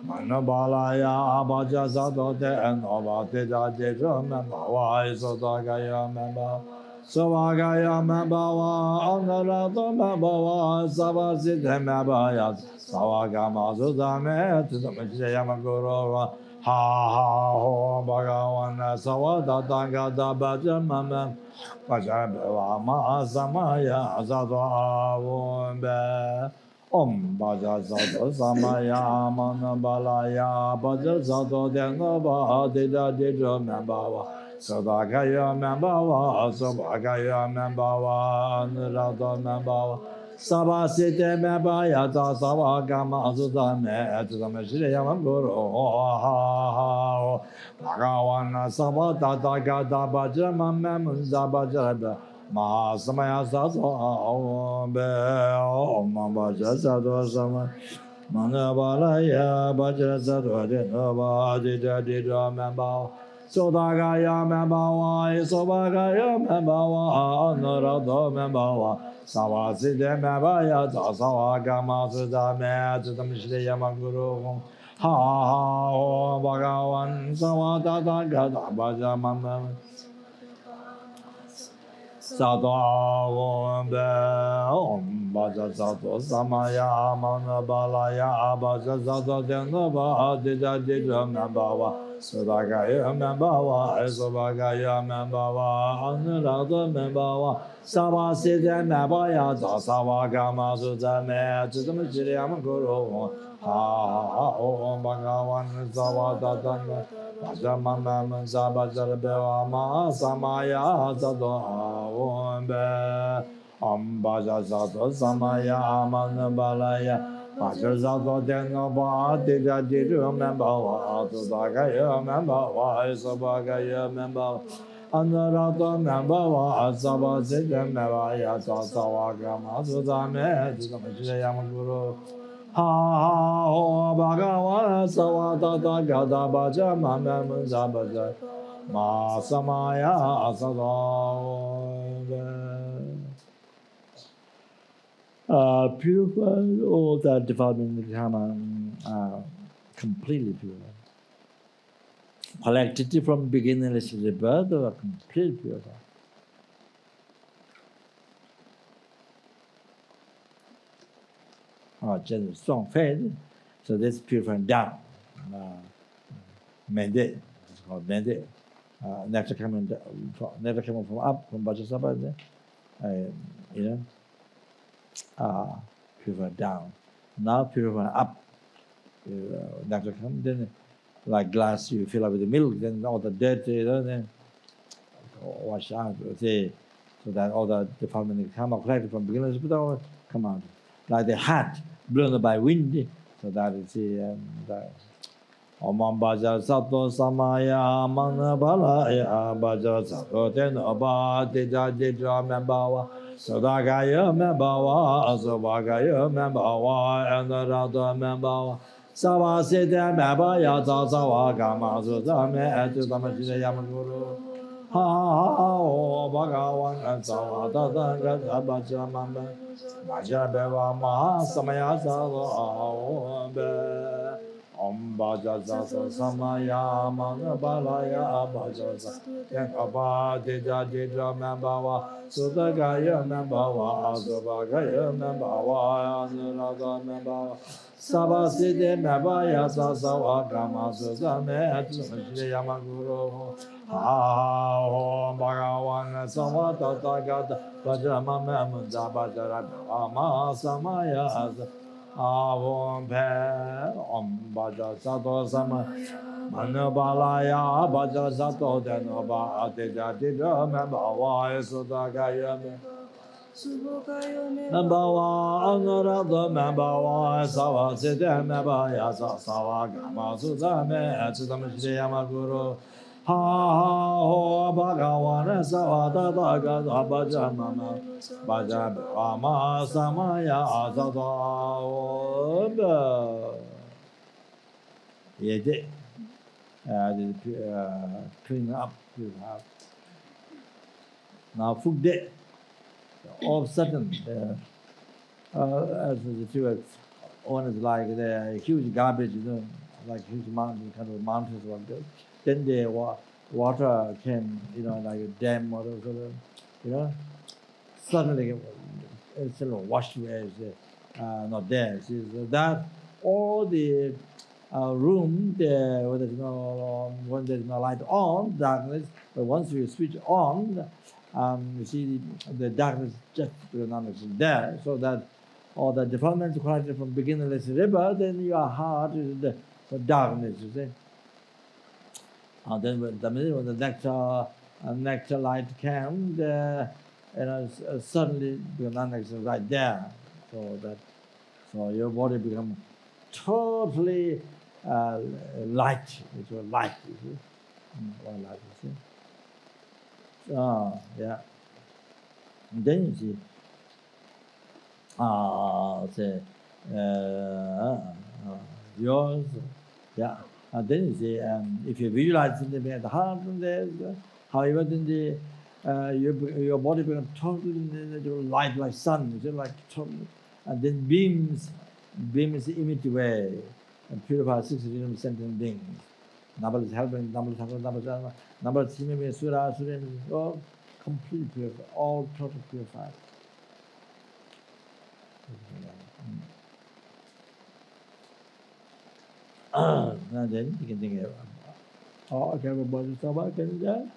Manabalaya Baja Sado De Nova Dida Dida Membawa Isodagaya Memba Savagaya Membawa Anarato Membawa Savasite Mebaya Savagama Sudame Tidamishayamaguru Ha ha ho Bhagavan Savada Dangada Baja Mama Baja Bevama Samaya Sado Avumbe Om Baja Sado Samaya Manabalaya Baja Sado Denova Dida Dida Membawa Sadakaya Membawa Sabakaya Membawa Nirata Membawa Sabasite Mebaya Savagama Sudame Tudamashiriyam Guru Bhagavan Savata Gada Bajama Memunza Bajarada Mahasamaya Sato Om Baja Sato Sama Manabalaya Bajra Sato Denova Dida Dida Membawa Sodagaya Membawa Sobagaya Membawa Anurado Membawa Savaside Mebaya Savagama Sudame Tudamishiriyam Guru Ha ha Bhagavan Savada Gada Bajamam Sato Om Baja Sato Samaya Manabalaya Baja Sato Denova Dida Dida Membawa Sudagaya Membawa, Sobagaya Membawa, Anurada Membawa, Sama Sita Mabaya, Sawa Gama Suzame, Chidamachiriam Guru, Ha Om Bhagavan Sawa Tatana, Pajamam Sabajarabema, Samaya Zato Om Be, Om Baja Sato Samaya Manabalaya. Pajazato deno ba dida didu membawa Sudagaya membawa Sabagaya membawa Anarato membawa Sabasita mebaya Sasawaga Sudame Sudamajayam Guru Ha ho Bhagavan Sawatata Gada Baja Mamam Zabaja Ma Samaya Asada purified all that development in the karma completely purified. Collected from beginningless to the birth or completely purified. Just strong faith, so that's purifying down. Mandate, it's called mandate. Never coming from up from Vajrasattva, purify down. Now purify up. Nectar come, then like glass you fill up with the milk, then all the dirt, then wash out, say, so that all the defilement come out collected from beginners, but all come out. Like the hat blown by wind, so that you see that. Om Baja Sato Samaya Mana Balaya Baja Sato Ten Oba Deja Deja Membawa Sodagaya Membawa Asabagaya Membawa and the Rada Membawa Sawa Sita Mebaya Sawa Gama Sudame at the Tamashina Yamaguru Ha O Bhagavan and Sawa Tata Baja Mamba Baja Beva Maha Samaya Sawa Be Om Baja Sato Samaya Mana Balaya Baja Sato Ten Oba Deja Deja Membawa Sudagaya Membawa Asabagaya Membawa Anurada Membawa Sabaside Mebaya Sasawa Gama Sudame Atumashire Yamaguru Ha Om Bhagavan Sama Tata Gata Vajrama Memunda Bajara Ama Samaya Asa Avom Pe Om Baja Sato Sama Manabalaya Baja Sato Denoba Adeja Didra Membawa Sudagaya Membawa Anurada Membawa Sawa Sede Mebaya Sawa Gama Sudame Atsitamashri Yamaguru Ha Ho Bhagavan Sawa Tata Gata Baja Mama Baja Rama Samaya Asata Yede clean up. Now food day. All of a sudden, as the two owners like the huge garbage, like huge mountain, kind of mountains like that. Then the water came, like a dam or whatever, suddenly instead of washed away, not there. So that all the room, when there's no light on, darkness, but once you switch on, you see the darkness just is there, so that all the defilements collected from beginningless river, then your heart is the darkness, you see. And then when the nectar light came, suddenly the non-nectar is right there, so your body becomes totally light. It's a light, you see. One light, you see. Yeah. And then you see, yours, yeah. And then you see, if you visualize in the heart, however, then your body becomes totally light like sun, you see, like totally, and then beams emit away and purify 60 sentient beings. Number is helping, number is Himime, Sura, all completely purified, all totally purified. Now then, you can think of Okay, everybody, so what can you do?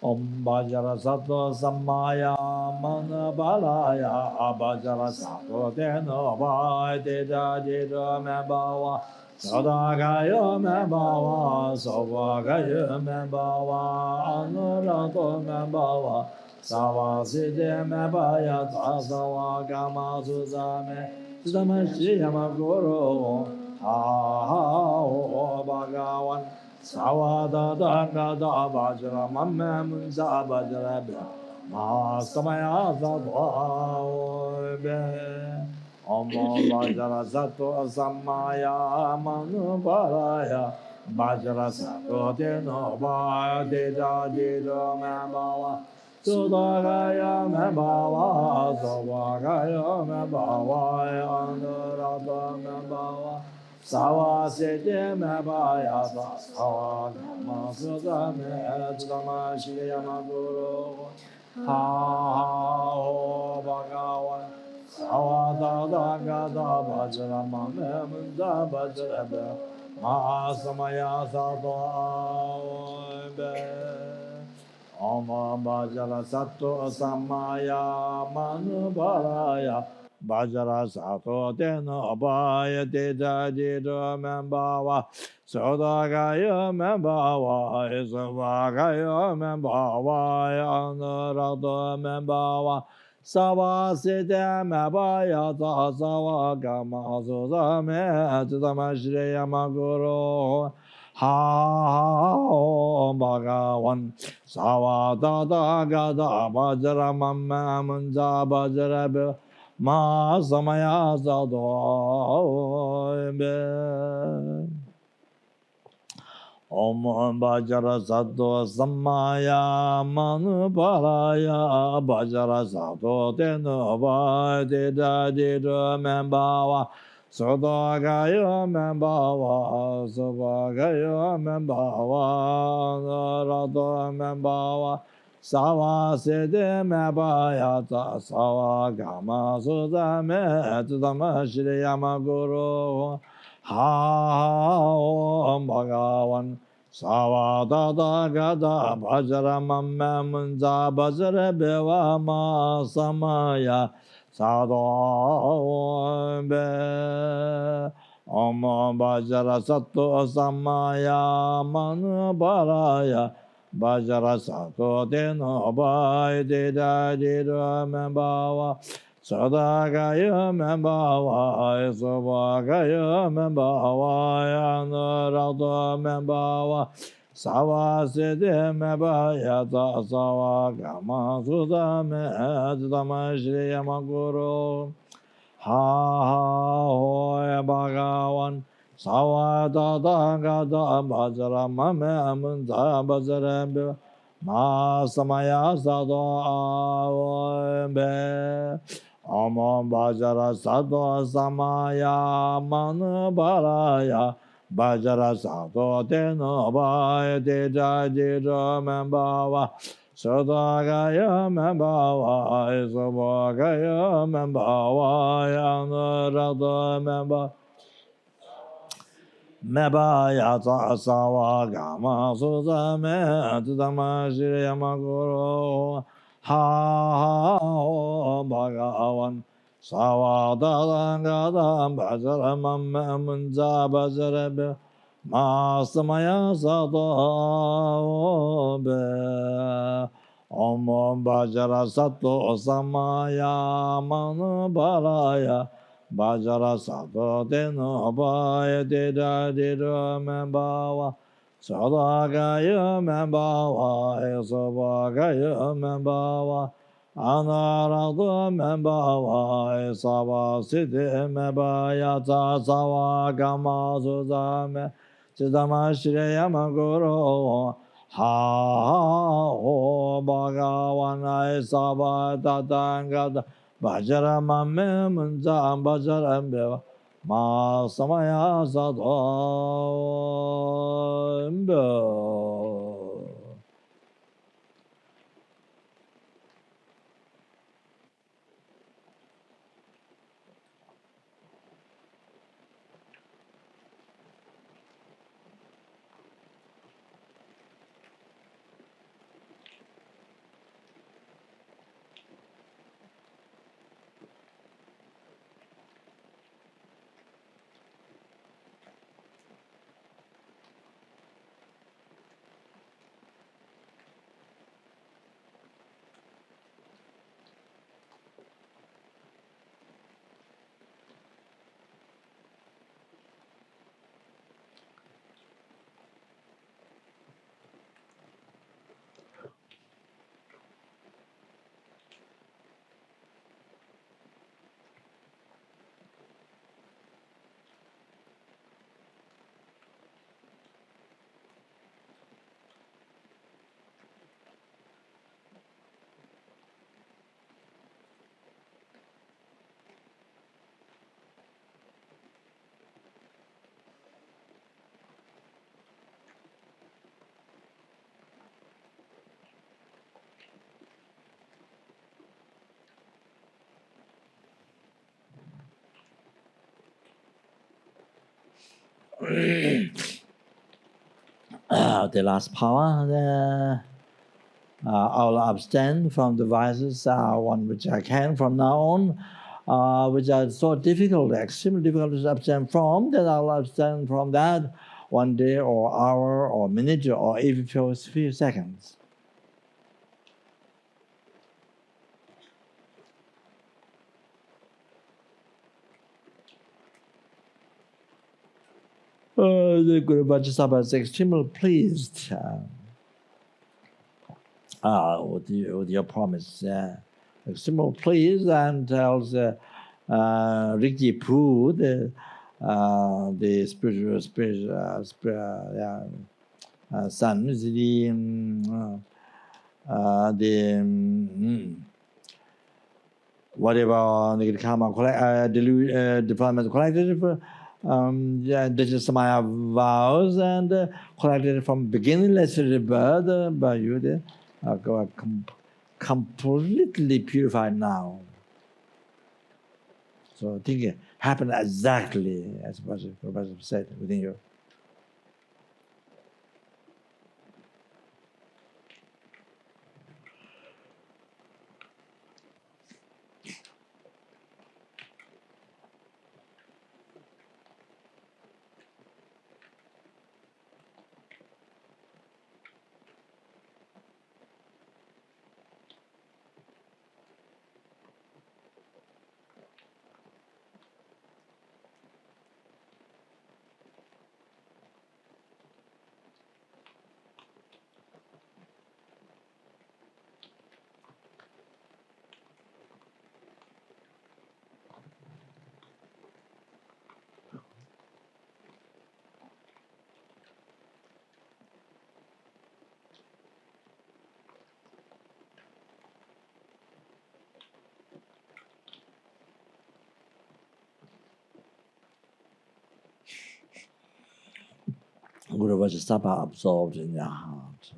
Om Bajara Sato Samaya Manabalaya Abajara Sato Teno Vai Deda Deda Mebawa Sadagayo Mebawa Sovagayo Mebawa Anurato Mebawa Savaside Mebaya Tasawa Gama Suzame Sudamashi Yamaguru Ha Ha O Bhagavan Savada Danga da Bajra Mamme Munza Bajra Ma Samaya Be Om Bajra Sato Samaya Manu Baraya Bajra Sato Teno Ba Deda Deda Mebawa Sudagaya Mebawa Sovagaya Mebawa Anurata Mebawa Sawa sete me baya sa sawa gama suda me edama shiyama guru ha ho bhagavan sawa da da ga da bajra mame munda bajra be ma samaya sa do be Om Bajara Sato Samaya Manubaraya Bajara Sato Teno Abaya Deda Deda Membawa Sodagaya Membawa Isavagaya Membawa Anurado Membawa Sawa Sita Mebaya Tasawa Gama Sudame Tudamashriya Maguru Ha Bhagavan Sawa da da ga da bajra mamma munja bajra be ma samaya sado be Om bajra sado samaya manu paraya bajra sado teno va de da de do membawa Sodagaya membawa Sodagaya membawa Narado membawa Sawa sede mebaya ta sawa gama sudame tudama shri yamaguru ha om bhagavan sawa da da gada bhajara mamme munja bhajara beva ma samaya sadom be om bhajara satto samaya manu baraya Bajara Sato Deno Bai Deda Deda Membawa Sadagaya Membawa Isovagaya Membawa Yanurado Membawa Sawa Sede Mebaya Sawa Gama Sudame Adama Shri Yamaguru Ha Hoya Bhagavan Sawa da da ga da bajara mame amunza bajara be ma samaya sado be Om bajara sado samaya manu baraya bajara sado teno ba de ja de ro membawa Sodagaya membawa Isobagaya membawa Yanurada membawa Meba yata sawa gama sudame tudama shri yamaguru ha ho bhagavan sawa dadanga dam bhajara mamme munja bhajara be ma samaya sado be om bhajara sato samaya manu baraya Bajara Sato Deno Abaya Deda Deda Membawa Sadagaya Membawa Esavagaya Membawa Anarado Membawa Esava Siddhi Mebaya Tasawa Gama Suzame Chidama Shreya Maguru Ha Ho Bhagavan Esava Tatangada Bajara mame munja bajara mbeva ma samaya sado mbe. the last power. I'll abstain from the vices, one which I can from now on, which are so difficult, extremely difficult to abstain from, that I'll abstain from that one day or hour or minute or even few seconds. The Guru Vajrasattva is extremely pleased with your promise. Extremely pleased, and tells Rikji Poo, the spiritual son, whatever negative karma defilements collected. This is my vows and collected from beginning, let's say, birth by you, completely purified now. So I think it happened exactly as Professor said within you. Guru Vajrasattva absorbed in your heart.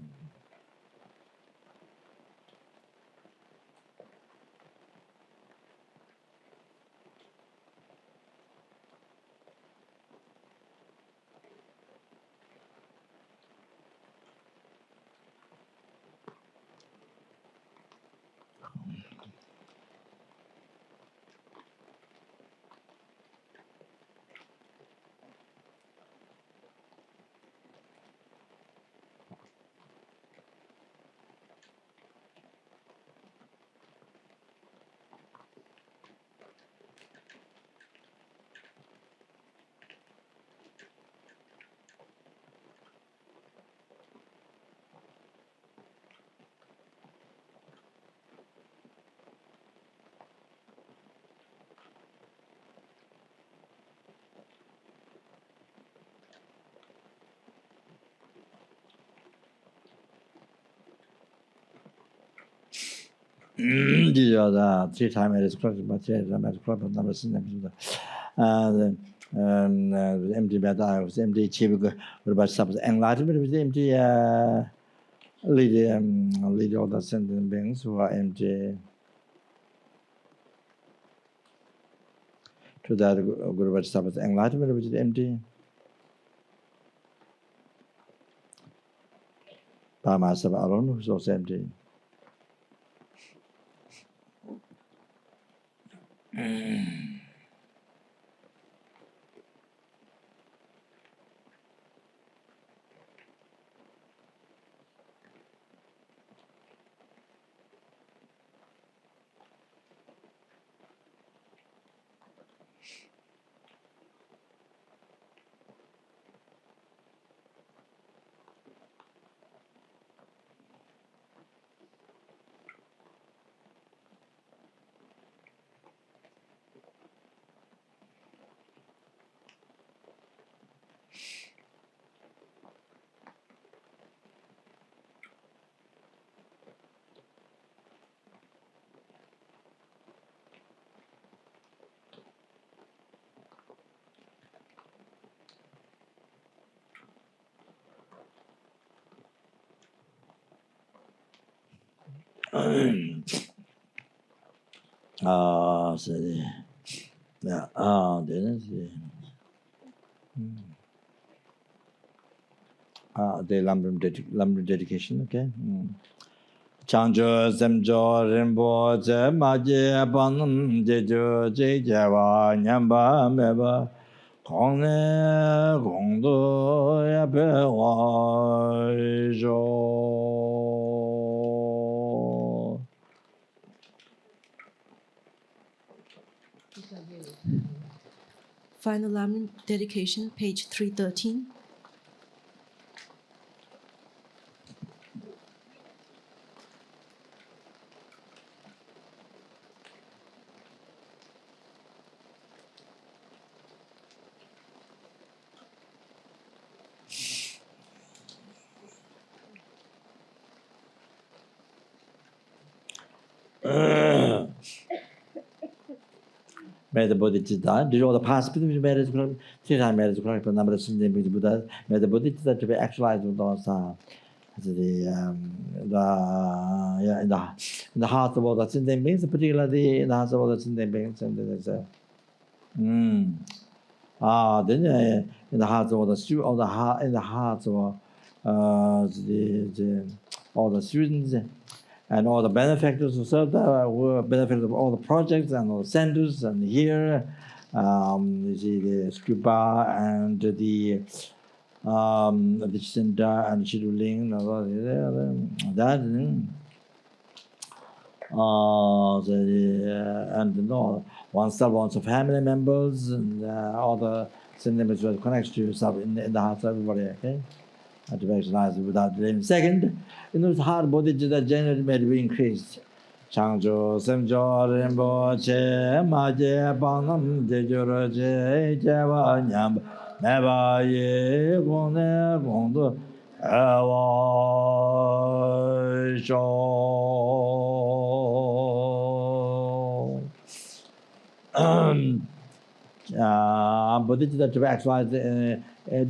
These are the 3 times it is correct, but number 6. The empty bed, was empty achieve Guru Vajrasattva's enlightenment with empty lead all the sentient beings who are empty. To that Guru Vajrasattva's enlightenment which is empty. Paramasava alone who is also empty. So yeah, didn't see. the Lam dedication, okay? Changjo Semjo Rinpoche Maje Panam Jejo Jejawa Nyamba Meba Kongne Kongdo Yape Wajo. Final Lama dedication, page 313. Made the Bodhicitta, did all the past marriage, 3 times marriage, but number of Sindhi Buddhas, made the Bodhicitta to be actualized with those in the heart of all the Sindhi beings, particularly in the heart of all the Sindhi beings, and there's a then in the hearts of all the students, in the hearts of all the students and all the benefactors who served were benefited of all the projects and all the centers, and here you see the Stupa and the center and Shiruling, that and one's family members and all the members were connected to yourself in the hearts of everybody, okay? And to recognize it without delay. Second, in those hard Bodhicitta generally may be increased. Changjo Semjo Rinpoche Maje Panam Jejuro Je Jewa Nyamba Meba Ye Gone Gondo Ewa Sho. Bodhicitta to be actualized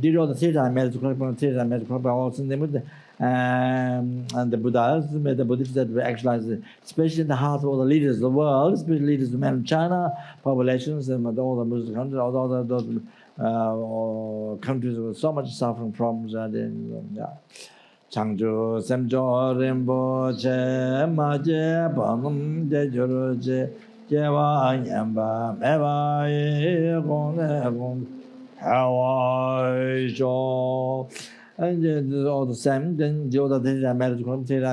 did all the 3 times marriage, 3 times marriage, also and the Buddhas made the Bodhicitta to be actualized, especially in the heart of all the leaders of the world, especially leaders of mainland China, populations, and all the Muslim countries, all those countries with so much suffering problems. Changjo Semjo Rinpoche Maje Panam Jejuro Je Jewa Nyamba Meba Ye Gone Gong Hawaii. And all the same, then the other things I married to come, Buddhas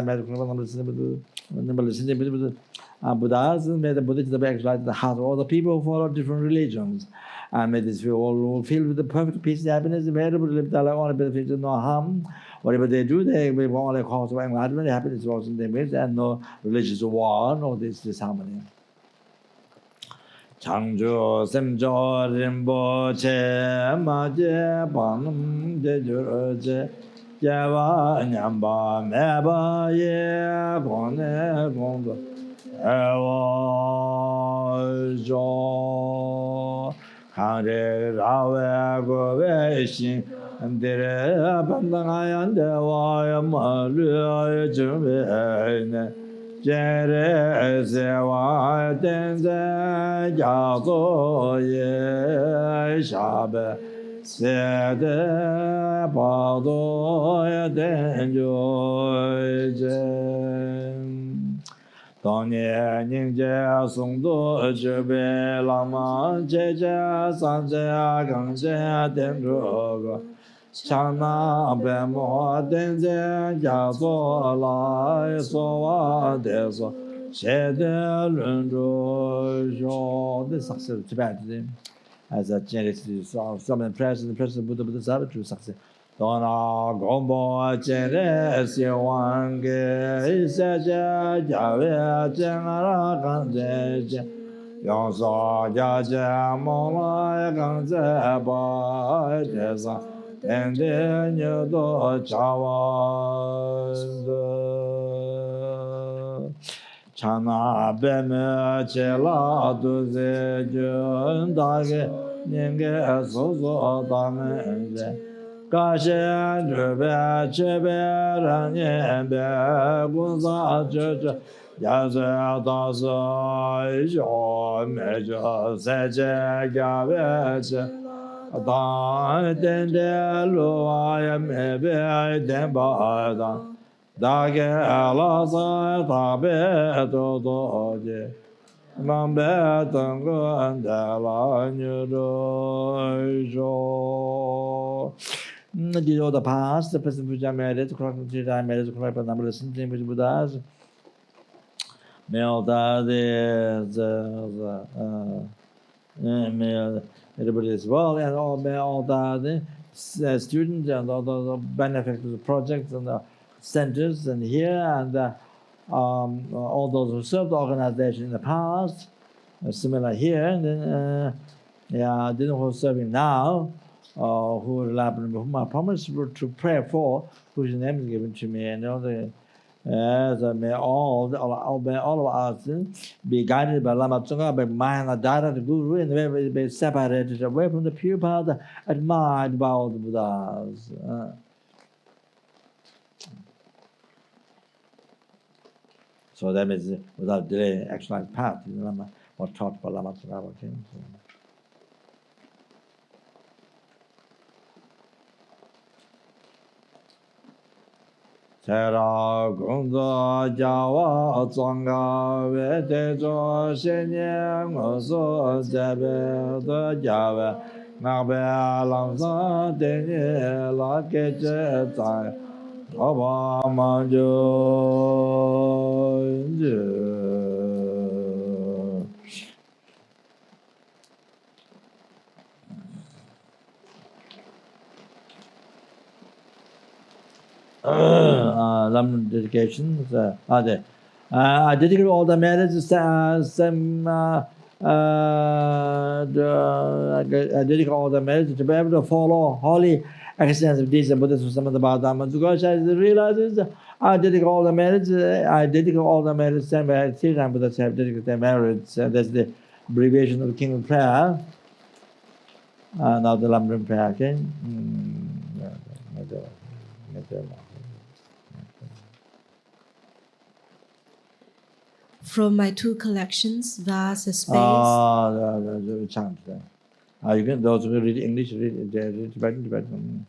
made the Buddhist actualize the heart of all the people who follow different religions. And made this all filled with the perfect peace and happiness, available to live their life, only benefit, no harm. Whatever they do, they will only cause enlightenment, happiness, also in their midst, and no religious war, no disharmony. Changjo Semjo Rinpoche Maje Panam Jejuro Je Jewa Nyamba Meba Ye Gone Gondo Ewa Jo Kare Rawe Gowe Shin Dire Pandangayan Dewa Yamalu Jume Jere Sewa Tenze Jazo Ye Shabe Sede Pado Tenjo Jen Donye Ningje Songdo Jube Lama Jeje Sanje Gangje Tenjo Chana Bemo Denze Jazo Lai Sowa Deso Shede Lunjo Jo. This success of Tibet as a genesis of some impression, the presence of Buddha Sabbath true success. Dona Gombo Chere Siwange Isaja Jave Jengara Ganze Yonso Jaja Mola Ganze Ba Desa and then you do Chawas Chana Beme Chela Duze Jun Dage Ninge Sozo Dame Kashe Drube Chebe Ranye Be Gunza Church Yaze Dasa Jo Mejo Seche Gaveche Da den de lo I am ebe den ba da ge la sa da be do je nam be dang an da la nyu do jo. These are the past, the present which I made it, the correct which I made it, the correct number of things which Buddhas. Everybody as well, and all the students and all the benefits of the projects and the centers and here and all those who served the organization in the past, similar here, and then didn't who are serving now, whom I promised to pray for, whose name is given to me, and all the. May all of us be guided by Lama Tsonga, by mind and data, the Guru, and be separated away from the pure path, admired by all the Buddhas. So that means without delay, actual path, Lama was taught by Lama Tsonga. Tera gongda jawa zonga we te zo shenye ngoso jebe de jawe ngbe lang sa de ne la ke che zai ba ma jo Lam dedications are there. I dedicate all the merits. I dedicate all the merits to be able to follow holy excellence of these Buddhists who some of the Bādhammas. Because I realize I dedicate all the merits. I dedicate all the merits. Same way Sri Ram Buddhas have dedicated their merits. That's the abbreviation of the Kingdom Prayer. Now the Lam Prayer. Okay. From my two collections, vast space. The chant. You can those who read English, read Tibetan.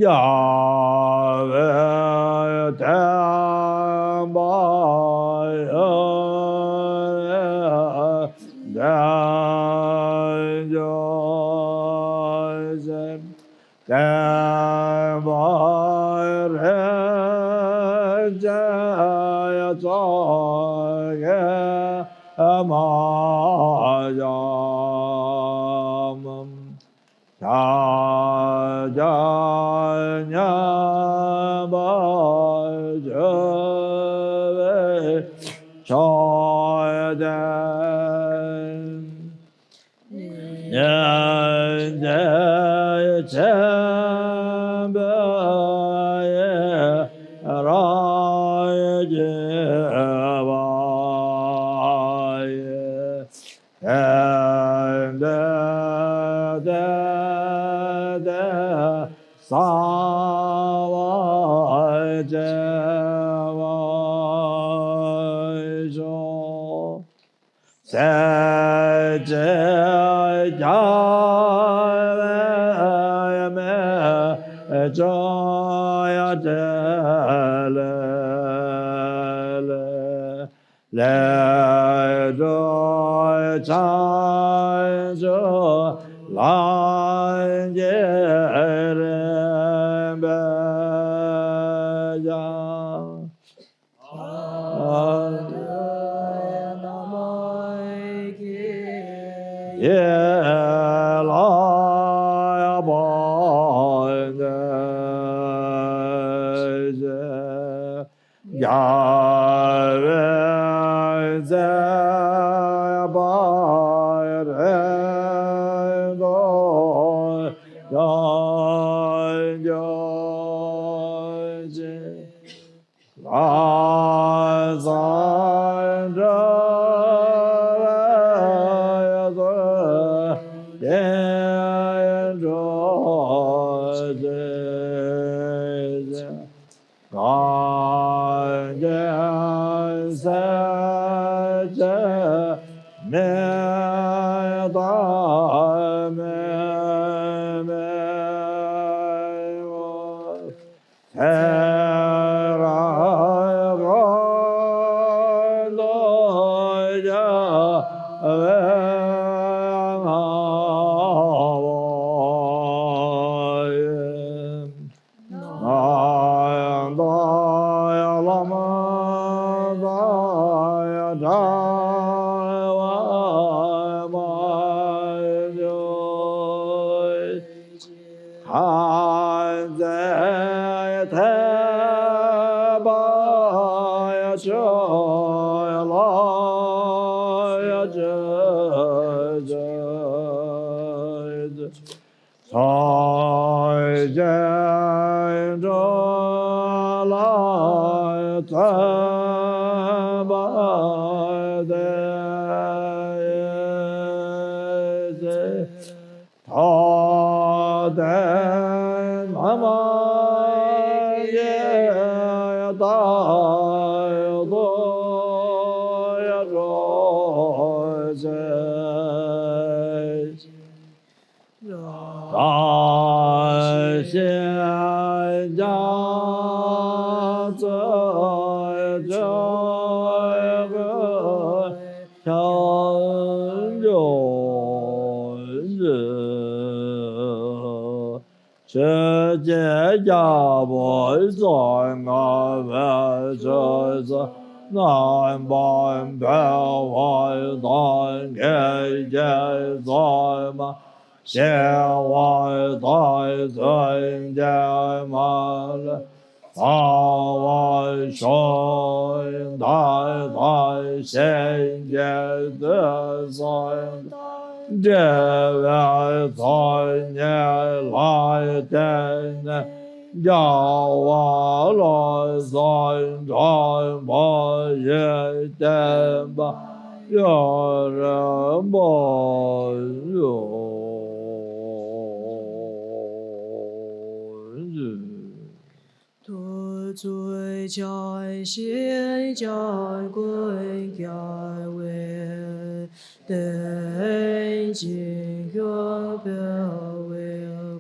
Yahweh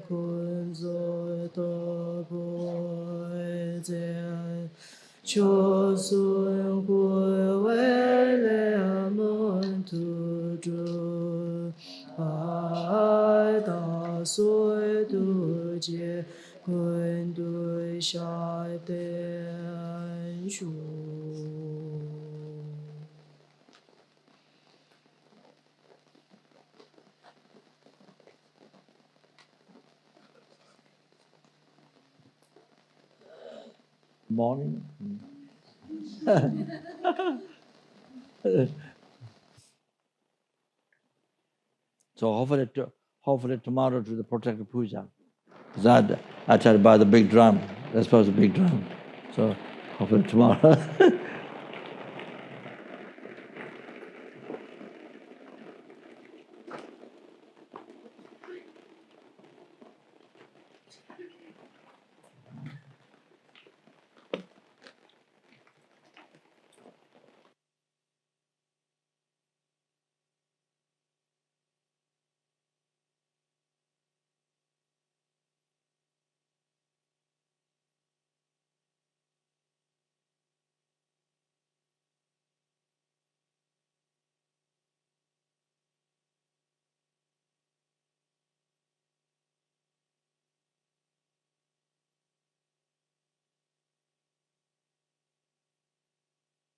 Kun zo to cho sun hu wei le mun tu zhu ai da sui du jie kun du sha de shu. Morning. So hopefully tomorrow to the protective puja. I try to buy the big drum. That's supposed to be a big drum. So hopefully tomorrow.